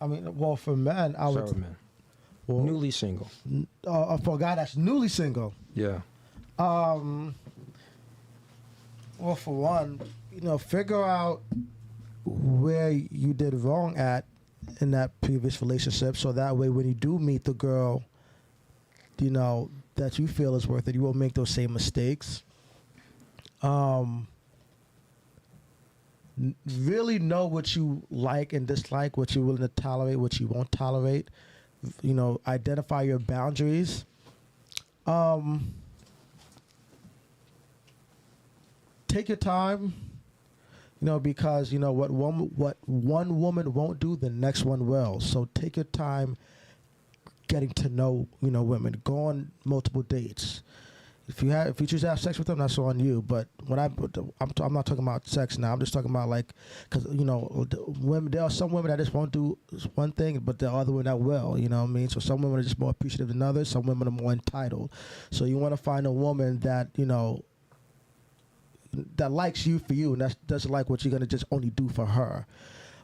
I mean, well, for men, I would. Men. Well, Newly single. For a guy that's newly single. Yeah. Well, for one, figure out where you did wrong at in that previous relationship, so that way when you do meet the girl, that you feel is worth it, you won't make those same mistakes. Really know what you like and dislike, what you're willing to tolerate, what you won't tolerate. Identify your boundaries. Take your time, because what one woman won't do, the next one will. So take your time getting to know women. Go on multiple dates. If you choose to have sex with them, that's on you. But when I'm not talking about sex now. I'm just talking about because women. There are some women that just won't do one thing, but there are other women that will. You know what I mean? So some women are just more appreciative than others. Some women are more entitled. So you want to find a woman that that likes you for you, and that doesn't like what you're gonna just only do for her.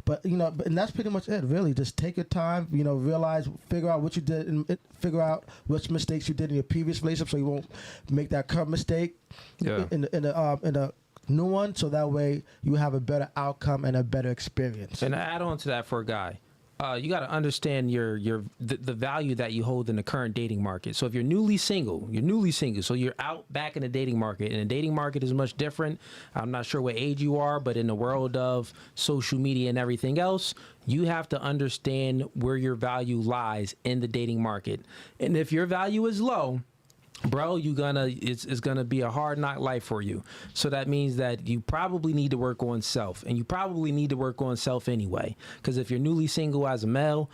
But and that's pretty much it. Really, just take your time. Figure out what you did, and figure out which mistakes you did in your previous relationship, so you won't make that current mistake in a new one. So that way you have a better outcome and a better experience. And to add on to that for a guy, you got to understand the value that you hold in the current dating market. So if you're newly single, so you're out back in the dating market, and the dating market is much different. I'm not sure what age you are, but in the world of social media and everything else, you have to understand where your value lies in the dating market. And if your value is low, bro, it's gonna be a hard knock life for you. So that means that you probably need to work on self, and you probably need to work on self anyway. Because if you're newly single as a male,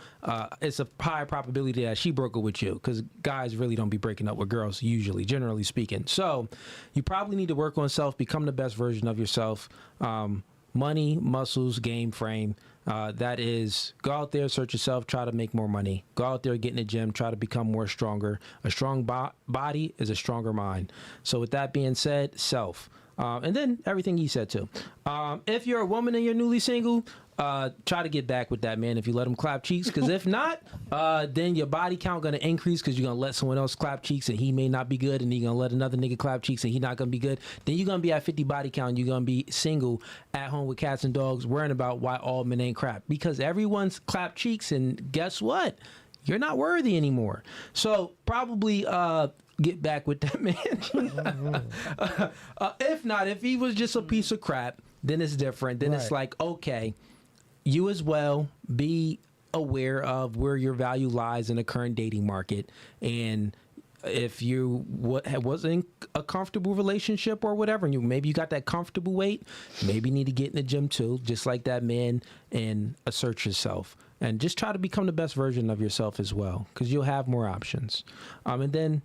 it's a high probability that she broke up with you. Because guys really don't be breaking up with girls usually, generally speaking. So you probably need to work on self, become the best version of yourself. Money, muscles, game, frame. That is, go out there, search yourself, try to make more money. Go out there, get in the gym, try to become more stronger. A strong body is a stronger mind. So with that being said, self. And then everything he said too. If you're a woman and you're newly single, try to get back with that man if you let him clap cheeks. Because if not, then your body count going to increase because you're going to let someone else clap cheeks and he may not be good. And you're going to let another nigga clap cheeks and he not going to be good. Then you're going to be at 50 body count and you're going to be single at home with cats and dogs worrying about why all men ain't crap. Because everyone's clap cheeks and guess what? You're not worthy anymore. So probably get back with that man. If not, if he was just a piece of crap, then it's different. Then it's like, okay, you as well be aware of where your value lies in the current dating market. And if you wasn't a comfortable relationship or whatever, and maybe you got that comfortable weight, maybe you need to get in the gym too, just like that man, and assert yourself. And just try to become the best version of yourself as well, because you'll have more options. And then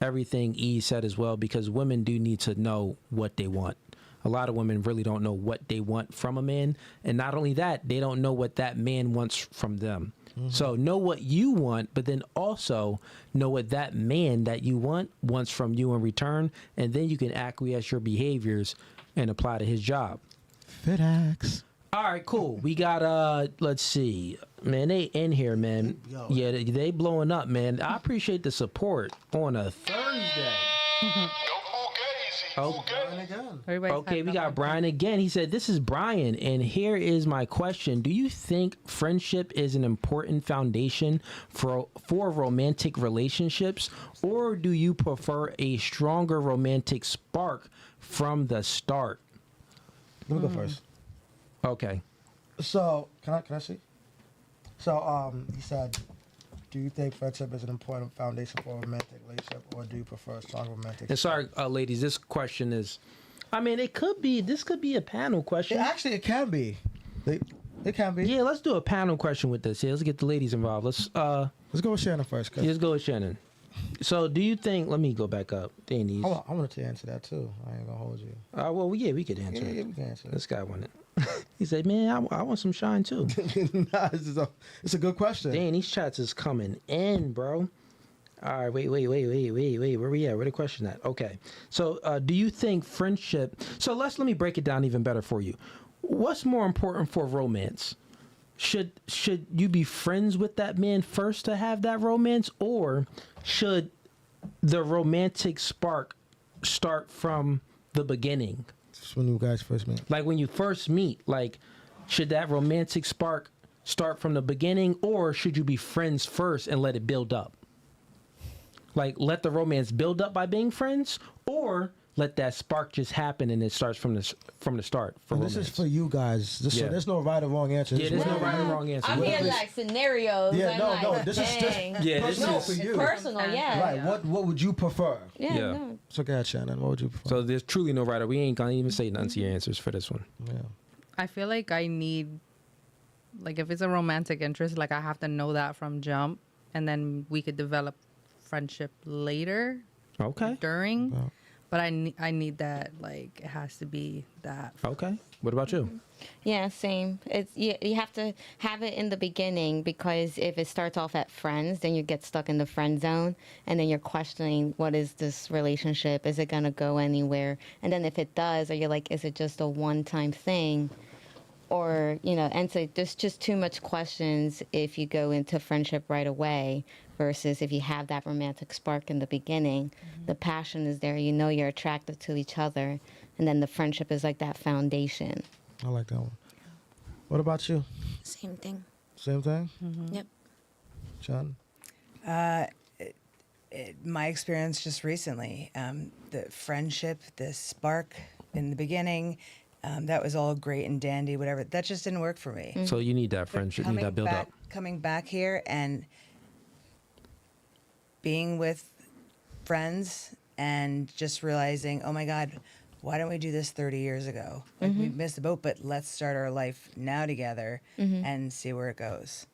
everything E said as well, because women do need to know what they want. A lot of women really don't know what they want from a man. And not only that, they don't know what that man wants from them. Mm-hmm. So know what you want, but then also know what that man that you want wants from you in return. And then you can acquiesce your behaviors and apply to his job. FitX. All right, cool. We got, let's see. Man, they in here, man. Yeah, they blowing up, man. I appreciate the support on a Thursday. Okay, we got Brian again. He said, this is Brian, and here is my question. Do you think friendship is an important foundation for romantic relationships, or do you prefer a stronger romantic spark from the start? Let me go first. Okay. So, can I see? So, he said, do you think friendship is an important foundation for a romantic relationship, or do you prefer a strong romantic? And sorry, ladies, this question is, I mean, this could be a panel question. It can be. It can be. Yeah, let's do a panel question with this. Yeah, let's get the ladies involved. Let's go with Shannon first. Yeah, let's go with Shannon. So, do you think? Let me go back up. I wanted to answer that too. I ain't gonna hold you. Well, yeah, we could answer it. Yeah, we can answer it. This guy wanted. He said, "Man, I want some shine too." Nah, it's a good question. Dang, these chats is coming in, bro. All right, wait. Where we at? Where the question at? Okay. So, do you think friendship? So let me break it down even better for you. What's more important for romance? Should you be friends with that man first to have that romance, or should the romantic spark start from the beginning? When you guys first meet. Like when you first meet, like should that romantic spark start from the beginning, or should you be friends first and let it build up? Like let the romance build up by being friends, or let that spark just happen and it starts from the start. This is for you guys. So there's no right or wrong answer. Yeah, there's no right or wrong answer. I'm hearing like scenarios. Yeah, I'm no. This is personal for you. Personal, yeah. Right. What would you prefer? Yeah. No. So go ahead, Shannon. What would you prefer? So there's truly no right or we ain't gonna even say none to your answers for this one. Yeah. I feel like I need, like, if it's a romantic interest, like I have to know that from jump, and then we could develop friendship later. Okay. During. Wow. But I need that, like, it has to be that. Okay. What about you? Yeah, same. You have to have it in the beginning, because if it starts off at friends, then you get stuck in the friend zone, and then you're questioning, what is this relationship? Is it going to go anywhere? And then if it does, or you're like, is it just a one-time thing? Or, and so there's just too much questions if you go into friendship right away versus if you have that romantic spark in the beginning. Mm-hmm. The passion is there. You're attracted to each other. And then the friendship is like that foundation. I like that one. What about you? Same thing. Same thing? Mm-hmm. Yep. John? My experience just recently, the friendship, the spark in the beginning, that was all great and dandy, whatever. That just didn't work for me. So you need that friendship, you need that build up. Coming back here and being with friends and just realizing, oh my God, why don't we do this 30 years ago? Like we missed the boat, but let's start our life now together and see where it goes.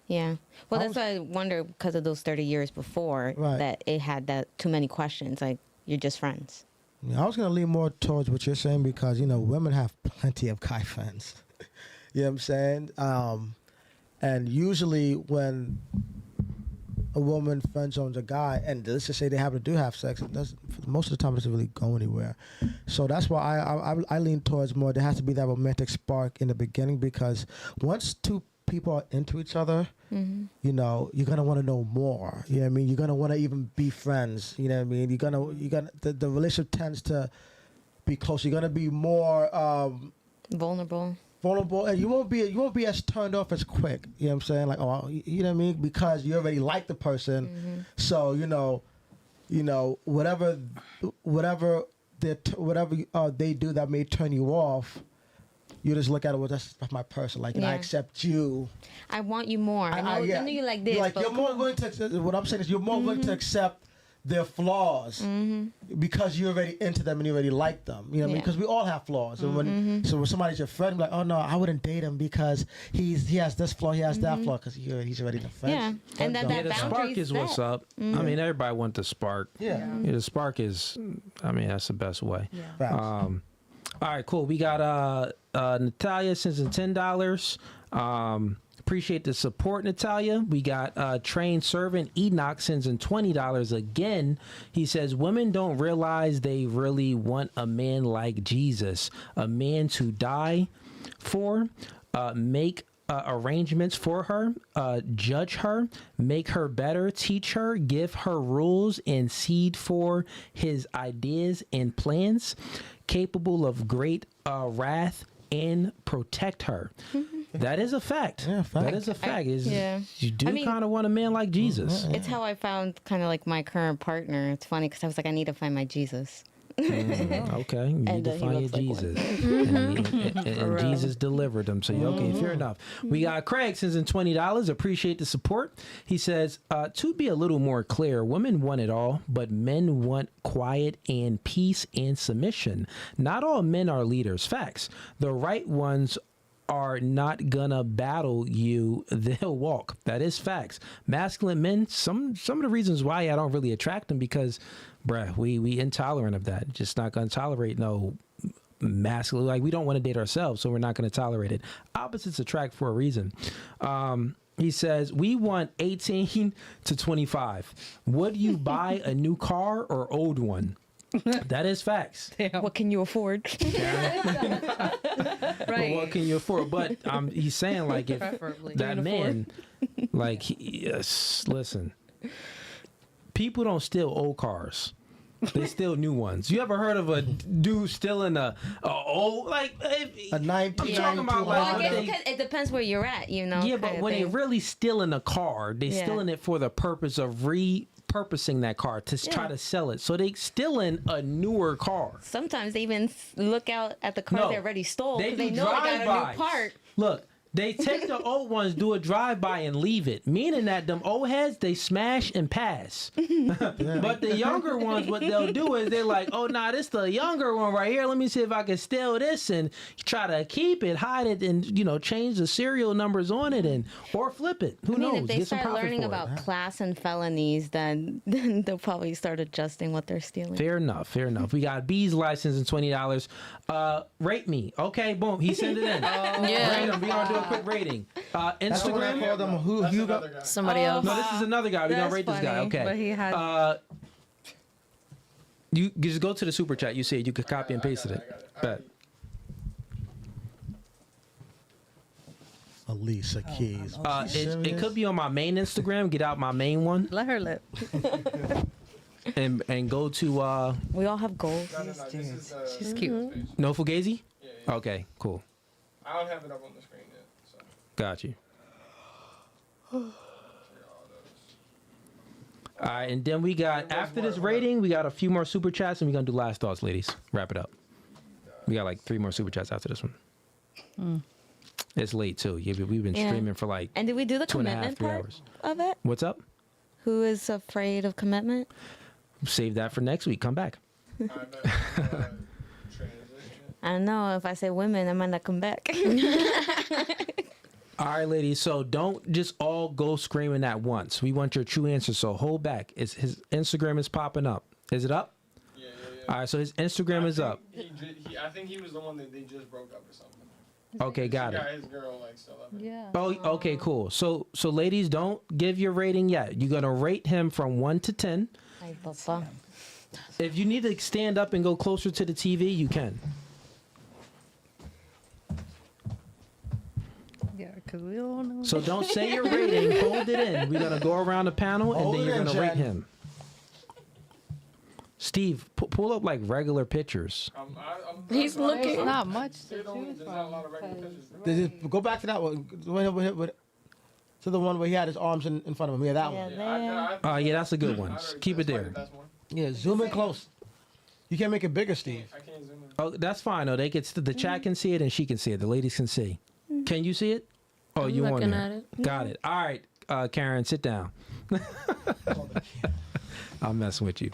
Yeah. Well, that's why I wonder, because of those 30 years before, that it had that too many questions. Like, you're just friends. Yeah, I was going to lean more towards what you're saying because, women have plenty of guy friends. You know what I'm saying? And usually when a woman friend zones a guy, and let's just say they happen to have sex, it doesn't, most of the time it doesn't really go anywhere. So that's why I lean towards more. There has to be that romantic spark in the beginning, because once two people are into each other, you know, you're gonna want to know more. You know what I mean? You're gonna want to even be friends. You know what I mean? You're gonna the relationship tends to be close. You're gonna be more vulnerable, and you won't be as turned off as quick. You know what I'm saying? Like, oh, you know what I mean? Because you already like the person, so you know, whatever they do that may turn you off, you just look at it. Well, that's my person. Like, and I accept you. I want you more. I know you like this. You're more willing to. What I'm saying is, you're more willing to accept their flaws because you're already into them and you already like them. You know what I mean? Because we all have flaws. And when somebody's your friend, like, oh no, I wouldn't date him because he has this flaw, he has that flaw, because he's already the friend. Yeah, and then that the spark is what's up. I mean, everybody wants the spark. Yeah, the spark is. I mean, that's the best way. Yeah. All right, cool. We got Natalia sends in $10. Appreciate the support, Natalia. We got trained servant Enoch sends in $20 again. He says, women don't realize they really want a man like Jesus, a man to die for, make arrangements for her, judge her, make her better, teach her, give her rules and seed for his ideas and plans, capable of great wrath, and protect her. That is a fact. Yeah, fact. That is a fact. You do kind of want a man like Jesus. It's how I found kind of like my current partner. It's funny because I was like, I need to find my Jesus. Okay, you need to find your Jesus. And Jesus delivered them. So, okay, fair enough. We got Craig sends in $20. Appreciate the support. He says, to be a little more clear, women want it all, but men want quiet and peace and submission. Not all men are leaders. Facts. The right ones are not gonna battle you, they'll walk. That is facts. Masculine men, some of the reasons why I don't really attract them, because bruh, we intolerant of that. Just not gonna tolerate no masculine, like we don't want to date ourselves, so we're not gonna tolerate it. Opposites attract for a reason. He says, we want 18 to 25. Would you buy a new car or old one? That is facts. Damn. What can you afford? Right. What can you afford? But he's saying, like, if that man, like, listen, people don't steal old cars. They steal new ones. You ever heard of a dude stealing a old, like, a 19? I'm talking about, like, I guess it depends where you're at, you know. Yeah, but when they're really stealing a car, they're stealing it for the purpose of repurposing that car to try to sell it. So they stealing a newer car. Sometimes they even look out at the car they already stole because they know they got a new part. Look, they take the old ones, do a drive-by, and leave it. Meaning that them old heads, they smash and pass. But the younger ones, what they'll do is they're like, oh, nah, this the younger one right here. Let me see if I can steal this and try to keep it, hide it, and, you know, change the serial numbers on it or flip it. Who knows? If they start learning about class and felonies, then they'll probably start adjusting what they're stealing. Fair enough. We got B's license and $20. Rate me. Okay, boom. He sent it in. Rate him. We gonna do a quick rating. Instagram. Call them Hugo. Somebody else. No, this is another guy. We're gonna rate this guy. Okay. But he had. You just go to the super chat. You see it. You could copy and paste it. Bet. Alicia Keys. It could be on my main Instagram. Get out my main one. Let her lip. and go to. We all have goals. No, this is, She's cute. No Fugazee? Yeah. Okay, cool. I don't have it up on the screen yet. So. Got you. All right, and then we got, after this rating, we got a few more super chats, and we're going to do last thoughts, ladies. Wrap it up. We got like 3 more super chats after this one. It's late, too. We've been streaming for like And did we do the 2.5, commitment 3 part hours. of it? What's up? Who is afraid of commitment? Save that for next week. Come back. I don't know. If I say women, I might not come back. All right, ladies. So don't just all go screaming at once. We want your true answer. So hold back. His Instagram is popping up. Is it up? Yeah. All right. So his Instagram is up. I think he was the one that they just broke up or something. Okay, got it. Got his girl like still up. Yeah. Oh, okay, cool. So ladies, don't give your rating yet. You're gonna rate him from 1 to 10. Ay, papá. If you need to stand up and go closer to the TV, you can. Yeah, because we don't know. So don't say your rating. Hold it in. We're gonna go around the panel and Hold then it you're in, gonna rate Jen. him. Steve, pull up like regular pictures. He's looking. There's not much to There's choose not a lot of from. regular pictures. Go back to that one. To the one where he had his arms in front of him. Yeah, that one. Yeah, that's a good one. Keep it there. Yeah, zoom in close. You can't make it bigger, Steve. I can't zoom in. Oh, that's fine. though. They get the chat can see it and she can see it. The ladies can see. Can you see it? Oh, I'm you want looking it? at it. Got it. All right, Karen, sit down. I'm messing with you.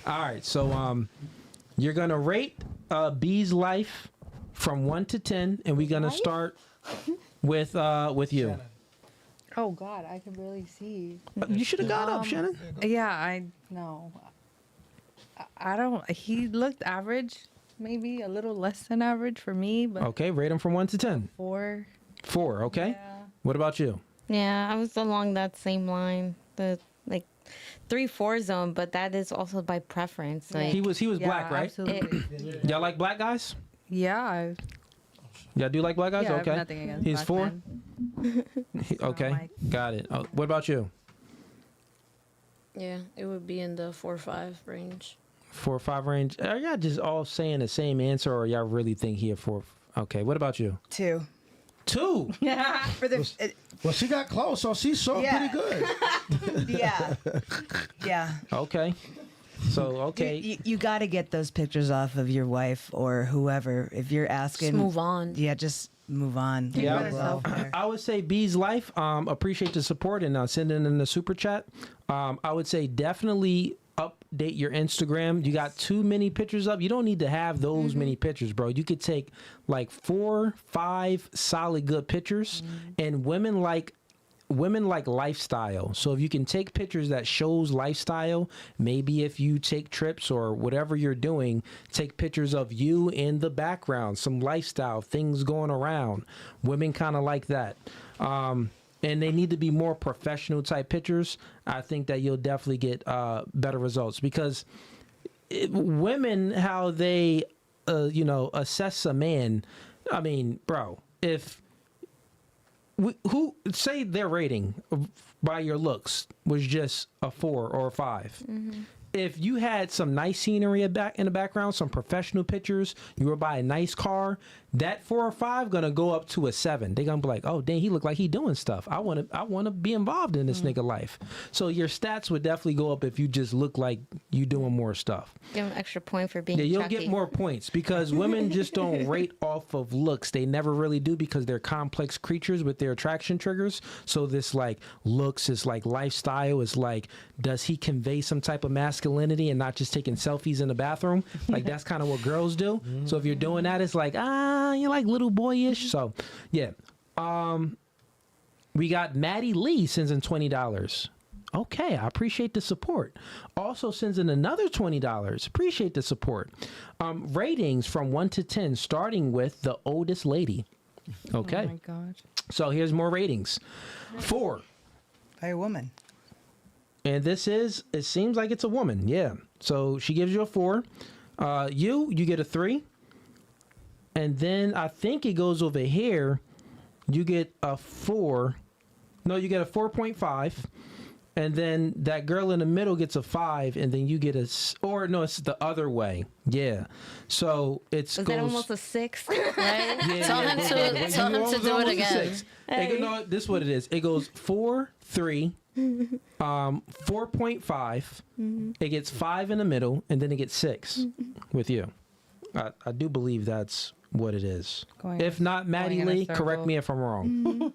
All right, so you're gonna rate B's life from 1 to 10, and we're gonna start with you. Oh God, I can barely see. You should have got up, Shannon. Yeah, I know. I don't. He looked average, maybe a little less than average for me, but Okay, rate him from 1 to 10. 4. 4. Okay. Yeah. What about you? Yeah, I was along that same line. The like 3-4 zone, but that is also by preference. Like He was black, right? Absolutely. Y'all like black guys? Yeah. Y'all do like black guys? Yeah, I have Okay. nothing against He's black 4. men. Okay, like- got it. What about you? Yeah, it would be in the 4-5 range. 4 or 5 range. Are y'all just all saying the same answer, or y'all really think he a 4? Okay, what about you? 2. 2. For the Well, she got close, so she's so Yeah. pretty good. yeah, yeah. Okay. So okay. You got to get those pictures off of your wife or whoever. If you're asking, Just move on. Yeah, just move on. Yeah, Put yourself there. I would say B's life. Appreciate the support and send it in the super chat. I would say definitely update your Instagram. You got too many pictures up. You don't need to have those many pictures, bro. You could take like 4, 5 solid good pictures. And women like lifestyle. So if you can take pictures that shows lifestyle, maybe if you take trips or whatever you're doing, take pictures of you in the background, some lifestyle things going around. Women kind of like that. And they need to be more professional type pictures. I think that you'll definitely get better results because women, how they, assess a man. I mean, bro, if who say their rating by your looks was just a 4 or a 5. If you had some nice scenery in the background, some professional pictures, you were by a nice car, that 4 or 5 gonna go up to a 7. They're gonna be like, oh dang, he look like he doing stuff. I wanna be involved in this nigga life. So your stats would definitely go up if you just look like you doing more stuff. give him an extra point for being Yeah, you'll Chucky. get more points because women just don't rate off of looks. They never really do because they're complex creatures with their attraction triggers. So this like looks is like lifestyle is like, does he convey some type of masculinity and not just taking selfies in the bathroom? Like that's kind of what girls do. So if you're doing that, it's like, you're like little boyish. So yeah. We got Maddie Lee sends in $20. Okay, I appreciate the support. Also sends in another $20. Appreciate the support. Ratings from 1 to 10, starting with the oldest lady. Okay. Oh my gosh. So here's more ratings. 4. By a woman. And it seems like it's a woman. Yeah. So she gives you a 4. You get a 3. And then I think it goes over here. You get a 4. No, you get a 4.5. And then that girl in the middle gets a 5, and then you get it's the other way. Yeah. So it's Is that almost a 6? Right? Yeah, Tell him to do it again. No, this is what it is. It goes 4, 3, 4.5. It gets 5 in the middle, and then it gets 6 with you. I do believe that's what it is. If not, Maddie in a Lee, circle. correct me if I'm wrong.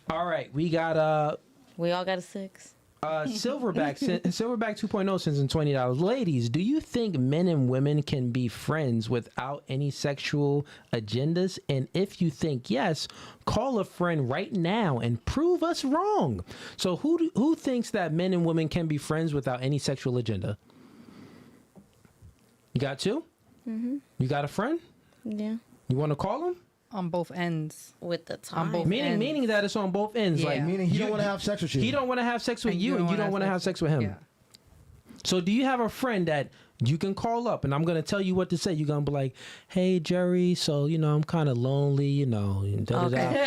All right, we got We all got a 6. Silverback 2.0 sends in $20. Ladies, do you think men and women can be friends without any sexual agendas? And if you think yes, call a friend right now and prove us wrong. So who thinks that men and women can be friends without any sexual agenda? You got 2? You got a friend? Yeah. You want to call him? On both ends. with the time. both Meaning that it's on both ends. Yeah. Like Meaning he don't want to have sex with you. he don't want to have sex with And you, and you don't want to have sex with him. Yeah. So do you have a friend that you can call up and I'm going to tell you what to say? You're going to be like, hey, Jerry, so, I'm kind of lonely, Okay.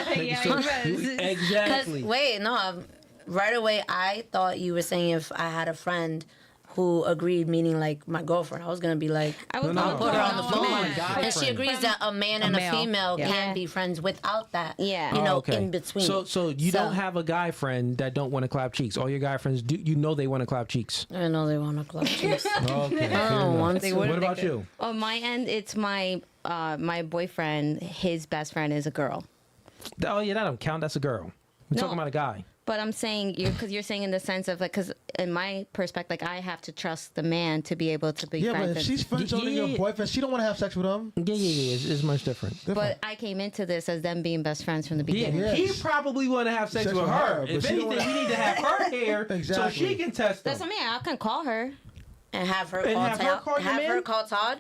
Exactly. Wait, no. Right away, I thought you were saying if I had a friend who agreed, meaning like my girlfriend, I was gonna be like, I would No, no, put her on the no, phone, my guy and she friend. agrees that a man and a male. female Yeah. can be friends without that. Yeah. you know, Oh, okay. in between. So you don't have a guy friend that don't want to clap cheeks. All your guy friends do. They want to clap cheeks. I know they want to club cheeks. Okay. I don't want to. What about you? On my end, it's my my boyfriend. His best friend is a girl. Oh yeah, that don't count. That's a girl. We're No. talking about a guy. But I'm saying because you're saying in the sense of like, because in my perspective, like I have to trust the man to be able to be Yeah, but friends. if with- she's friend zoning Yeah. your boyfriend, she don't want to have sex with him. Yeah. It's much different. but I came into this as them being best friends from the beginning. Yeah. He probably want to have sex with her. but If she don't anything, wanna- we need to have her here so Exactly. she can test That's them. what I mean. I can call her. And have her And call have her Todd. call your Have her man? call Todd.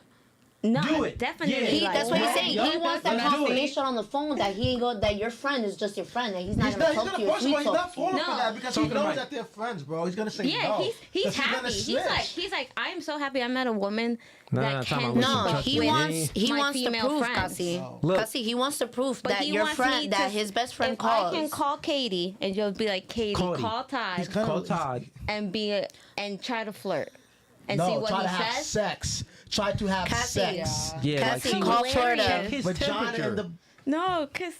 No, Do it. definitely. Yeah. He, like, that's what he's Yup, saying. yup, He wants that let's do it. confirmation on the phone that he ain't go, that your friend is just your friend, that he's not He's gonna not, talk to you. first of all, he's sweet not talk. falling No. for that because he Talking knows about- that they're friends, bro. He's gonna say Yeah, no. he's 'Cause happy. gonna He's like I am so happy I met a woman No, that no, time can out. be Listen, No, trust he me. wants he my wants to female prove, friends. Cassie. Look. Cassie, he wants to prove But that he your wants me friend, that to- his best friend if calls. I can call Katie and you'll be like, Katie, Cody. call Todd He's kinda- Call Todd. and and try to flirt and no, see what try he to have says. sex. Try to have Cassie, sex. Yeah, Cassie, like call hilarious. Florida. check his Vagina temperature. in the No, because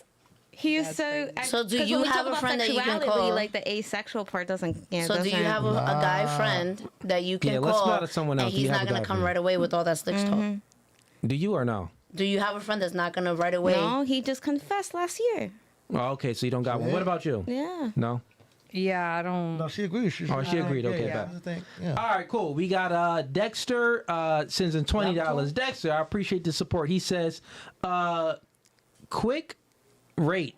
he is so. So do 'cause you when we have talk a about friend that you can sexuality, call? Like the asexual part doesn't. Yeah, So do you have a guy friend that you can Yeah, let's call, go to someone else. and Do you he's have not a gonna guy come friend? right away with all that slick talk? Do you or no? Do you have a friend that's not gonna right away? No, he just confessed last year. Oh, okay, so you don't got one. What about you? Yeah. No. Yeah, I don't. No, she agrees. Oh, she agreed. Okay, yeah, bet. that's the thing. Yeah. All right, cool. We got Dexter sends in $20. Dexter, I appreciate the support. He says, quick rate.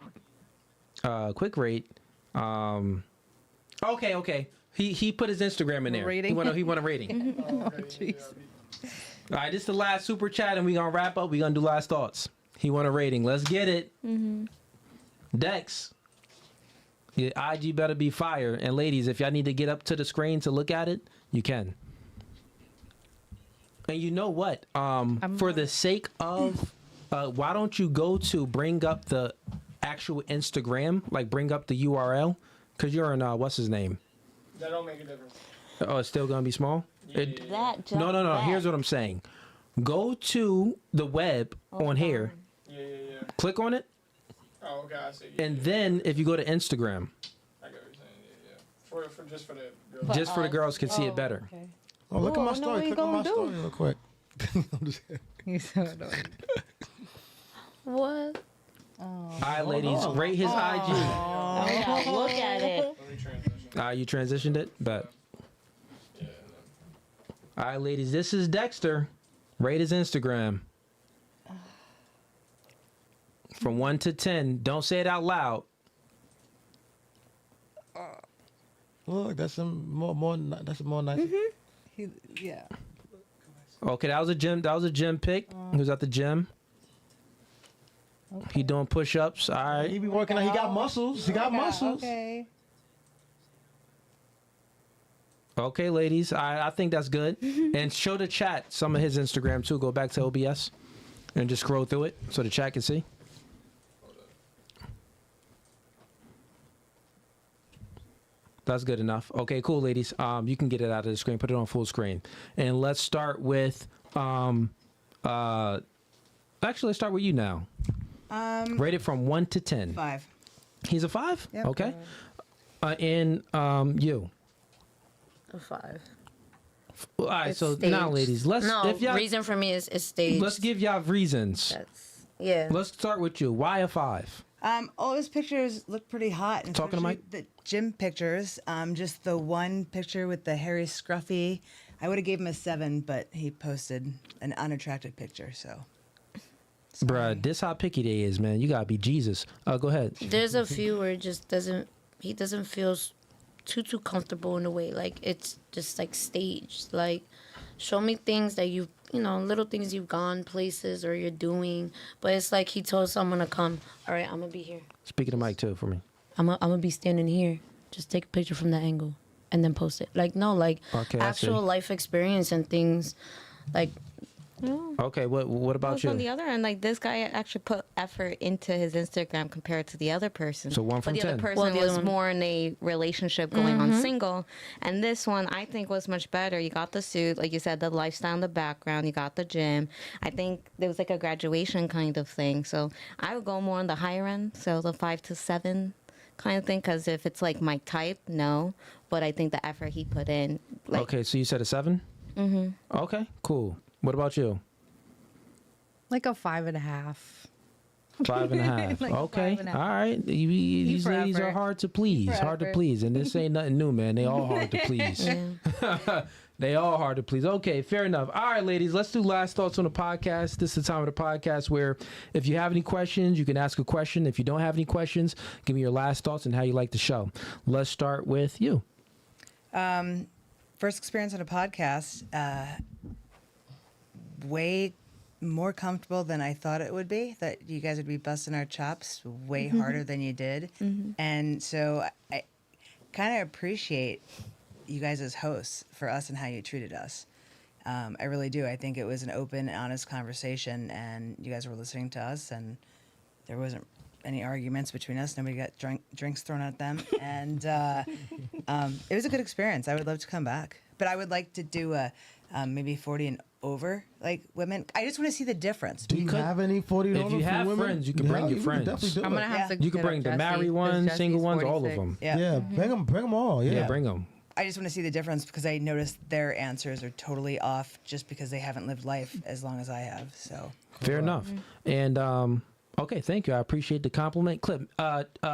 Okay. He put his Instagram in there. Rating? He want a rating. Oh, jeez. All right, this is the last super chat, and we're gonna wrap up. We're gonna do last thoughts. He want a rating. Let's get it. Dex. Your IG better be fire. And ladies, if y'all need to get up to the screen to look at it, you can. And you know what? For the sake of, why don't you go to bring up the actual Instagram, like bring up the URL, because you're in what's his name? That don't make a difference. Oh, it's still gonna be small. No. Here's what I'm saying. Go to the web on here. Yeah. Click on it, Oh, okay, I see. Yeah, and then if you go to Instagram, I get what you're saying. Yeah. For just for the girls. just for the girls can see it better. Okay. Oh, look at my I know story. what you Click on my gonna do. story real quick. I'm just kidding. He's so annoying. What? All right, ladies, rate his IG. Look at it. Let me transition. You transitioned it, but Yeah. all right, ladies, this is Dexter. Rate his Instagram from 1 to 10. Don't say it out loud. Look, that's some more. That's more nice. Yeah. Okay, that was a gym pick. He was at the gym. He doing push-ups. All right. He be working out. He got muscles. He got muscles. Okay. Okay, ladies, I think that's good. And show the chat some of his Instagram too. Go back to OBS and just scroll through it so the chat can see. That's good enough. Okay, cool, ladies. You can get it out of the screen. Put it on full screen. And let's start with actually, let's start with you now. Rate it from 1 to 10. 5. He's a 5? Yep. Okay. And you. A 5. All right, It's so staged. now, ladies, let's No, if y'all reason for me is staged. let's give y'all reasons. That's yeah. Let's start with you. Why a 5? All his pictures look pretty hot. And Talking to especially the gym pictures. Just the one picture with the hairy scruffy. I would have gave him a 7, but he posted an unattractive picture. So, Bruh, this how picky they is, man. You gotta be Jesus. Go ahead. There's a few where it just doesn't. He doesn't feel too comfortable in a way. Like it's just like staged. Like show me things that you know, little things you've gone places or you're doing. But it's like he told someone to come. All right, I'm gonna be here. Speak of the mic too for me. I'm gonna be standing here. Just take a picture from that angle and then post it. Like no, like Okay, I actual see. life experience and things. Like Okay, what about On the you? other end, like this guy actually put effort into his Instagram compared to the other person. So 1 from but the 10. other person Well, the other was one- more in a relationship going on single, and this one I think was much better. You got the suit, like you said, the lifestyle in the background. You got the gym. I think there was like a graduation kind of thing. So I would go more on the higher end, so the 5 to 7 kind of thing. Because if it's like my type, no. But I think the effort he put in, like Okay, so you said a 7? Mm-hmm. Okay, cool. What about you? Like a 5.5. 5.5. Like a Okay. 5.5. All right. These ladies are forever. hard to please. Hard to Forever. please. And this ain't nothing new, man. They all hard to please. They all hard to please. Okay, fair enough. All right, ladies, let's do last thoughts on the podcast. This is the time of the podcast where if you have any questions, you can ask a question. If you don't have any questions, give me your last thoughts and how you like the show. Let's start with you. First experience on a podcast, way more comfortable than I thought it would be. That you guys would be busting our chops way harder than you did, and so I kind of appreciate you guys as hosts for us and how you treated us. I really do. I think it was an open, honest conversation, and you guys were listening to us, and there wasn't any arguments between us. Nobody got drinks thrown at them, and it was a good experience. I would love to come back, but I would like to do a maybe 40 and over, like women. I just want to see the difference. Do you have any 40 If you have friends, you can bring your friends. Definitely do I'm it. gonna have to. You can hit up bring the Jesse, married 'cause ones, Jesse's single ones, all of 46. them. Yeah. Bring them all. Yeah, bring them. I just want to see the difference because I noticed their answers are totally off just because they haven't lived life as long as I have. So Fair enough. And okay, thank you. I appreciate the compliment. Clip,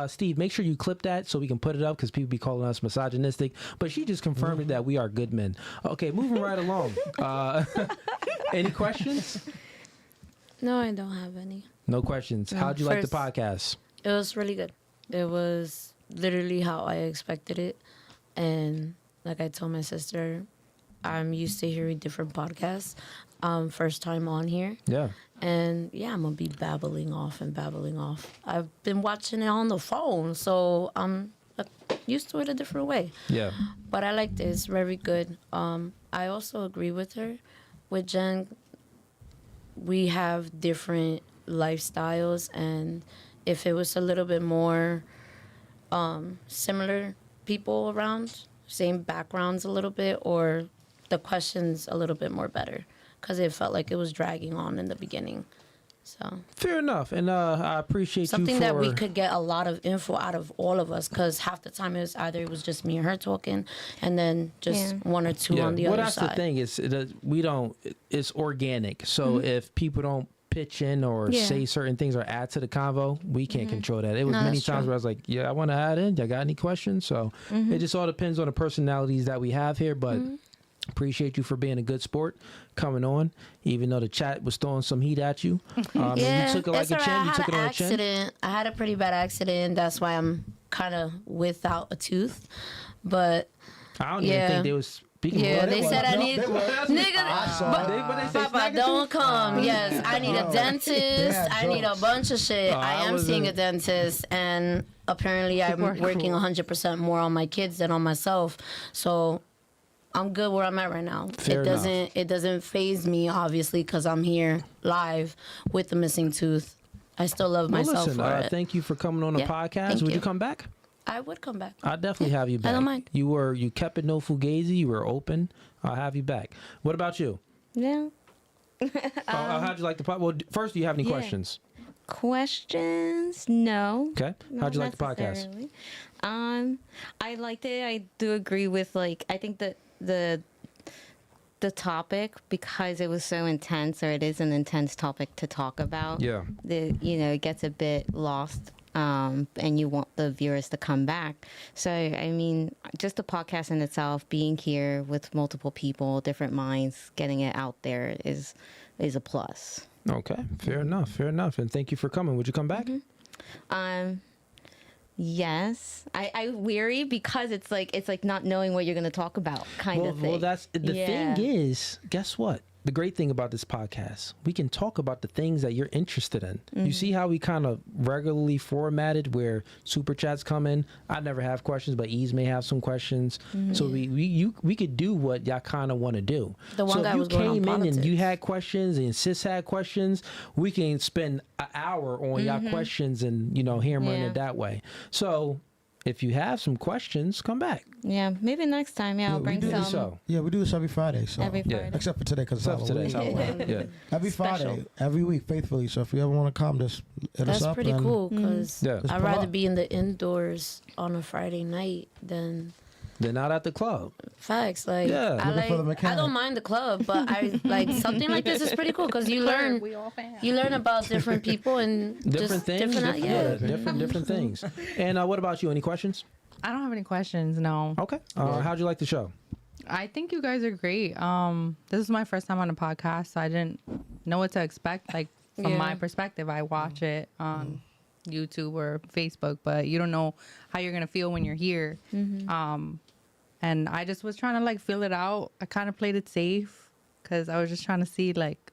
Steve, make sure you clip that so we can put it up because people be calling us misogynistic. But she just confirmed that we are good men. Okay, moving right along. Any questions? no, I don't have any. No questions. How'd you like the podcast? It was really good. It was literally how I expected it. And like I told my sister, I'm used to hearing different podcasts. First time on here. Yeah. And yeah, I'm going to be babbling off. I've been watching it on the phone, so I'm used to it a different way. Yeah. But I liked it. It's very good. I also agree with her. With Jen, we have different lifestyles, and if it was a little bit more similar people around, same backgrounds a little bit, or the questions a little bit more better, because it felt like it was dragging on in the beginning. So Fair enough. And I appreciate something you for... that we could get a lot of info out of all of us, because half the time it was just me and her talking, and then just one or two on the well, other that's side. the thing is it's organic. So if people don't pitch in or say certain things or add to the convo, we can't control that. It was No, many that's times true. where I was like, yeah, I want to add in. Y'all got any questions? So it just all depends on the personalities that we have here. But appreciate you for being a good sport, coming on, even though the chat was throwing some heat at you. You took it like it's a all right. chin. You took it on I a chin. accident. I had a pretty bad accident. That's why I'm kind of without a tooth. But I don't even think they was speaking. yeah, about they it. said I need nigga. But they say Papa, don't come. Yes, I need a dentist. I need a bunch of shit. I am seeing a dentist, and apparently I'm working 100% more on my kids than on myself. So I'm good where I'm at right now. Fair enough. It doesn't faze me, obviously, because I'm here live with the missing tooth. I still love Well, myself listen, for it. thank you for coming on the Yeah, podcast. thank Would you you. come back? I would come back. I'll definitely have you back. I don't mind. You kept it no fugazi. You were open. I'll have you back. What about you? Yeah. How'd you like the podcast? Well, first, do you have any Yeah. questions? Questions? No. Okay. How'd you like the podcast? Necessarily. I liked it. I do agree with I think that the topic, because it was so intense, or it is an intense topic to talk about. Yeah. It gets a bit lost. And you want the viewers to come back. So, I mean, just the podcast in itself, being here with multiple people, different minds, getting it out there is a plus. Okay. Fair enough. And thank you for coming. Would you come back? Yes, I weary because it's like not knowing what you're going to talk about, kind of thing. Well, that's the thing is, guess what? The great thing about this podcast, we can talk about the things that you're interested in. You see how we kind of regularly formatted where super chats come in. I never have questions, but Ease may have some questions. So we could do what y'all kind of want to do. The one so guy if you was going on came in and you politics. had questions and Sis had questions, we can spend an hour on y'all questions and hammering Yeah. it that way. So if you have some questions, come back. Yeah, maybe next time. Yeah, I'll we bring do some. So Yeah, we do this every Friday. So Every Yeah. Friday. except for today because it's except today, Halloween. yeah. Every Friday, Special. every week, faithfully. So if you ever want to come, just hit us That's up. pretty and cool because Yeah. Just I'd pull rather up. be in the indoors on a Friday night than They're not at the club. facts. Like, Yeah. I Looking for the like, I mechanic. don't mind the club, but I like something like this is pretty cool because you learn, We all fans. you learn about different people and Different just things. different, Different things. And what about you? Any questions? I don't have any questions. No. Okay. How'd you like the show? I think you guys are great. This is my first time on a podcast, so I didn't know what to expect. Like from Yeah. my perspective, I watch it on YouTube or Facebook, but you don't know how you're gonna feel when you're here. And I just was trying to like feel it out. I kind of played it safe because I was just trying to see like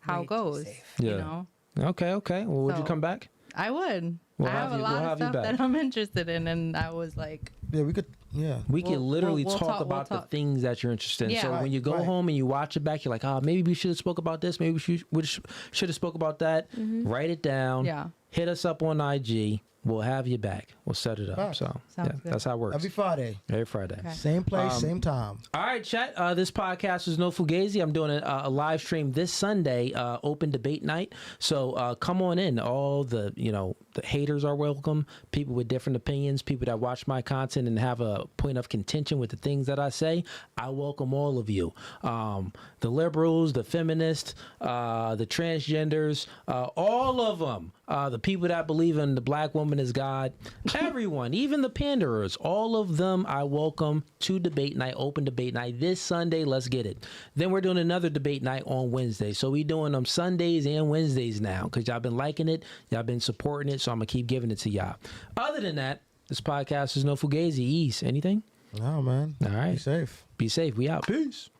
how Way it too goes. safe. You Yeah. know, Okay. Well, would you So- come back? I would. We'll I have have a you- lot we'll of have you stuff back. that I'm interested in, and I was like, Yeah, we could. Yeah. We can We'll- literally we'll talk talk- about we'll the talk. things that you're interested in. Yeah. So when you go Right. home and you watch it back, you're like, maybe we should have spoke about this. Maybe we should have spoke about that. Write it down. Yeah. Hit us up on IG. We'll have you back. We'll set it up. Facts. So Sounds yeah, good. that's how it works. Every Friday, Every Friday. Okay. same place, same time. All right, chat. This podcast is No Fugazi. I'm doing a live stream this Sunday, open debate night. So come on in. All the the haters are welcome. People with different opinions, people that watch my content and have a point of contention with the things that I say. I welcome all of you. The liberals, the feminists, the transgenders, all of them. The people that believe in the black woman as God. Everyone, even the panderers, all of them I welcome to debate night, open debate night this Sunday. Let's get it. Then we're doing another debate night on Wednesday. So we doing them Sundays and Wednesdays now because y'all been liking it. Y'all been supporting it. So I'm going to keep giving it to y'all. Other than that, this podcast is No Fugazi. Ease. Anything? No, man. All right. Be safe. Be safe. We out. Peace.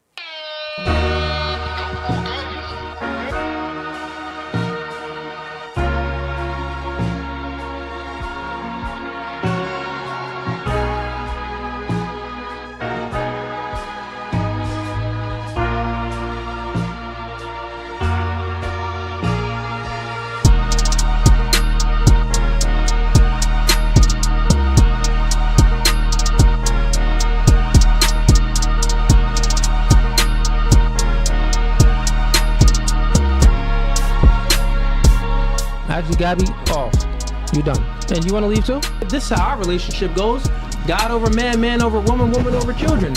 Actually, Gabby, off. You done. And you want to leave too? This is how our relationship goes. God over man, man over woman, woman over children.